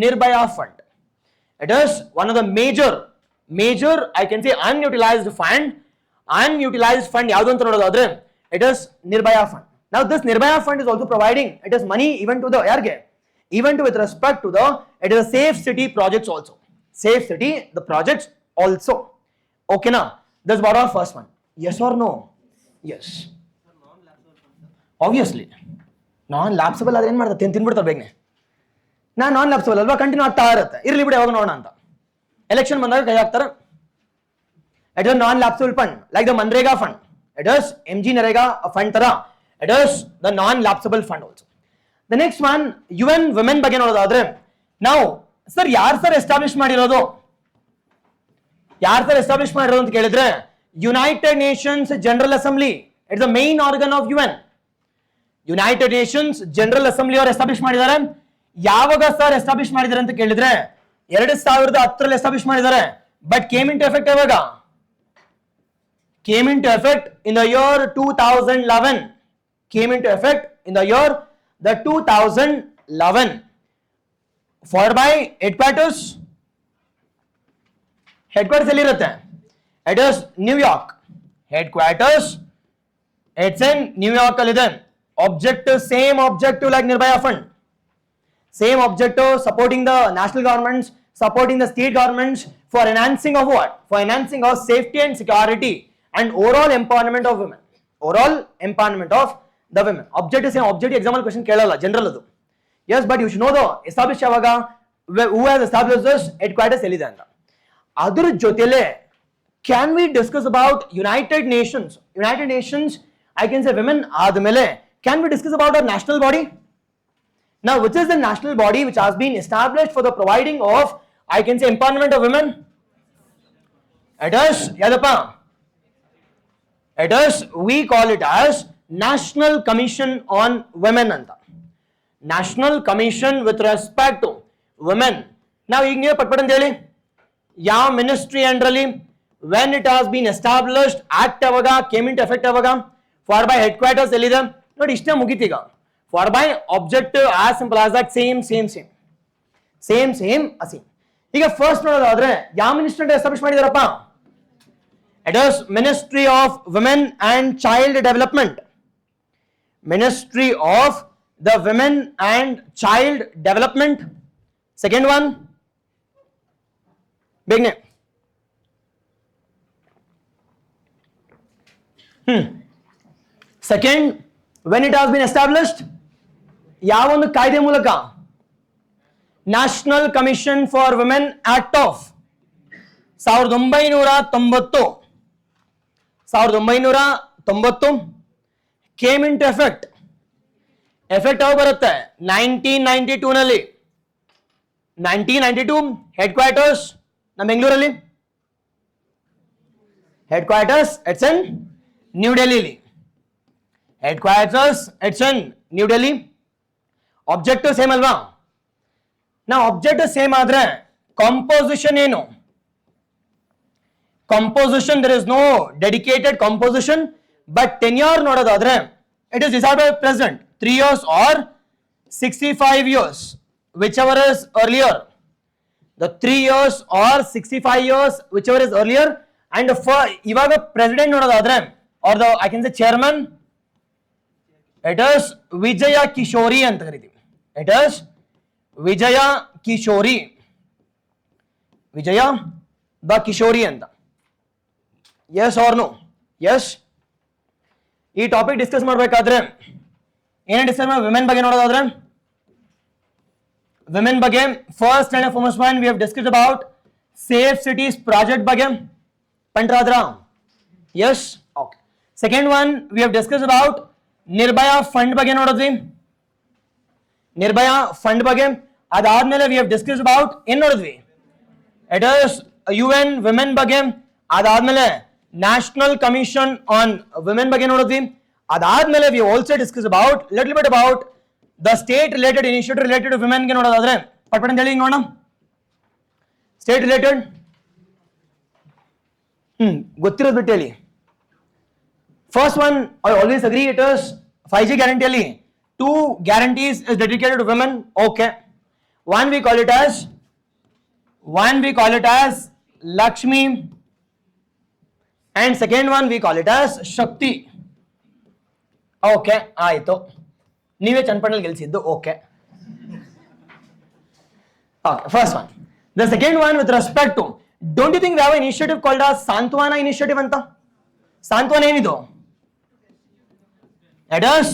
ನಿರ್ಭಯ fund. It is one of the major I can say unutilized fund ಯಾವುದು ಅಂತ ನೋಡೋದಾದ್ರೆ it is Nirbhaya fund. Now this Nirbhaya Fund is also providing, it is money even to the yarge, even to with respect to the, it is a safe city projects also. Safe city, the projects also. Okay na? This is what our first one. Yes or no? Yes. Obviously. Non-lapsable adre ಏನು ಮಾಡ್ತಾರೆ? ತಿನ್ಬಿಡ್ತಾರೆ ಬೇಗನೆ. non-lapsable ಅಲ್ವಾ? Continue ಆಗ್ತಾ ಇರುತ್ತೆ. ಇರ್ಲಿ ಬಿಡಿ, ಯಾವಾಗ ನೋಡೋಣ ಅಂತ. ಎಲೆಕ್ಷನ್ ಬಂದಾಗ ಕೈ ಹಾಕ್ತಾರೆ. It is a non-lapsable fund like the Manrega fund. It is MG Narega fund ತರ. It is the non-lapsable fund also. The next one, UN Women ಬಗ್ಗೆ ನೋಡೋದಾದ್ರೆ ನಾವು ಸರ್ ಯಾರು ಸರ್ ಎಸ್ಟಾಬ್ಲಿಷ್ ಮಾಡಿರೋದು? ಅಂತ ಕೇಳಿದ್ರೆ United Nations General Assembly. It's the main organ of UN. United Nations General Assembly ಅವರು establish ಮಾಡಿದ್ದಾರೆ. ಯಾವಾಗ ಸರ್ ಎಸ್ಟಾಬ್ಲಿಷ್ ಮಾಡಿದ್ದಾರೆ ಅಂತ ಕೇಳಿದ್ರೆ 2010ರಲ್ಲಿ ಎಸ್ಟಾಬ್ಲಿಷ್ ಮಾಡಿದ್ದಾರೆ. But came into effect ಯಾವಾಗ? came into effect in the year 2011. Came into effect in the year 2011. Followed by headquarters. Headquarters ಎಲ್ಲಿ ಇರುತ್ತೆ? It is New York. Headquarters it's in New York alide. Objective same objective like Nirbhaya Fund. Same objective supporting the national governments, supporting the state governments for enhancing of what? For enhancing of safety and security and overall empowerment of women. Overall empowerment of the women. Objective same objective example question ಕೇಳಲ್ಲ general ಅದು. Yes, but you should know the establish ಯಾವಾಗ who has established this headquarters ಎಲ್ಲಿದೆ ಅಂತ. ಅದರ ಜೊತೆಲೆ can we discuss about United Nations? United Nations I can say women ಆದಮೇಲೆ can we discuss about our national body? Now which is the national body which has been established for the providing of I can say empowerment of women? It is yadappa. It is we call it as National Commission on Women anta. National Commission with respect to women. Now ಈಗ ನೀವು ಪಟ್ಪಟ್ ಅಂತ ಹೇಳಿ ಯಾವ ministry ಅಂಡರಲ್ಲಿ when it has been established act ಯಾವಾಗ came into effect ಯಾವಾಗ for by headquarters ಎಲ್ಲಿದೆ ನೋಡಿ ಇಷ್ಟೇ ಮುಗಿತೀಗ for by objective as simple as that same ಈಗ ಫಸ್ಟ್ ನೋಡೋದಾದ್ರೆ ಯಾವ ಮಿನಿಸ್ಟ್ರಿ ಎಸ್ಟಾಬ್ಲಿಷ್ ಮಾಡಿದಾರಪ್ಪ it is Ministry of Women and Child Development. Ministry of the Women and Child Development. Second one big name. Second, when it has been established ಯಾವ ಒಂದು ಕಾಯ್ದೆ ಮೂಲಕ national commission for women act of 1990 came into effect ಯಾವಾಗ ಬರುತ್ತೆ 1992 ನಲ್ಲಿ 1992 headquarters ನಮ್ಮ ಬೆಂಗಳೂರಲ್ಲಿ headquarters it's in new ಡೆಲ್ಲಿಲಿ headquarters it's in New Delhi. Objective same alva. Now objective same ಆದ್ರೆ composition ಏನು? Composition there is no dedicated composition but tenure ನೋಡೋದಾದ್ರೆ it is decided by president 3 years or 65 years whichever is earlier. The 3 years or 65 years whichever is earlier and for ಇವಾಗ president ನೋಡೋದಾದ್ರೆ or the I can say chairman it is Vijaya Kishori ಅಂತ ಕರೀತೀವಿ. It is Vijaya Kishori. Vijaya the Kishori ಅಂತ. Yes or no? Yes. ಈ topic discuss ಮಾಡಬೇಕಾದ್ರೆ ಏನೇ discuss ಮಾಡಿ women ಬಗ್ಗೆ ನೋಡೋದಾದ್ರೆ ವಿಮೆನ್ ಬಗ್ಗೆ first and foremost one we have discussed about safe cities project ಬಗ್ಗೆ ಪಂಟ್ರಾದ್ರ. Yes. Okay. Second one we have discussed about Nirbhaya fund ಬಗ್ಗೆ ನೋಡಿದ್ವಿ. ನಿರ್ಭಯ ಫಂಡ್ ಬಗ್ಗೆ ಅದಾದ್ಮೇಲೆ ವಿ ಹ್ಯಾವ್ ಡಿಸ್ಕಸ್ಡ್ ಅಬೌಟ್ ಏನ್ ನೋಡಿದ್ವಿ ಇಟ್ ಇಸ್ UN ವಿಮೆನ್ ಬಗ್ಗೆ ಅದಾದ್ಮೇಲೆ ನ್ಯಾಷನಲ್ ಕಮಿಷನ್ ಆನ್ ವಿಮೆನ್ ಬಗ್ಗೆ ನೋಡಿದ್ವಿ. ಅದಾದ್ಮೇಲೆ we also discuss about little bit about the state related initiative related to women ಗೆ ನೋಡೋದಾದ್ರೆ ಪಟ್ಪಟ್ ಅಂತ ಹೇಳಿ ನೋಡೋಣ. ಸ್ಟೇಟ್ ರಿಲೇಟೆಡ್ ಗೊತ್ತಿರೋದು ಬಿಟ್ಟು ಹೇಳಿ. First one, I always agree it is 5G guarantee ali. 2 guarantees is dedicated to women. Okay. One we call it as Lakshmi and second one we call it as Shakti. Okay. ಆಯ್ತು ನೀವೇ Channapatna ಗೆಲ್ಸಿದ್ದು. Okay. Okay. First one. The second one with respect to don't you think we have an initiative called as Santwana initiative ಅಂತ? Santwana ಏನಿದು? It is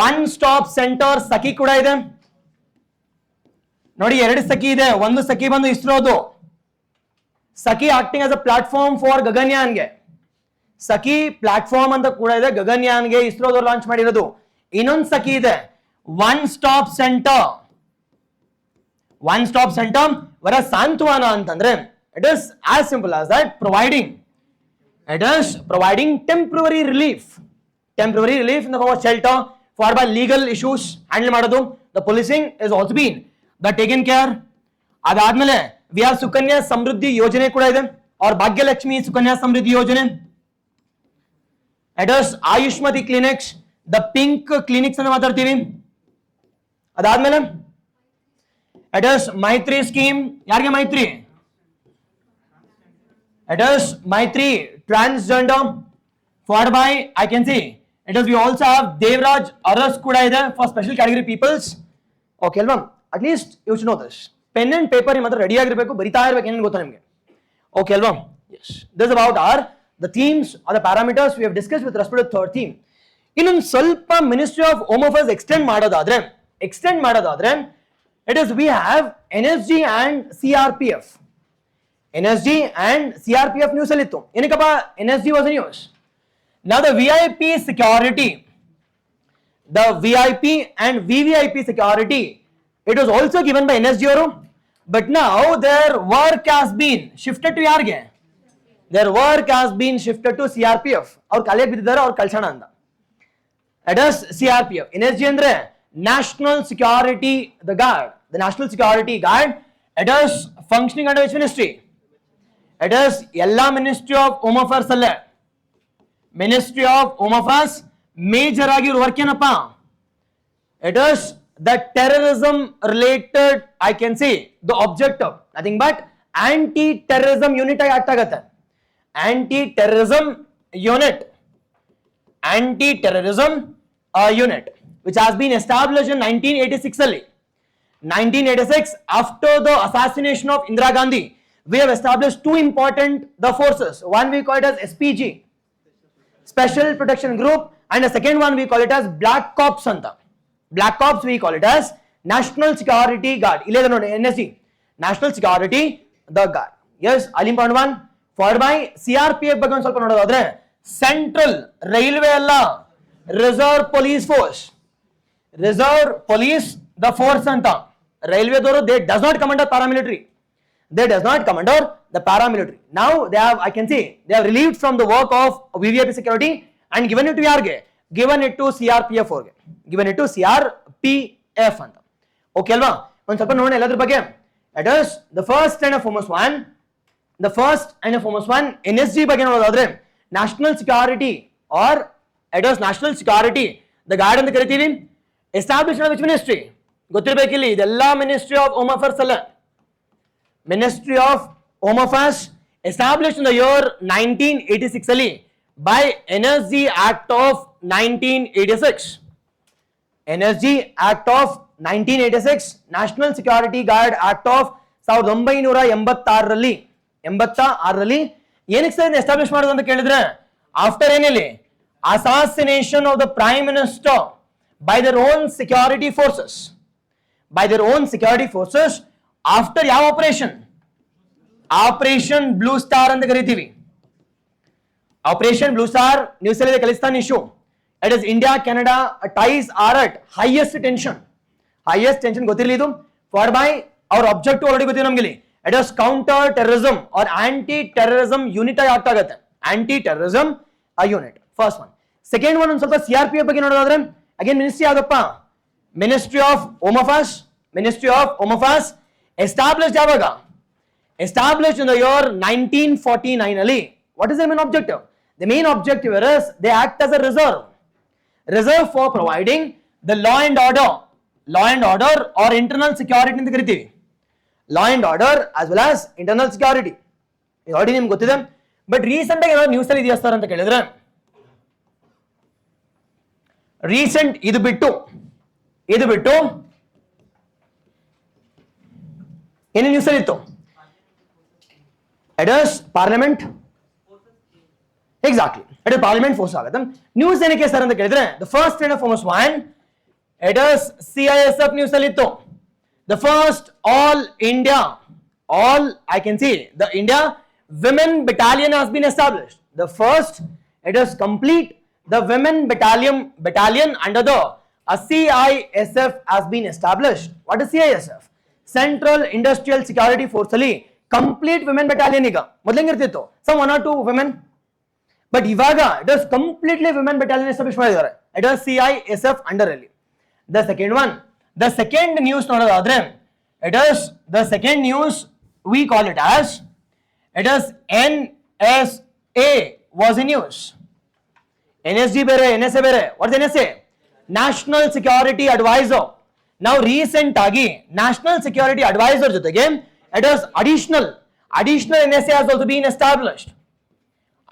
one stop center ಸಖಿ ಕೂಡ ಇದೆ ನೋಡಿ. 2 ಸಖಿ ಇದೆ. ಒಂದು ಸಖಿ ಬಂದು ಇಸ್ರೋದು Sakhi acting as a platform for ಗಗನಯಾನ್ಗೆ. ಸಖಿ ಪ್ಲಾಟ್ಫಾರ್ಮ್ ಅಂತ ಕೂಡ ಇದೆ ಗಗನಯಾನ್ಗೆ ಇಸ್ರೋದವ್ರು ಲಾಂಚ್ ಮಾಡಿರೋದು. ಇನ್ನೊಂದು ಸಖಿ ಇದೆ ಒನ್ ಸ್ಟಾಪ್ ಸೆಂಟರ್ ವರ ಸಾಂತ್ವನ ಅಂತಂದ್ರೆ it is as simple as that providing temporary relief in the form of shelter for by legal issues handle ಮಾಡೋದು. The policing is also been taken care. ಅದಾದ್ಮೇಲೆ we have ಸುಕನ್ಯಾ ಸಮೃದ್ಧಿ ಯೋಜನೆ ಕೂಡ ಇದೆ और ಭಾಗ್ಯಲಕ್ಷ್ಮಿ ಸುಕನ್ಯಾ ಸಮೃದ್ಧಿ ಯೋಜನೆ. It is Ayushmati clinics, the pink clinics ಅಂತ ಮಾತಾಡ್ತೀವಿ. ಅದಾದ್ಮೇಲೆ it is Maitri scheme. ಯಾರಿಗೆ ಮೈತ್ರಿ? It is Maitri transgender, followed by I can see it is we also have Devraj Aras ಕೂಡ ಇದೆ for special category peoples. Okay ಅಲ್ವಾ? At least you should know this. Pen and paper ನಿಮ್ಮ ಹತ್ರ ready ಆಗಿರಬೇಕು, ಬರಿತಾ ಇರಬೇಕು, ಏನೇನು ಗೊತ್ತಾ ನಿಮಗೆ? Okay ಅಲ್ವಾ? Yes. This is about the themes or the parameters we have discussed with respect to third theme. ಇನ್ನೊಂದು ಸ್ವಲ್ಪ ministry of home affairs extend ಮಾಡೋದಾದ್ರೆ it is we have NSG and CRPF. NSG and CRPF news ಅಲ್ಲಿ ಇತ್ತು. ಏನಕ್ಕಪ್ಪ NSG was a news. Now the VIP security, the VIP and VVIP security, it was also given by NSG ಅವರು, but now their work has been shifted to ಯಾರಿಗೆ? Their work has been shifted to CRPF. ಅವ್ರು ಕಾಲೇ ಬಿದ್ದಿದ್ದಾರೆ, ಅವ್ರು ಕಳ್ಸೋಣ ಅಂತ. It is CRPF. NSG ಅಂದ್ರೆ National Security the Guard. The National Security Guard, it is functioning under which ministry? It is ಎಲ್ಲ Ministry of Home Affairs ಅಲ್ಲೇ. Ministry of Home Affairs major ಆಗಿರೋ work ಏನಪ್ಪ? It is the terrorism related, I can say the objective, nothing but anti-terrorism unit ಆಗಿ act ಆಗುತ್ತೆ. Anti-terrorism unit unit which has been established in 1986 ಅಲ್ಲಿ. 1986, after the assassination of Indira Gandhi, we have established two important the forces. One we call it as SPG, Special Protection Group, and the second one we call it as Black Ops anta. Black Ops we call it as National Security Guard. Illeda ನೋಡಿ NSG, National Security the Guard. Yes, ಅಲ್ಲಿ important one. Followed by CRPF ಬಗ್ಗೆ ಒಂದು ಸ್ವಲ್ಪ ನೋಡೋದಾದ್ರೆ Central Railway ಅಲ್ಲ, Reserve Police Force. Reserve Police the force anta. Railway doro they does not come under paramilitary. They does not come under the paramilitary. Now they have, I can see, they have relieved from the work of VVIP security and given it to yarge, given it to CRPF orge, given it to CRPF anta. Okay alva? ಒಂದು ಸ್ವಲ್ಪ ನೋಡೋಣ ಎಲ್ಲದ್ರ ಬಗ್ಗೆ. It is the first and foremost one NSG ಬಗ್ಗೆ ನೋಡೋದಾದ್ರೆ National Security or it is National Security the Guard ಅಂತ ಕರಿತೀವಿ. Established by which ministry? ಗೊತ್ತಿರಬೇಕಿಲ್ಲಿ, ಇದೆಲ್ಲ Ministry of Home Affairs ಅಲ್ಲ. Ministry of Home Affairs established in the year 1986 ಅಲ್ಲಿ by NSG Act of 1986. NSG Act of 1986, National Security Guard Act of 1986 ರಲ್ಲಿ ಏನಕ್ಕೆ sir establish ಮಾಡೋದು ಅಂತ ಕೇಳಿದ್ರೆ, after ಏನಿಲ್ಲಿ assassination of the Prime Minister by their own security forces. After ಯಾವ Operation Blue Star ಅಂತ ಕರಿತೀವಿ. Operation Blue Star news ಅಲ್ಲಿ Khalistan issue. It is India Canada ties are at highest tension ಗೊತ್ತಿರಲಿ. ಇದು for by ಅವ್ರ objective already ಗೊತ್ತಿದೆ ನಮ್ಗೆ. It is counter terrorism or anti terrorism unit ಆಗಿ ಆಗ್ತಾ ಆಗುತ್ತೆ. Anti terrorism unit first one. Second one ಒಂದು ಸ್ವಲ್ಪ CRPF ಬಗ್ಗೆ ನೋಡೋದಾದ್ರೆ ಅಗೇನ್ ಮಿನಿಸ್ಟ್ರಿ ಯಾವ್ದಪ್ಪ? Ministry of Home Affairs established ಯಾವಾಗ? Established in the year 1949 ಅಲ್ಲಿ. What is the main objective? The main objective is they act as a reserve for providing the law and order or internal security ಅಂತ ಕರಿತೀವಿ. Law and order as well as internal security ಇದು already ನಿಮ್ಗೆ ಗೊತ್ತಿದೆ. But recent ಆಗಿ ಏನಾದ್ರು news ಅಲ್ಲಿ ಇದೆಯಾ sir ಅಂತ ಕೇಳಿದ್ರೆ, ರೀಸೆಂಟ್ ಇದು ಬಿಟ್ಟು ಏನೇ ನ್ಯೂಸ್ ಅಲ್ಲಿ ಇತ್ತು? It is parliament. Exactly, it is parliament force ಆಗುತ್ತೆ. ನ್ಯೂಸ್ ಏನಕ್ಕೆ ಸರ್ ಅಂತ ಕೇಳಿದ್ರೆ, the first and foremost one it is CISF news ಅಲ್ಲಿ ಇತ್ತು. The first all I can see the India Women Battalion has been established. The first, it is complete. The Women Battalion under the CISF has been established. What is CISF? Central Industrial Security Force ಅಲ್ಲಿ complete women battalion. ಈಗ ಮೊದಲಂಗೆ ಇರ್ತಿತ್ತು ಸಮ್ 1 or 2 women, but ಇವಾಗ it is completely women battalion establish ಮಾಡಿದ್ದಾರೆ. It is CISF under ಅಲ್ಲಿ. The second one, the second news ನೋಡೋದಾದ್ರೆ it is the second news we call it as it is NSA was a news. NSG ಬೇರೆ NSA ಬೇರೆ. What is NSA? National Security Advisor. Now recent ಆಗಿ National Security Advisor ಜೊತೆಗೆ it is additional NSA has also been established.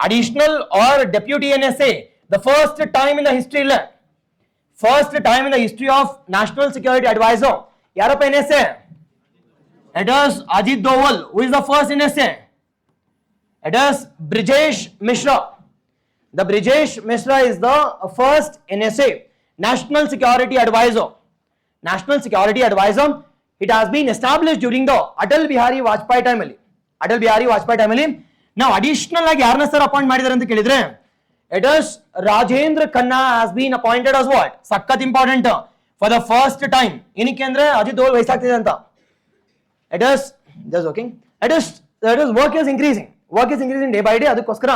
Additional or deputy NSA, the first time in the history of National Security Advisor. ಯಾರಪ್ಪ NSA? It is Ajit Doval. Who is the first NSA? It is Brijesh Mishra. The Brijesh Mishra is the first NSA, National Security Advisor. National Security Advisor. It has been established during the Atal Bihari Vajpayee time ಅಲ್ಲಿ. Now additional ಆಗಿ ಯಾರನ್ನ sir appoint ಮಾಡಿದ್ದಾರೆ ಅಂತ ಕೇಳಿದ್ರೆ it is Rajendra Khanna has been appointed as what? ಸಖತ್ important for the first time. ಏನಕ್ಕೆ ಅಂದ್ರೆ ಅಜಿತ್ ದೋವಲ್ ವಯಸ್ಸಾಗ್ತಿದೆ ಅಂತ. It is just working. It is work is increasing day by day. ಅದಕ್ಕೋಸ್ಕರ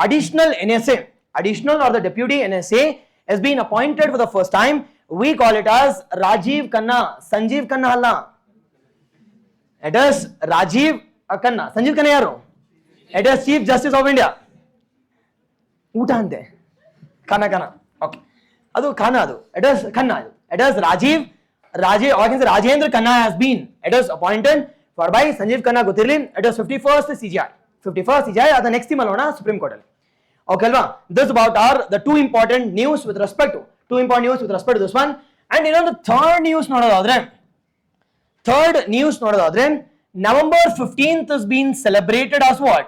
additional NSA, additional or the deputy NSA has been appointed for the first time. We call it as Rajiv Khanna. Sanjeev Khanna ಅಲ್ಲ. It is Rajiv Khanna. Sanjeev Khanna ಯಾರು? It is Chief Justice of India. ಊಟ ಅಂತೆ ಖಾನಾ okay ಅದು ಖಾನಾ ಅದು it is Khanna. It is Rajendra Khanna has been appointed for by Sanjeev Khanna ಗೊತ್ತಿರಲಿ. It is 51st CGI ಅದು next time ಅಲ್ಲೋಣ supreme Court ಅಲ್ಲಿ. Okay ಅಲ್ವಾ? This about are the two important news with respect to this one. And ಇನ್ನೊಂದು third news ನೋಡೋದಾದ್ರೆ November 15th has been celebrated as what?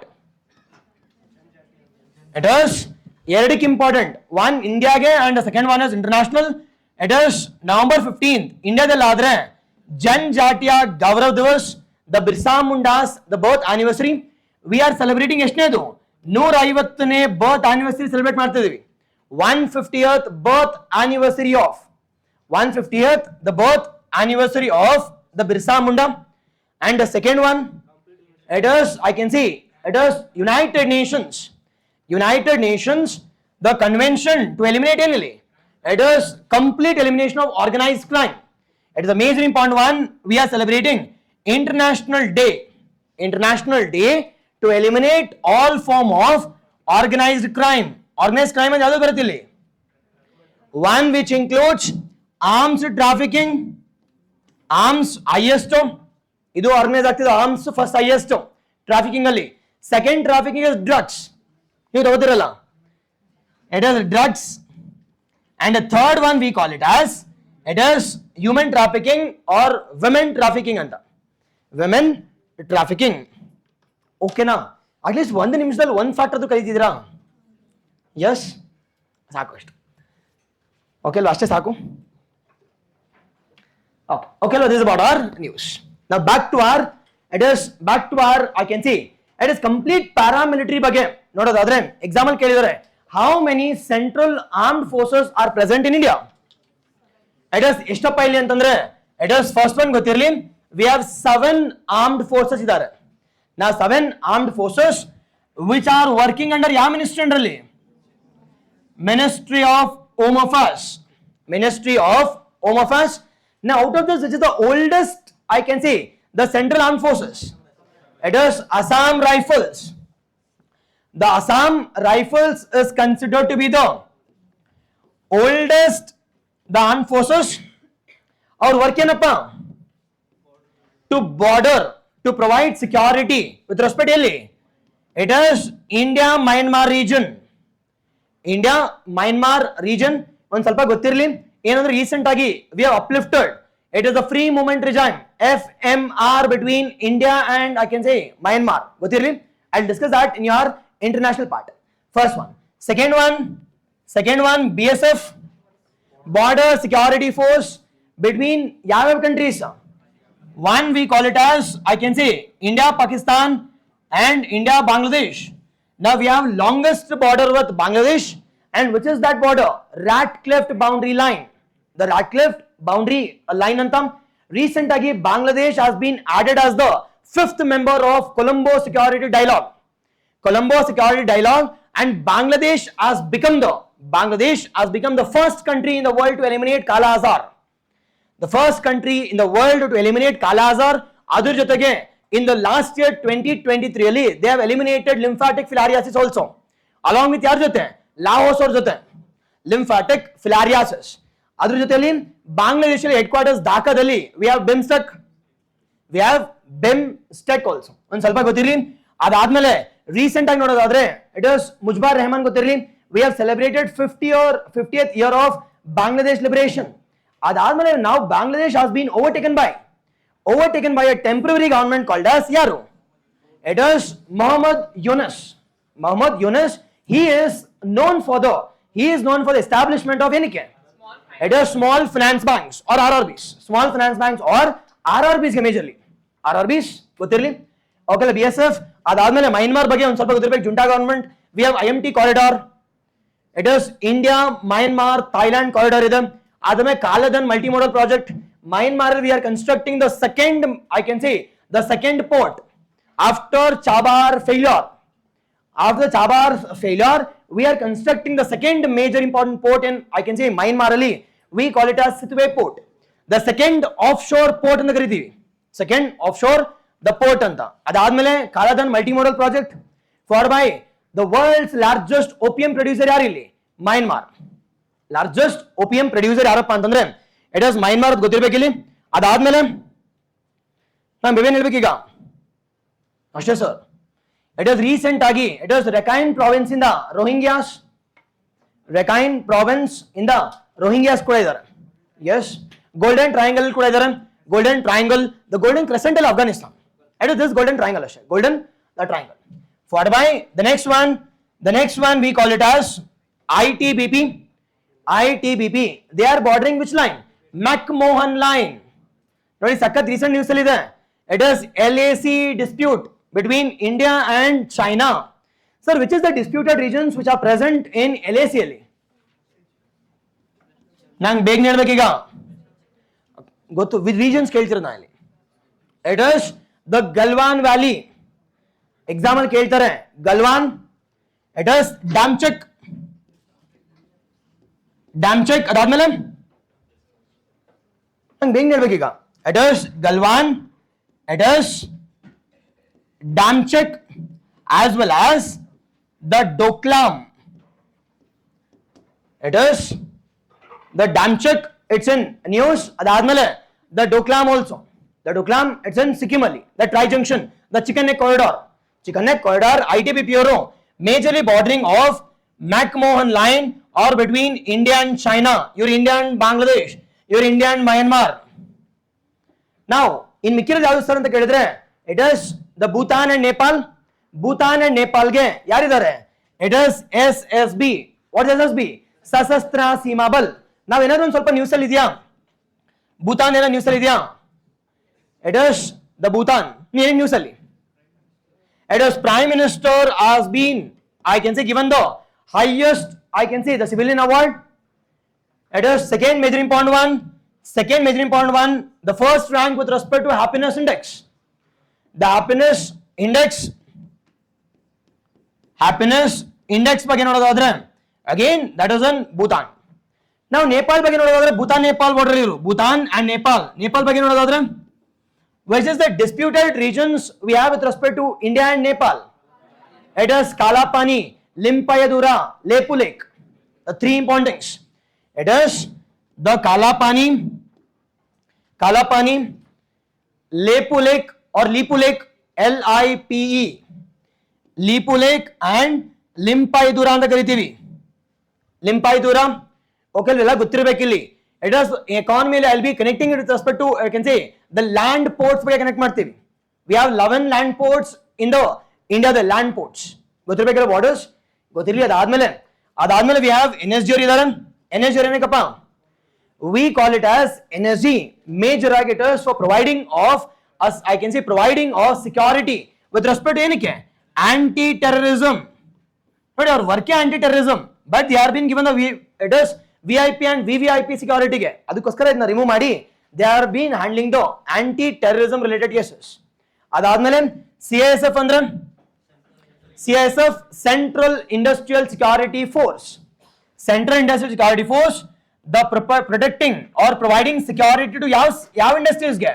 It is ಎರಡಕ್ಕೆ important. one ಇಂಡಿಯಾಗೆ and the second one is international. It is November 15th. ಇಂಡಿಯಾದಲ್ಲಿ ಆದ್ರೆ ಜನಜಾತಿಯ ಗೌರವ ದಿವಸ್, the Birsa Munda's the birth anniversary. We are celebrating ಎಷ್ಟನೇದು? 150ನೇ birth anniversary celebrate ಮಾಡ್ತಾ ಇದೀವಿ. 150th birth anniversary of the birth anniversary of the Birsa Munda. And the second one, it is United Nations, the convention to eliminate NLA. It is complete elimination of organized crime. It is a major important one. We are celebrating International Day to eliminate all form of organized crime. Organized crime is ಯಾವುದು ಬರುತ್ತೆ ಇಲ್ಲಿ? One which includes arms trafficking, arms highest. ಇದು organise ಆಗ್ತಿದೆ arms first highest trafficking ಅಲ್ಲಿ. Second trafficking is drugs. ನೀವು ತಗೋತಿರಲ್ಲ, it is drugs. And third one we call it as it is human trafficking or women trafficking ಅಂತ. Women trafficking. ಓಕೆನಾ? At least ಒಂದು ನಿಮಿಷದಲ್ಲಿ ಒಂದು ಫ್ಯಾಕ್ಟ್ ಅದು ಕಲಿತಿದ್ದೀರಾ? ಎಸ್, ಸಾಕು ಅಷ್ಟು. ಓಕೆ ಅಲ್ವಾ? ಅಷ್ಟೇ ಸಾಕು. ಓಕೆ ಅಲ್ವಾ? This about hour news. Now back to our I can see it is complete paramilitary ಬಗ್ಗೆ ನೋಡೋದಾದ್ರೆ ಎಕ್ಸಾಂಪಲ್ ಕೇಳಿದರೆ how many central armed forces are present in India? It is ಎಷ್ಟಪ್ಪ ಇಲ್ಲಿ ಅಂತಂದ್ರೆ it is first one ಗೊತ್ತಿರಲಿ, we have 7 armed forces ಇದ್ದಾರೆ. Now 7 armed forces which are working under ಯಾವ ministry under? Ministry of Home Affairs. Now out of this, which is the oldest, I can say, the central armed forces? It is Assam Rifles. The Assam Rifles is considered to be the oldest the armed forces. Our work ಏನಪ್ಪ? To border, to provide security with respect to it is India-Myanmar region. ಒಂದು ಸ್ವಲ್ಪ ಗೊತ್ತಿರಲಿ ಏನಂದ್ರೆ recent ಆಗಿ we have uplifted. It is a free movement regime, FMR, between India and I can say Myanmar. ಗೊತ್ತಿರಲಿ. I'll discuss that in your international part. First one. Second one BSF, Border Security Force, between ಯಾವ countries? One we call it as I can say India, Pakistan and India, Bangladesh. Now we have longest border with Bangladesh, and which is that border? Ratcliffe boundary line. The Ratcliffe boundary line antam. Recent agi Bangladesh has been added as the 5th member of Colombo Security Dialogue, and Bangladesh has become the first country in the world to eliminate Kala Azar. The first country in the world to eliminate Kala Azar. Adar jotege in the last year 2023 ಅಲ್ಲಿ they have eliminated lymphatic filariasis also, along with ಯಾರ ಜೊತೆ? Laos ಅವ್ರ ಜೊತೆ. lymphatic filariasis. ಅದ್ರ ಜೊತೆಯಲ್ಲಿ ಬಾಂಗ್ಲಾದೇಶಲ್ಲಿ headquarters ಢಾಕಾದಲ್ಲಿ we have BIMSTEC also. ಒಂದು ಸ್ವಲ್ಪ ಗೊತ್ತಿರಲಿ. ಅದಾದ್ಮೇಲೆ ರೀಸೆಂಟ್ ಆಗಿ ನೋಡೋದಾದ್ರೆ ಇಟ್ ಇಸ್ ಮುಜ್ಬಾರ್ ರೆಹಮಾನ್ ಗೊತ್ತಿರಲಿ. we have celebrated 50th year of Bangladesh liberation. ಅದಾದ್ಮೇಲೆ now Bangladesh has been overtaken by a temporary government called as ಯಾರು? It is Muhammad Yunus. He is known for the establishment of ಏನಕ್ಕೆ? It is small finance banks or RRBs. Small finance banks or RRBs ಗೆ majorly RRBs ಗೊತ್ತಿರಲಿ. Okay BSF. ಅದಾದ್ಮೇಲೆ ಮಯನ್ಮಾರ್ ಬಗ್ಗೆ ಒಂದು ಸ್ವಲ್ಪ ಗೊತ್ತಿರಬೇಕು. Junta government. we have IMT corridor. It is India Myanmar Thailand corridor ಇದೆ. ಅದಾದ್ಮೇಲೆ ಕಾಲದನ್ multimodal project. Myanmar we are constructing the second port after Chabar failure. After the Chabar failure, we are constructing the second major important port in Myanmar ಅಲ್ಲಿ. We call it as Sittwe port. The second offshore port ಅಂತ ಕರಿತೀವಿ. Second offshore the port ಅಂತ. ಅದಾದ್ಮೇಲೆ ಕಾಲದನ್ multimodal project followed by the world's largest opium producer ಯಾರು ಇಲ್ಲಿ? Myanmar. Largest opium producer ಯಾರಪ್ಪ ಅಂತಂದ್ರೆ it is Myanmar ಅಂತ ಗೊತ್ತಿರಬೇಕಿಲ್ಲಿ. ಅದಾದ್ಮೇಲೆ ನಾನು ಬೇರೆ ಹೇಳ್ಬೇಕೀಗ ಅಷ್ಟೇ ಸರ್. It is recent ಆಗಿ it is Rakhine province in the Rohingyas. Rakhine province in the Rohingyas ಕೂಡ ಇದ್ದಾರೆ. Yes. Golden Triangle ಕೂಡ ಇದ್ದಾರೆ. Golden Triangle, the Golden Crescent of Afghanistan. It is this Golden Triangle ಅಷ್ಟೇ. Golden the triangle. Followed by the next one we call it as ITBP. They are bordering which line? McMahon line. ನೋಡಿ ಸಖತ್ recent news ಅಲ್ಲಿ ಇದೆ. It is LAC dispute between India and China. Sir, which is the disputed regions which are present in LAC ಅಲ್ಲಿ? ನಂಗೆ ಬೇಗ ಹೇಳ್ಬೇಕೀಗ ಗೊತ್ತು. With regions ಕೇಳ್ತೀರ ನಾ ಇಲ್ಲಿ. It is the Galwan Valley. Exam ಅಲ್ಲಿ ಕೇಳ್ತಾರೆ ಗಲ್ವಾನ್. It is Damchik. ಅದಾದ್ಮೇಲೆ ನಂಗೆ ಬೇಗ ಹೇಳ್ಬೇಕೀಗ. It is Galwan, it is Damchik as well as the Doklam. It is the Damchik, it's in news. ಅದಾದ್ಮೇಲೆ the Doklam also. The Doklam, it's in Sikkim ಅಲ್ಲಿ. The Tri-Junction, the Chicken Neck Corridor, ITBP ಅವರು majorly bordering of McMahon line or between India and China. Your India and Bangladesh, your India and Myanmar. Now, in ಮಿಕ್ಕಿರೋದು ಯಾವುದು sir ಅಂತ ಕೇಳಿದ್ರೆ it is the Bhutan and Nepal ಗೆ ಯಾರಿದ್ದಾರೆ? It is SSB. What is SSB? ಸಶಸ್ತ್ರ ಸೀಮಾ ಬಲ್. ನಾವು ಏನಾದ್ರು ಒಂದು ಸ್ವಲ್ಪ ನ್ಯೂಸ್ ಅಲ್ಲಿ ಇದೆಯಾ? ಭೂತಾನ್ ಏನೋ ನ್ಯೂಸ್ ಅಲ್ಲಿ ಇದೆಯಾ? It is the Bhutan. ಏನು ನ್ಯೂಸ್ ಅಲ್ಲಿ? It is Prime Minister has been given the highest the civilian award. It is second major important one, the first rank with respect to happiness index. The happiness index ಬಗ್ಗೆ ನೋಡೋದಾದ್ರೆ again that is in Bhutan. Now Nepal ಬಗ್ಗೆ ನೋಡೋದಾದ್ರೆ Bhutan Nepal border ಇರು. Bhutan and Nepal ಬಗ್ಗೆ ನೋಡೋದಾದ್ರೆ which is the disputed regions we have with respect to India and Nepal. It is Kalapani, Limpayadura, Lepu Lake. The three important things. It is the Kalapani, Lepu Lake or Lipu Lake, LIPE, Lipu Lake and Limpayadura ಅಂತ ಕರಿತೀವಿ. Limpayadura, okay, ಎಲ್ಲ ಗೊತ್ತಿರಬೇಕಿಲ್ಲಿ. It is economy. I'll be connecting it with respect to the land ports ಬಗ್ಗೆ connect ಮಾಡ್ತೀವಿ. We have 11 land ports in the India. The land ports ಗೊತ್ತಿರಬೇಕಿಲ್ಲ borders ಗೊತ್ತಿರಲಿ. ಅದಾದ್ಮೇಲೆ we have NSG ಇದ್ದಾರೆ. NSG ಏನಕ್ಕಪ್ಪ? We call it as NSG major agitators for providing of security with respect to ಏನಕ್ಕೆ? Anti-terrorism. ನೋಡಿ ಅವ್ರ ವರ್ಕೆ anti-terrorism, but they are being given the it is VIP and VVIP security ಗೆ. ಅದಕ್ಕೋಸ್ಕರ ಇದನ್ನ remove ಮಾಡಿ they are been handling the anti-terrorism related cases. ಅದಾದ್ಮೇಲೆ CISF ಅಂದ್ರೆ CISF Central Industrial Security Force. The protecting or providing security to ಯಾವ industries ಗೆ?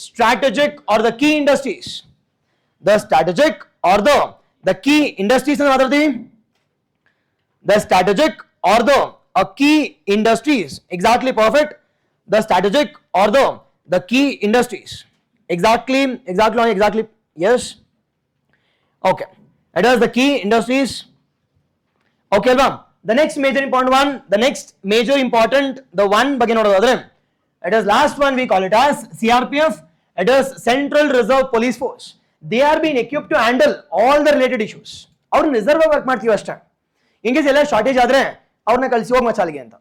Strategic or the key industries. The strategic or the key industries ಅಂತ ಮಾತಾಡ್ತೀವಿ. The strategic or a key industries. Exactly, perfect. The strategic or the key industries. Exactly. Yes. Okay. It is the key industries. Okay, ma'am. The next major important one, the one ಬಗ್ಗೆ ನೋಡೋದಾದ್ರೆ, it is last one, we call it as CRPF. It is Central Reserve Police Force. They are being equipped to handle all the related issues. ಅವ್ರು reserve work ಮಾಡ್ತೀವಿ ಅಷ್ಟೇ. In case ಎಲ್ಲ shortage ಆದ್ರೆ ಅವ್ರನ್ನ ಕಳಿಸಿ ಹೋಗಿ ಮಚಾಲಿಗೆ ಅಂತ.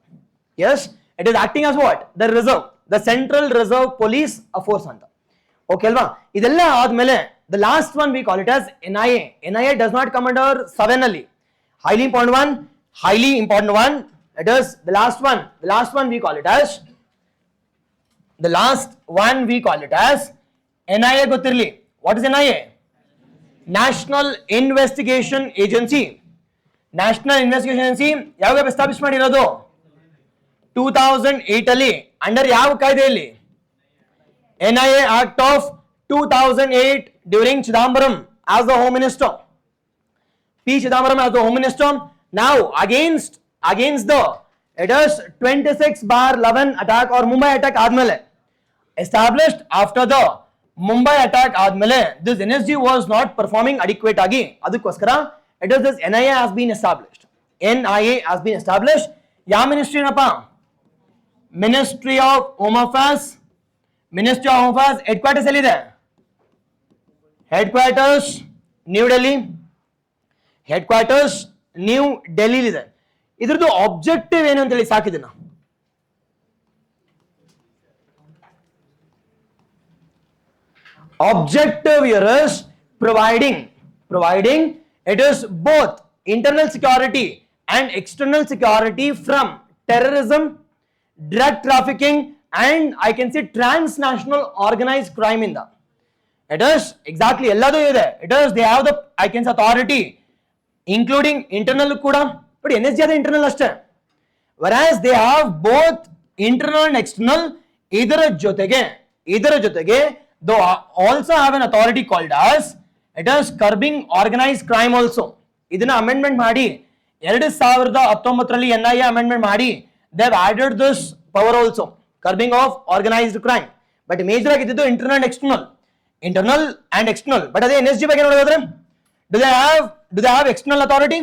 Yes, it is acting as what? The reserve, the Central Reserve Police Force ಅಂತ. Okay ಅಲ್ವಾ? ಇದೆಲ್ಲ ಆದ್ಮೇಲೆ the last one we call it as NIA. NIA does not come under 7 ಅಲ್ಲಿ. Highly important one. It is the last one we call it as NIA ಗೊತ್ತಿರಲಿ. What is NIA? National Investigation Agency. ಯಾವಾಗ establish ಮಾಡಿರೋದು? 2008 ಅಲ್ಲಿ. Under ಯಾವ ಕಾಯ್ದೆಯಲ್ಲಿ? NIA Act of 2008 during Chidambaram as the Home Minister. P. Chidambaram as the Home Minister. Now against the it is 26/11 attack or Mumbai attack ಆದ್ಮೇಲೆ, established after the Mumbai attack ಆದ್ಮೇಲೆ, this NSG was not performing adequate ಆಗಿ, ಅದಕ್ಕೋಸ್ಕರ it is this NIA has been established. ಯಾವ ministry ಏನಪ್ಪ? Ministry of Home Affairs. Headquarters ಎಲ್ಲಿದೆ? Headquarters new Delhi ಇದೆ. ಇದ್ರದ್ದು objective ಏನು ಅಂತ ಹೇಳಿ ಸಾಕಿದೆನಾ? Objective here is providing it is both internal security and external security from terrorism, drug trafficking, and I can say transnational organized crime in the. It is exactly elladu ide. It is they have the I can say authority including internal kuda, but NSG ade internal ashte, whereas they have both internal and external. ಇದರ ಜೊತೆಗೆ they also have an authority called as it is curbing organized crime also. ಇದನ್ನ amendment ಮಾಡಿ 2019 ರಲ್ಲಿ NIA amendment ಮಾಡಿ they have added this power also, curbing of organized crime. But major ಆಗಿದ್ದು internal and external. But ಅದೇ NSG ಬಗ್ಗೆ ನೋಡೋದಾದ್ರೆ, do they have external authority?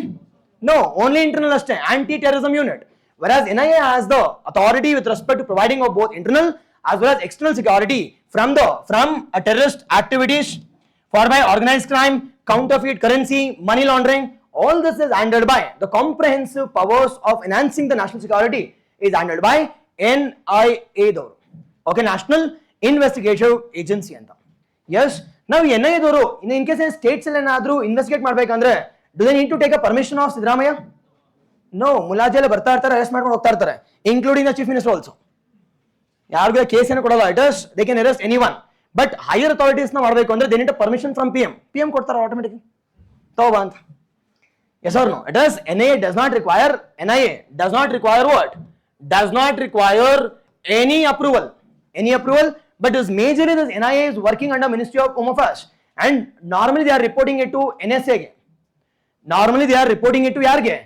No, only internal ಅಷ್ಟೇ, anti-terrorism unit. Whereas NIA has the authority with respect to providing of both internal as well as external security from a terrorist activities, followed by organized crime, counterfeit currency, money laundering. All this is handled by the comprehensive powers of enhancing the national security is handled by NIA ದವರು. Okay, National Investigative Agency ಅಂತ. Yes, ನಾವು NIA ದವರು in case states ಅಲ್ಲಿ ಏನಾದರೂ investigate ಮಾಡಬೇಕಂದ್ರೆ do they need to take a permission of Siddaramaiah? No, ಮುಲಾಜೆಲ್ಲ ಬರ್ತಾ ಇರ್ತಾರೆ, arrest ಮಾಡ್ಕೊಂಡು ಹೋಗ್ತಾ ಇರ್ತಾರೆ, including the chief minister also. ಯಾರಿಗೂ ಕೇಸ್ ಏನು ಕೊಡಲ್ಲ. It is they can arrest anyone, but higher authorities ನ ಮಾಡಬೇಕು ಅಂದ್ರೆ they need a permission from PM ಕೊಡ್ತಾರೆ ಆಟೋಮೆಟಿಕಲಿ ತಗೋಬಾ ಅಂತ. Yes or no? It is NIA does not require what? Does not require any approval, but is majorly this NIA is working under Ministry of Home Affairs, and normally they are reporting it to NSA ಗೆ. ಯಾರಿಗೆ?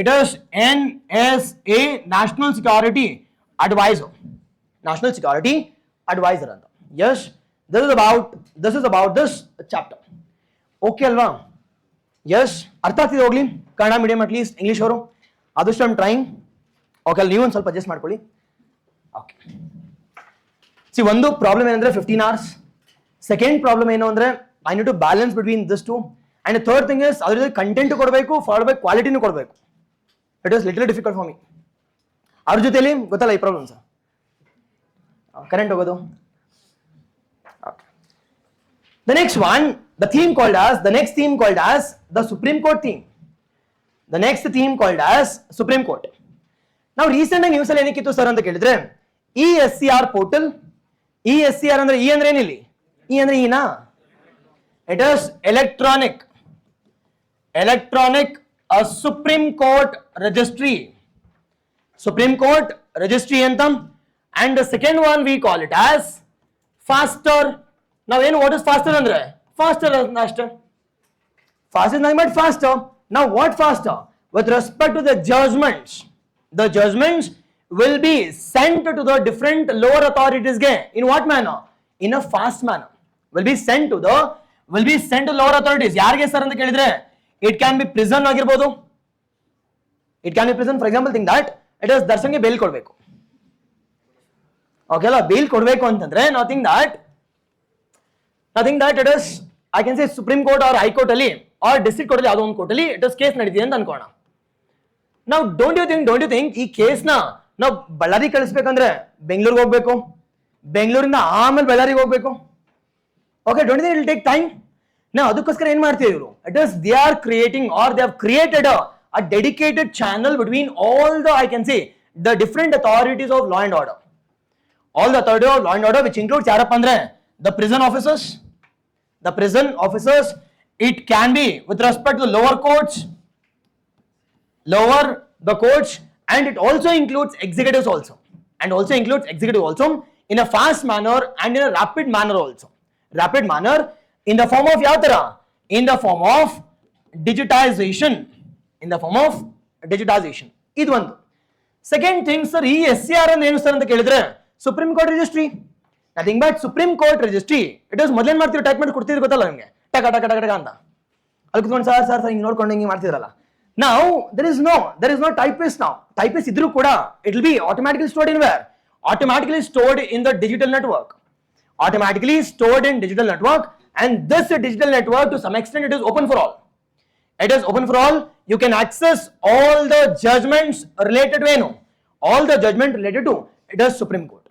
It is NSA, National Security Advisor ಅಂತ. Yes, this is about this chapter. Okay ಅಲ್ವಾ? Yes, ಅರ್ಥ ಆಗ್ತಿದೆ ಹೋಗ್ಲಿ. Kannada medium at least, English ಅವರು ಆದಷ್ಟು I'm trying. Okay, ನೀವು ಒಂದು ಸ್ವಲ್ಪ ಅಡ್ಜಸ್ಟ್ ಮಾಡ್ಕೊಳ್ಳಿ. ಓಕೆ, ಸಿ ಒಂದು ಪ್ರಾಬ್ಲಮ್ ಏನಂದ್ರೆ 15 hours. ಸೆಕೆಂಡ್ ಪ್ರಾಬ್ಲಮ್ ಏನು ಅಂದ್ರೆ I need to balance between this two, and third thing is ಅದ್ರ ಜೊತೆ ಕಂಟೆಂಟ್ ಕೊಡಬೇಕು, ಫಾಲೋಡ್ ಬೈ ಕ್ವಾಲಿಟಿನೂ ಕೊಡಬೇಕು. It is little difficult for me. ಅವ್ರ ಜೊತೆಲಿ ಗೊತ್ತಲ್ಲ ಈ ಪ್ರಾಬ್ಲಮ್ಸ್ ಕರೆಂಟ್ ಹೋಗೋದು. The next one, the next theme called as the Supreme Court theme. The next theme called as Supreme Court. Now recent news ಅಲ್ಲಿ ಏನಕ್ಕಿತ್ತು sir ಅಂತ ಕೇಳಿದ್ರೆ, ESCR portal. ESCR ಅಂದ್ರೆ E ಅಂದ್ರೆ ಏನಿಲ್ಲಿ? E ಅಂದ್ರೆ ಏನಾ? It is electronic Supreme Court registry ಅಂತ. And the second one we call it as faster. Now what is faster andre? Faster is faster is nothing but faster. Now what faster? With respect to the judgments, The judgments will be sent to the different lower authorities. In what manner? In a fast manner. Will be sent to lower authorities. ಯಾರಿಗೆ sir ಅಂತ ಕೇಳಿದ್ರೆ it can be prison ಆಗಿರಬಹುದು. It can be prison. For example, think that it is ದರ್ಶನ್ಗೆ bale ಕೊಡಬೇಕು. Okay ಅಲ್ಲ, bale ಕೊಡಬೇಕು ಅಂತಂದ್ರೆ ನಾವು think that it is, I can say Supreme Court or High Court ಅಲ್ಲಿ ಆರ್ ಡಿಸ್ಟ್ರಿಕ್ಟ್ ಕೋರ್ಟ್ ಅಲ್ಲಿ ಯಾವುದೋ ಒಂದು ಕೋರ್ಟ್ ಅಲ್ಲಿ ಇಟ್ ಇಸ್ ಕೇಸ್ ನಡೀತಿದೆ ಅಂತ ಅನ್ಕೋಣ. ನಾವು ಡೋಂಟ್ ಯು ಥಿಂಕ್ ಈ ಕೇಸ್ನ ನಾವು ಬಳ್ಳಾರಿ ಕಳಿಸ್ಬೇಕಂದ್ರೆ ಬೆಂಗಳೂರಿಗೆ ಹೋಗ್ಬೇಕು, ಬೆಂಗಳೂರಿಂದ ಆಮೇಲೆ ಬಳ್ಳಾರಿಗೆ ಹೋಗ್ಬೇಕು. Okay, don't you think it will take time? ನಾವು ಅದಕ್ಕೋಸ್ಕರ ಏನ್ ಮಾಡ್ತೀವಿ ಇವರು, it is they are creating or they have created a dedicated channel between all the, I can say, the different authorities of law and order. All the authorities of law and order, which includes yarappa andre the prison officers. The prison officers, it can be with respect to the lower courts, and it also includes executives also, in a fast manner and in a rapid manner also. Rapid manner in the form of yatara, in the form of digitization. ಇದು ಒಂದು. Second thing sir, ಈ SCR ಅಂದ್ರೆ ಏನು sir ಅಂತ ಕೇಳಿದ್ರೆ supreme court registry. Nothing but supreme court registry. It is ಮೊದಲೇನ್ ಮಾಡ್ತೀವಿ, type ಮಾಡಿ ಕೊಡ್ತಿದ್ರು ಗೊತ್ತಲ್ಲ ನಿಮಗೆ, ಟಕ ಟಕ ಟಕ ಟಕ ಅಂತ ಅಲ್ಲಿ ಕುತ್ಕೊಂಡು ಸರ್ ಹಿಂಗೆ ನೋಡ್ಕೊಂಡು ಹಿಂಗೆ ಮಾಡ್ತಿದ್ರಲ್ಲ. ನಾವು there is no typist now. Typist ಇದ್ರೂ ಕೂಡ it will be automatically stored in where? Automatically stored in the digital network. And this digital network, to some extent, it is open for all. You can access all the judgments related to it is Supreme Court.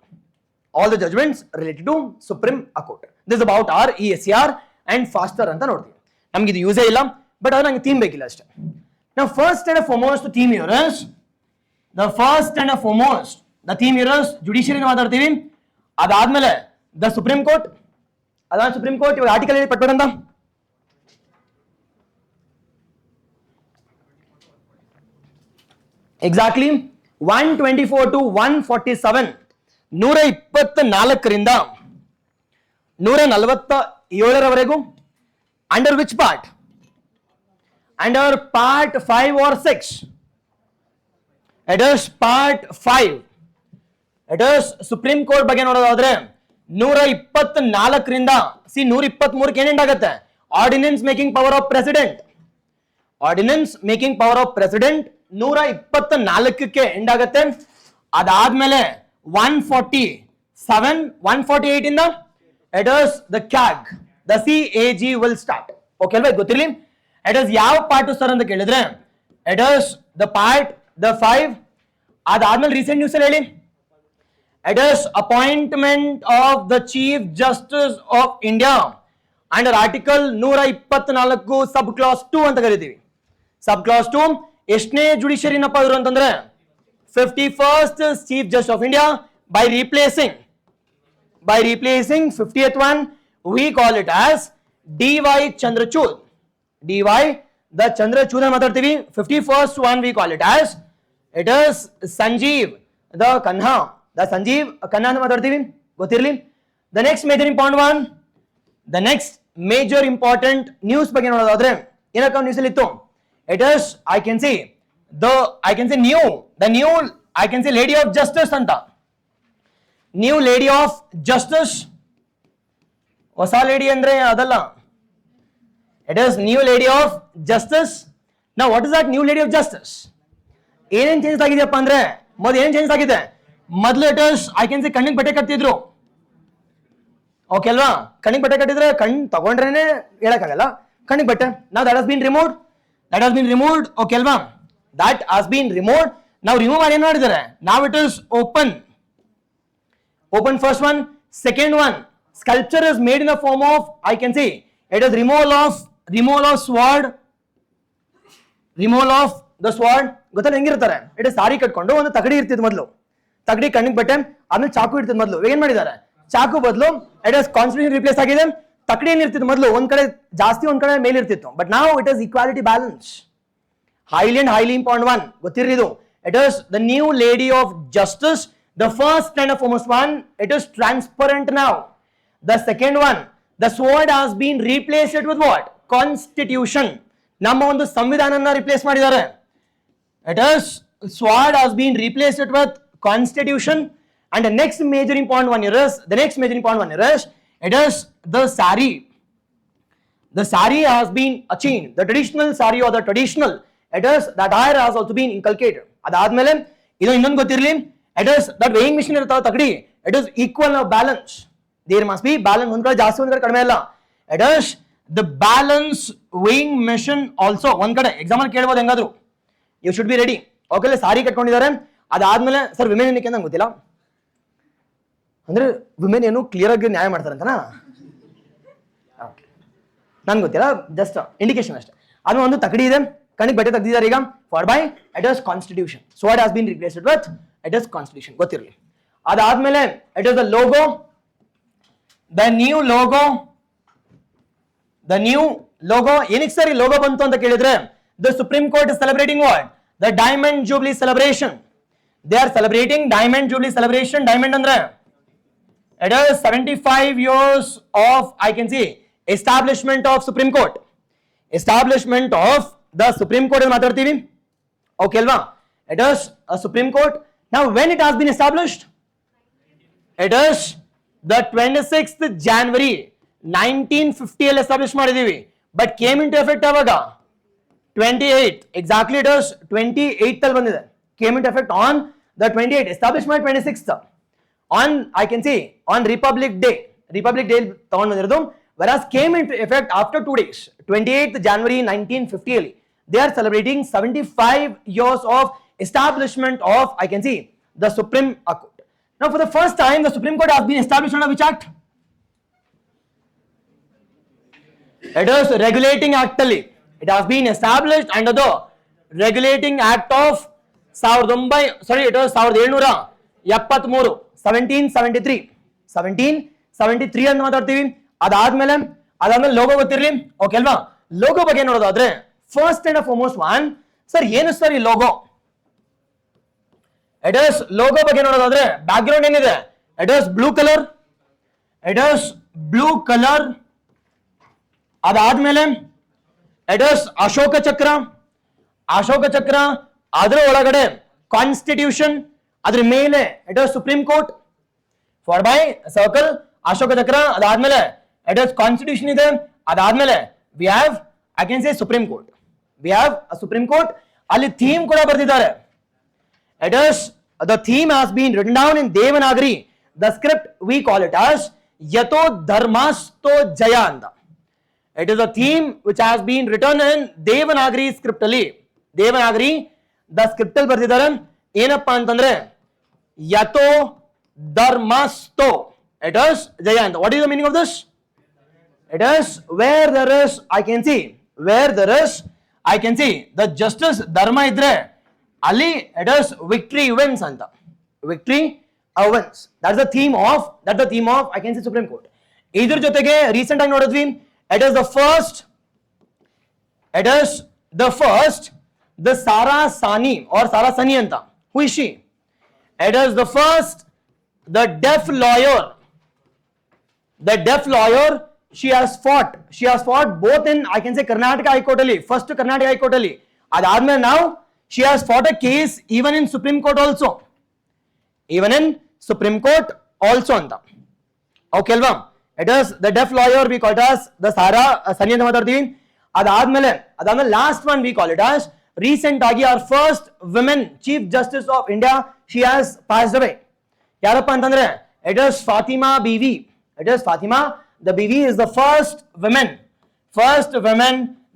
This is about our ESCR and faster ಅಂತ ನೋಡ್ತೀವಿ. ನಮ್ಗೆ ಇದು ಯೂಸೇ ಇಲ್ಲ, but ಅದು ನಂಗೆ theme ಬೇಕಿಲ್ಲ ಅಷ್ಟೇ. Now first and foremost the theme here is judiciary ಮಾತಾಡ್ತೀವಿ. ಅದಾದ್ಮೇಲೆ ದ ಸುಪ್ರೀಂ ಕೋರ್ಟ್. ಇವಾಗ ಆರ್ಟಿಕಲ್ ಪಟ್ಬಿಡಂತ. ಎಕ್ಸಾಕ್ಟ್ಲಿ 124 to 147, 124ರಿಂದ 147ರವರೆಗೂ. Under which part? Under part 5 or 6? It is part 5. It is supreme court ಬಗ್ಗೆ ನೋಡೋದಾದ್ರೆ 124ರಿಂದ 123ಕ್ಕೆ ಏನೆಂಡ್ ಆಗುತ್ತೆ? Ordinance making power of president. 124ಕ್ಕೆ ಎಂಡ್ ಆಗುತ್ತೆ. ಅದಾದ್ಮೇಲೆ 147, 148 ಇಂದ it is the CAG, the CAG will start. Okay ಅಲ್ವಾ, ಗೊತ್ತಿರಲಿ. it is ಯಾವ ಪಾರ್ಟ್ ಸರ್ ಅಂತ ಕೇಳಿದ್ರೆ it is the part the 5. ಅದಾದ್ಮೇಲೆ ರೀಸೆಂಟ್ ನ್ಯೂಸ್ ಅಲ್ಲಿ ಹೇಳಿ, it is appointment of the chief justice of India under article 124 sub clause 2 ಅಂತ ಕರಿತೀವಿ. ಸಬ್ ಕ್ಲಾಸ್ 2 ಎಷ್ಟನೇ ಜುಡಿಷಿಯರಿನಪ್ಪ ಇವರು ಅಂತಂದ್ರೆ 51st chief justice of India. by replacing 50th one, we call it as DY Chandrachud. the Chandrachud ಮಾತಾಡ್ತೀವಿ. 51st one we call it as it is Sanjeev the Kanha ಅಂತ ಮಾತಾಡ್ತೀವಿ, ಗೊತ್ತಿರಲಿ. the next major important news ಬಗ್ಗೆ ನೋಡೋದಾದ್ರೆ ಏನಕ್ಕ news ಅಲ್ಲಿ ಇತ್ತು? it is I can say new lady of justice ಅಂತ. ನ್ಯೂ ಲೇಡಿ ಆಫ್ ಜಸ್ಟಿಸ್, ಹೊಸ ಲೇಡಿ ಅಂದ್ರೆ ಅದಲ್ಲ. It is new lady of justice. Now what is that new lady of justice? ಏನೇನ್ ಚೇಂಜ್ ಆಗಿದೆಯಪ್ಪ ಅಂದ್ರೆ, ಮೊದಲು ಏನ್ ಚೇಂಜ್ ಆಗಿದೆ? ಮೊದಲು ಇಟ್ ಇಸ್ ಐ ಕ್ಯಾನ್ ಸೇ ಕಣ್ಣಿಗೆ ಬಟ್ಟೆ ಕಟ್ಟಿದ್ರು. ಓಕೆ ಅಲ್ವಾ? ಕಣ್ಣಿಗೆ ಬಟ್ಟೆ ಕಟ್ಟಿದ್ರೆ ಕಣ್ ತಗೊಂಡ್ರೇನೆ ಹೇಳಕ್ಕಾಗಲ್ಲ, ಕಣ್ಣಿಗೆ ಬಟ್ಟೆ. ನಾವು that has been removed. Okay ಅಲ್ವಾ? That has been removed. ನಾವು ರಿಮೂವ್ ಮಾಡಿ ಏನ್ ಮಾಡಿದ್ದಾರೆ? ನಾವು it is open first one. Second one, sculpture is made in the form of, I can say, it is removal of sword. ಗೊತ್ತಲ್ಲ ಹೆಂಗಿರ್ತಾರೆ? It is ಸಾರಿ ಕಟ್ಕೊಂಡು ಒಂದು ತಗಡಿ ಇರ್ತಿದ್ ಮೊದಲು, ತಗಡಿ ಕಣ್ಣಿಗೆ ಬಟ್ಟೆ, ಆಮೇಲೆ ಚಾಕು ಇರ್ತಿದ್ ಮೊದಲು. ಏನ್ ಮಾಡಿದ್ದಾರೆ? ಚಾಕು ಬದಲು ಇಟ್ ಇಸ್ ಕಾನ್ಸ್ಟಿಟ್ಯೂಷನ್ ರಿಪ್ಲೇಸ್ ಆಗಿದೆ. ತಕಡಿ ಏನಿರ್ತಿತ್ತು ಮೊದಲು ಒಂದ್ ಕಡೆ ಜಾಸ್ತಿ ಒಂದ್ ಕಡೆ ಮೇಲೆ ಇರ್ತಿತ್ತು, ಬಟ್ ನಾವು it is equality balance. highly important one, ಗೊತ್ತಿರ್ರಿ ಇದು. It is the new lady of justice. The first and foremost one, it is transparent now. The second one, the sword has been replaced with what? Constitution. ನಮ್ಮ ಒಂದು ಸಂವಿಧಾನನ replace ಮಾಡಿದ್ದಾರೆ. It is sword has been replaced with constitution. And the next major important one here is, it is the sari. The sari has been achieved. The traditional sari or the traditional, it is that attire has also been inculcated. Adadmele, idu innondu gothirli, it is that weighing machine irtava takdi, it is equal of balance. There must be balance. One kade jaasti, one kade kadime alla. It is the balance weighing machine also. One kade exam alli kelbodu hengadru. You should be ready. Okay, sari katkonidare. Adadmele sir women ಏನಕ್ಕೆ ಅಂತ ಗೊತ್ತಿಲ್ಲ. ಅಂದ್ರೆ women ಏನು clear ಆಗಿ ನ್ಯಾಯ ಮಾಡ್ತಾರೆ ಅಂತನಾ? Okay. ನನಗೆ ಗೊತ್ತಿಲ್ಲ, ಜಸ್ಟ್ ಇಂಡಿಕೇಶನ್ ಅಷ್ಟೇ. ಅದು ಒಂದು ತಕಡಿ ಇದೆ, ಕಣ್ಣಿಗೆ ಬಟ್ಟೆ ತೆಗೆದಿದ್ದಾರೆ ಈಗ. For by it is constitution. So what has been replaced with it is constitution. ಗೊತ್ತಿರಲಿ. ಅದಾದ್ಮೇಲೆ it is the logo. The new logo ಏನಕ್ಕೆ ಸರ್ ಈ ಲೋಗೋ ಬಂತು ಅಂತ ಕೇಳಿದ್ರೆ, the supreme court is celebrating what? The diamond jubilee celebration. They are celebrating diamond jubilee celebration. Diamond ಅಂದ್ರೆ it is 75 years of, I can see, establishment of Supreme Court. Establishment of the Supreme Court is matartivi. Okay alva? It is a Supreme Court. Now when it has been established? It is the 26th January 1950 ಅಲ್ಲಿ establish ಮಾಡಿದೀವಿ. But came into effect ಯಾವಾಗ? 28th. Exactly it is 28th ಅಲ್ಲಿ ಬಂದಿದೆ. Came into effect on the 28th. Established by 26th. On, I can say, on Republic Day ತಗೊಂಡು ಬಂದಿರೋದು. Whereas came into effect after 2 days, 28th January 1950. They are celebrating 75 years of establishment of, I can see, the Supreme Court. Now for the first time, the Supreme Court has been established under which act? It is Regulating Act ಅಲ್ಲಿ. It has been established under the Regulating Act of 1773. 1773 ಅಂತ ಮಾತಾಡ್ತೀವಿ. ಅದಾದ್ಮೇಲೆ logo ಗೊತ್ತಿರಲಿ. Okay ಅಲ್ವಾ? Logo ಬಗ್ಗೆ ನೋಡೋದಾದ್ರೆ first and foremost one, sir ಏನು sir ಈ ಲೋಗೋ? ಇಟ್ ಇಸ್ ಲೋಗೋ ಬಗ್ಗೆ ನೋಡೋದಾದ್ರೆ ಬ್ಯಾಕ್ ಗ್ರೌಂಡ್ ಏನಿದೆ? It is blue colour. ಅದಾದ್ಮೇಲೆ ಇಟ್ ಇಸ್ ಅಶೋಕ ಚಕ್ರ. ಅದರ ಒಳಗಡೆ ಕಾನ್ಸ್ಟಿಟ್ಯೂಷನ್, ಅದ್ರ ಮೇಲೆ it is supreme Court. For by circle Ashoka Chakra. ಅದಾದ್ಮೇಲೆ ಇಟ್ ಇಸ್ ಕಾನ್ಸ್ಟಿಟ್ಯೂಷನ್ ಇದೆ. ಅದಾದ್ಮೇಲೆ we have, I can say, Supreme Court. ಅಲ್ಲಿ ಥೀಮ್ ಕೂಡ ಬರ್ತಿದ್ದಾರೆ. It is the theme has been written down in Devanagari. The script V call it as ಯಥೋ ಧರ್ಮಾಸ್ತೋ ಜಯ ಅಂತ. It is a theme which has been return in Devanagari script ಅಲ್ಲಿ. Devanagari the script ಅಲ್ಲಿ ಬರ್ತಿದ್ದಾರೆ. ಏನಪ್ಪಾ ಅಂತಂದ್ರೆ ಯಥೋ ಧರ್ಮಸ್ಥೋ it is jayant. What is the meaning of this? It is where there is, I can see, the justice dharma idre ali it is victory wins anta. Victory wins. That's the theme of I can say Supreme Court. Idr jotege recent ಆಗಿ ನೋಡಿದ್ವಿ. It is the first the Sarasani or Sarasani anta. Who is she? It is the first, the deaf lawyer. She has fought both in, I can say, Karnataka High Court ali. First to Karnataka High Court ali. Adadme now she has fought a case even in Supreme Court also. anta. Okay alva? It is the deaf lawyer, we call it as the Sarasani anta ಮಾತಾಡ್ತೀವಿ. ಅದಾದ್ಮೇಲೆ last one we call it as recent agi our first women Chief Justice of India. She has passed away. ಯಾರಪ್ಪ ಅಂತಂದ್ರೆ it is Fatima Bibi. The Bibi is the first woman,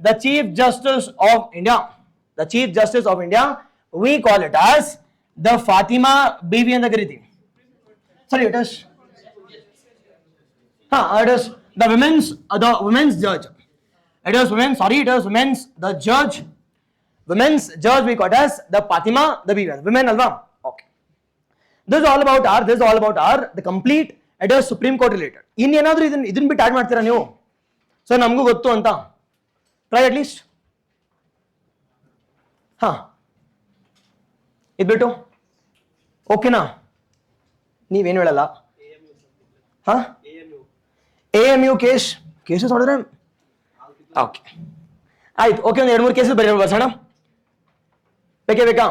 the Chief Justice of India. We call it as the Fatima Bibi ಅಂತ ಕರೀತೀವಿ. Sorry, it is the women's judge. The women's judge we call it as the Fatima the Bibi. Women alva. Okay. This is all about our the complete, it is Supreme Court related. ಇನ್ನೇನಾದ್ರೂ ಇದನ್ನ ಬಿಟ್ಟು add ಮಾಡ್ತೀರಾ ನೀವು? Sir ನಮಗೂ ಗೊತ್ತು ಅಂತ try at least. ಇದ್ಬಿಟ್ಟು ಓಕೆನಾ? ನೀವೇನು ಹೇಳಲ್ಲ? AMU ಕೇಸಸ್ ನೋಡಿದ್ರೆ ಓಕೆ ಆಯ್ತು. ಓಕೆ, ಒಂದು 2-3 ಕೇಸಸ್ ಬರೀ ಬರ್ಸೋಣ. ಬೇಕಾ?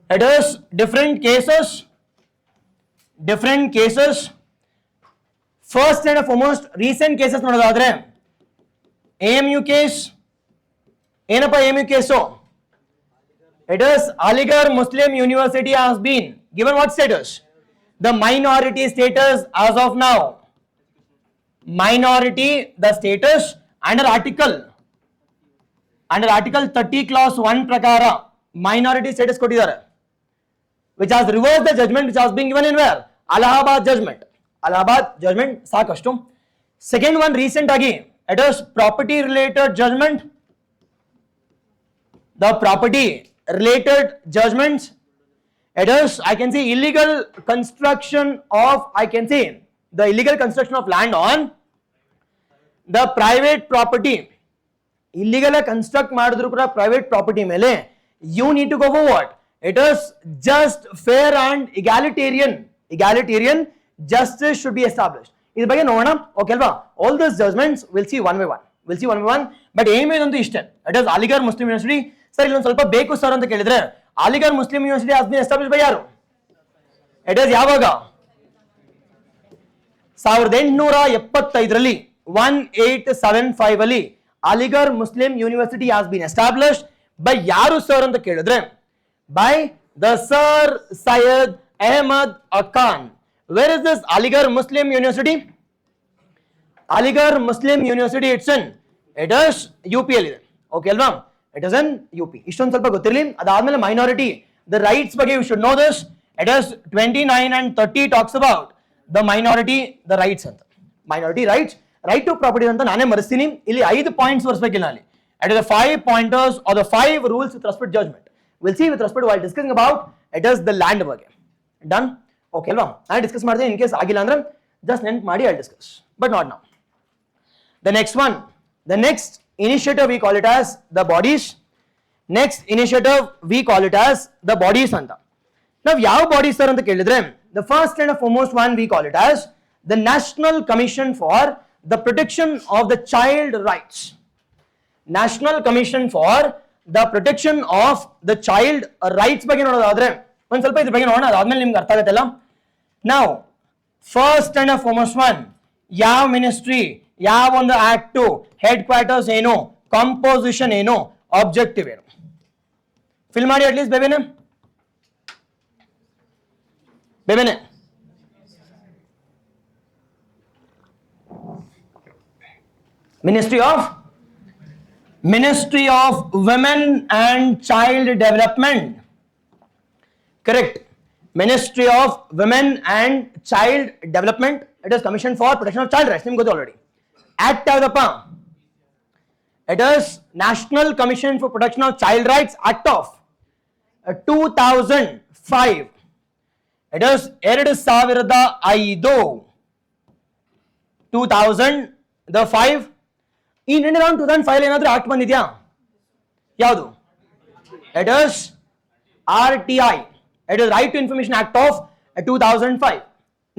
It is different cases. First and foremost, recent cases nododadre AMU case. Enapa AMU case? So it is Aligarh Muslim University has been given what status? The minority status as of now. Minority, the status under article 30 clause 1 prakara minority status kotidare, which has reversed the judgment which has been given in where? Allahabad judgment saakashtu. Second one recent agi, it is property related judgment. The property related judgments, it is, I can see, illegal construction of, I can see the illegal construction of land on the private property. Illegal construct madidru kuda private property mele you need to go for what? It is just, fair and egalitarian justice should be established. Idu ಬಗ್ಗೆ ನೋಡೋಣ. Okay ಅಲ್ವಾ? All those judgments we'll see one by one. But aim ಏನಂತ ಇಷ್ಟೇ. It is Aligarh Muslim University. Sir ಇಲ್ಲೊಂದು ಸ್ವಲ್ಪ ಬೇಕು sir ಅಂತ ಕೇಳಿದ್ರೆ Aligarh Muslim University has been established by ಯಾರು? It is ಯಾವಾಗ? 1875ರಲ್ಲಿ 1875 ಅಲ್ಲಿ Aligarh Muslim University has been established by ಯಾರು ಸರ್ ಅಂತ ಕೇಳಿದ್ರೆ by the Sir Syed Ahmad Khan. Where is this Aligarh Muslim University? Aligarh Muslim University, it is UP ಅಲ್ಲಿ ಇದೆ. Okay ಅಲ್ವಾ? It is in UP. ಇಷ್ಟೊಂದು ಸ್ವಲ್ಪ ಗೊತ್ತಿರಲಿ. ಅದಾದ್ಮೇಲೆ minority, the rights ಬಗ್ಗೆ you should know this. It is 29 and 30 talks about the minority, the rights ಅಂತ. Minority rights, right to property ಅಂತ ನಾನೇ ಮರೆಸ್ತೀನಿ. ಇಲ್ಲಿ 5 ಪಾಯಿಂಟ್ಸ್ ಬರ್ಸ್ಬೇಕಿಲ್ಲ ಅಲ್ಲಿ. It is the 5 pointers or the 5 rules with respect to judgment. We'll see with respect while discussing about it is the land ಬಗ್ಗೆ. Done? Okay ಅಲ್ವಾ? ನಾನು discuss ಮಾಡ್ತೀನಿ. In case ಆಗಿಲ್ಲ ಅಂದ್ರೆ just ನೆನ್ಪು ಮಾಡಿ I'll discuss. But not now. The next one, the next initiative we call it as the bodies. Next initiative we call it as the bodies anta. Now ಯಾವ bodies sir ಅಂತ ಕೇಳಿದ್ರೆ the first and foremost one we call it as the National Commission for the Protection of the Child Rights. National Commission for the Protection of the Child Rights ಬಗ್ಗೆ ನೋಡೋದಾದ್ರೆ ಒಂದು ಸ್ವಲ್ಪ ಇದ್ರ ಬಗ್ಗೆ ನೋಡೋಣ. ಅದಾದ್ಮೇಲೆ ನಿಮ್ಗೆ ಅರ್ಥ ಆಗುತ್ತಲ್ಲ. Now first and foremost one, ಯಾವ ಮಿನಿಸ್ಟ್ರಿ, ಯಾವ ಒಂದು ಆಕ್ಟ್, ಹೆಡ್ ಕ್ವಾರ್ಟರ್ಸ್ ಏನು, ಕಂಪೋಸಿಷನ್ ಏನು, ಆಬ್ಜೆಕ್ಟಿವ್ ಏನು, ಫಿಲ್ ಮಾಡಿ at least ಬೇಬೇನೆ. Ministry of Women and Child Development. Correct. Ministry of Women and Child Development. It is Commission for Protection of Child Rights. Nimge ಗೊತ್ತು already. Act ಯಾವ್ದಪ್ಪ? It is National Commission for Protection of Child Rights Act of 2005. It is 2005. In and around 2005 ಏನಾದ್ರೂ act ಬಂದಿದ್ಯಾ? ಯಾವುದು? It is RTI. It is Right to Information Act of 2005.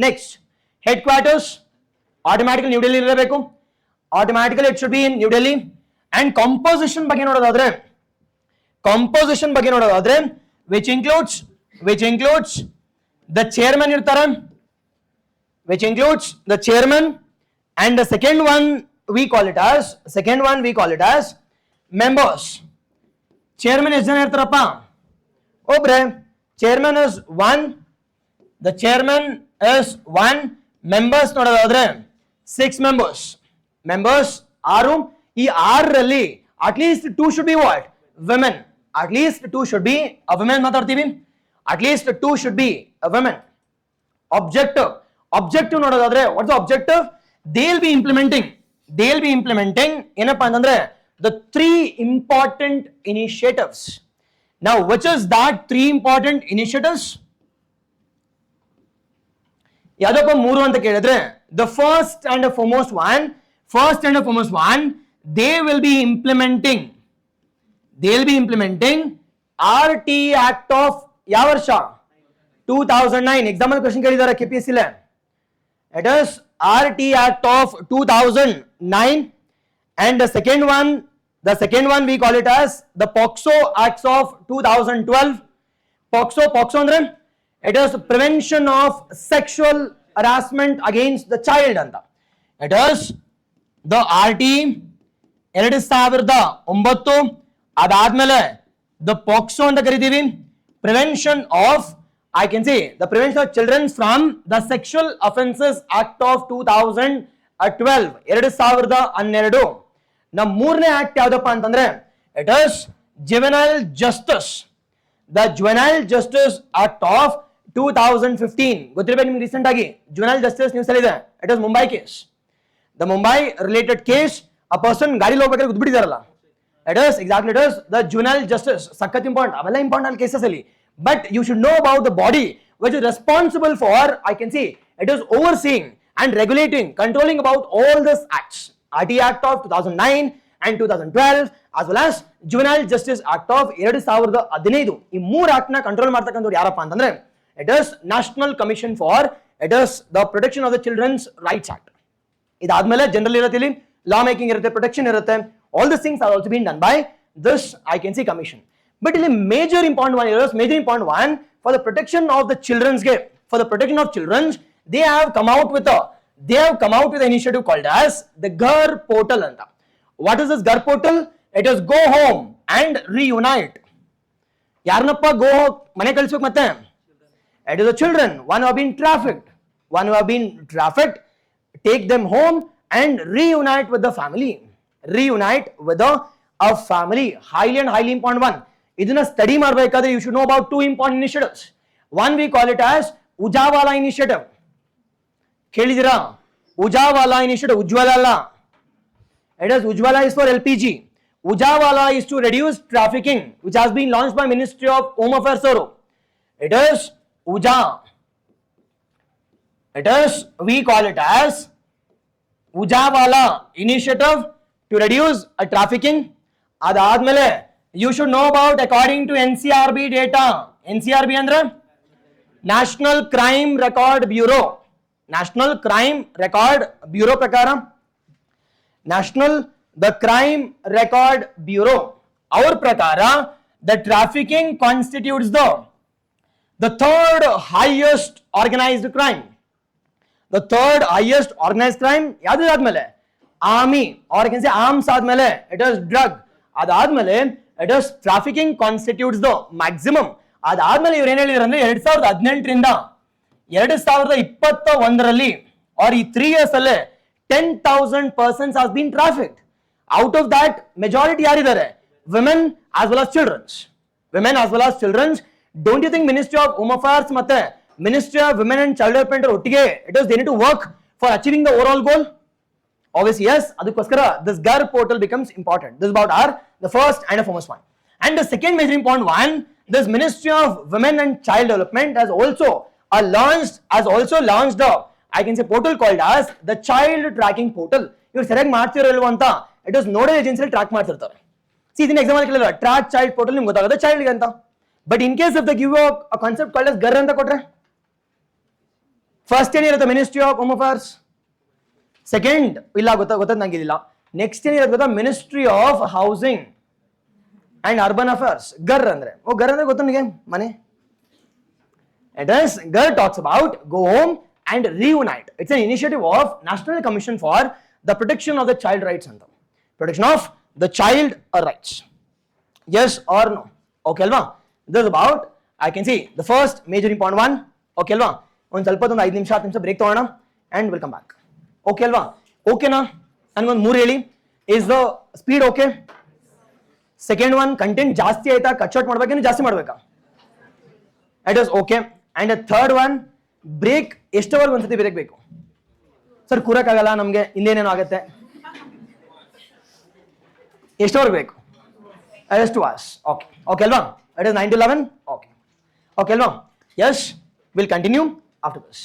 Next, headquarters automatically New Delhi ಇರಬೇಕು. Automatically it should be in New Delhi. And composition ಬಗ್ಗೆ ನೋಡೋದಾದ್ರೆ which includes the chairman ಇರ್ತಾರೆ, and the second one we call it as members. Chairman ಎಷ್ಟು ಜನ ಇರ್ತಾರಪ್ಪ? ಒಬ್ರೆ. Chairman is one. The chairman is one. Members ನೋಡೋದಾದ್ರೆ 6 members. 6. ಈ 6ರಲ್ಲಿ at least 2 should be what? Women. At least 2 should be a woman ಮಾತಾಡ್ತೀವಿ. At least 2 should be a woman. Objective ನೋಡೋದಾದ್ರೆ what's the objective? They'll be implementing ಏನಪ್ಪ ಅಂತಂದ್ರೆ the 3 important initiatives. Now which is that 3 important initiatives? ಯಾವ್ದಪ್ಪ 3 ಅಂತ ಕೇಳಿದ್ರೆ the first and foremost one, they will be implementing RT Act of ಯಾವ ವರ್ಷ? 2009. Example question ಕೇಳಿದ್ದಾರೆ KPSC Le. It is RT Act of 2009. And the second one we call it as the POXO Acts of 2012. Poxo andre it is prevention of sexual harassment against the child anta. It is the RT 2009 ಅದಾದ್ಮೇಲೆ the POXO ಅಂತ ಕರಿತೀವಿ, prevention of I can say the prevention of children from the Sexual Offences Act of 2012 2012 ನಮ್ಮ ಮೂರನೇ act ಯಾವ್ದಪ್ಪ ಅಂತಂದ್ರೆ it is Juvenile Justice, the Juvenile Justice Act of 2015 ಗೊತ್ತಿರಬೇಕು ನಿಮ್ಗೆ. Recent ಆಗಿ Juvenile Justice ನ್ಯೂಸ್ ಅಲ್ಲಿ ಇದೆ. It is Mumbai case, the Mumbai related case. a person ಗಾಡಿ ಹೋಗ್ಬೇಕಾದ್ರೆ ಗುದ್ಬಿಟ್ಟಿದಾರಲ್ಲ, it is exactly it is the Juvenile Justice. ಸಖತ್ important, ಅವೆಲ್ಲ important cases ಅಲ್ಲಿ. But you should know about the body which is responsible for, I can see, it is overseeing and regulating, controlling about all these acts. RT Act of 2009 and 2012 as well as Juvenile Justice Act of 2015. ಈ ಮೂರು act ನ control ಮಾಡ್ತಕ್ಕಂಥವ್ರು ಯಾರಪ್ಪ ಅಂತಂದ್ರೆ it is National Commission for it is the Protection of the Children's Rights Act. ಇದಾದ್ಮೇಲೆ general ಇರುತ್ತೆ, ಇಲ್ಲಿ law making ಇರುತ್ತೆ, ಪ್ರೊಟೆಕ್ಷನ್ ಇರುತ್ತೆ. All these things are also being done by this I can see commission. But ಇಲ್ಲಿ major important one for the protection of the children's game, for the protection of children's, they have come out with an initiative called as the GAR portal anta. What is this GAR portal? It is go home and reunite. ಯಾರನ್ನಪ್ಪ go ಮನೆ ಕಳಿಸ್ಬೇಕು ಮತ್ತೆ? It is the children, one who have been trafficked, take them home and reunite with the family. Reunite with a family. Highly important one. ಇದನ್ನ study ಮಾಡಬೇಕಾದ್ರೆ you should know about two important initiatives. One we call it as Ujawala initiative. ಕೇಳಿದಿರಾ? Ujawala initiative, Ujwala ಅಲ್ಲ. It is Ujwala is for LPG. Ujawala is to reduce trafficking, which has been launched by Ministry of Home Affairs. It is It is we call it as Ujawala initiative to reduce trafficking. ಅದಾದ್ಮೇಲೆ you should know about, according to NCRB data, NCRB ಅಂದ್ರೆ National Crime Record Bureau, National Crime Record Bureau ಪ್ರಕಾರ the Crime Record Bureau ಅವ್ರ ಪ್ರಕಾರ the trafficking constitutes the third highest organized crime. The third highest organized crime ಯಾವ್ದು ಆದ್ಮೇಲೆ army or you can say arms ಆದ್ಮೇಲೆ it is drug, ಅದಾದ್ಮೇಲೆ it is trafficking constitutes the maximum. ಅದಾದ್ಮೇಲೆ ಇವ್ರು ಏನ್ ಹೇಳಿದ್ರು ಅಂದ್ರೆ 2018 2021 or ಈ 3 years ಅಲ್ಲೇ 10,000 persons has been trafficked. Out of that majority ಯಾರಿದ್ದಾರೆ? Women as well as children. Don't you think Ministry of Home Affairs ಮತ್ತೆ Ministry of Women and Child Development ಒಟ್ಟಿಗೆ it is they need to work for achieving the overall goal? Obviously yes, ಅದಕ್ಕೋಸ್ಕರ this GAR portal becomes important. This is about the first and the foremost one. And the second major important one, this Ministry of Women and Child Development has also launched I can say portal called as the Child Tracking Portal. ಇವ್ರು ಸರಿಯಾಗಿ ಮಾಡ್ತಿರೋ ಇಲ್ವಾ ಅಂತ it is nodal ಏಜೆನ್ಸಿಯಲ್ಲಿ track ಮಾಡ್ತಿರ್ತಾರೆ. C ಇದನ್ನ exam ಅಲ್ಲಿ ಕೇಳಿಲ್ಲ, track child portal ನಿಮ್ಗೆ ಗೊತ್ತಾಗುತ್ತೆ ಚೈಲ್ಡ್ಗೆ ಅಂತ. But in case if the give a concept called as GAR ಅಂತ ಕೊಟ್ರೆ ಫಸ್ಟ್ ಏನಿರುತ್ತೆ ministry of home affairs, second ಇಲ್ಲ ಗೊತ್ತದ ನಂಗೆ ಇದಿಲ್ಲ, ನೆಕ್ಸ್ಟ್ ಏನಿರುತ್ತೆ ಗೊತ್ತಾ ministry of housing and urban affairs. GAR ಅಂದ್ರೆ GAR ಅಂದ್ರೆ ಗೊತ್ತ ನಿಮಗೆ ಮನೆ. It is GAR talks about go home and reunite. It's an initiative of National Commission for the Protection of the Child Rights and protection of the child rights. Yes or no? Okay alva? This is about I can see the first major important one. Okay alva? ಒಂದು ಸ್ವಲ್ಪ ಒಂದು 5 ನಿಮಿಷ 10 ನಿಮಿಷ break ತಗೋಣ and we'll come back. Okay alva? Okay na? ನನಗೊಂದು 3 ಹೇಳಿ. Is the speed okay? Second one, content ಜಾಸ್ತಿ ಆಯ್ತಾ, ಕಟ್ ಶಾರ್ಟ್ ಮಾಡ್ಬೇಕೇನು ಜಾಸ್ತಿ ಮಾಡ್ಬೇಕಾ? It is okay. And the third one, break ಎಷ್ಟವರೆಗೂ ಒಂದ್ಸತಿ ಬ್ರೇಕ್ ಬೇಕು ಸರ್? ಕೂರಕ್ಕಾಗಲ್ಲ ನಮಗೆ, ಹಿಂದೇನೇನೋ ಆಗುತ್ತೆ, ಎಷ್ಟವರೆಗೂ ಬೇಕು? It is 2 hours. Okay. Okay ಅಲ್ವಾ? It is 9 to 11. Okay. Okay ಅಲ್ವಾ? Yes, we'll continue after this.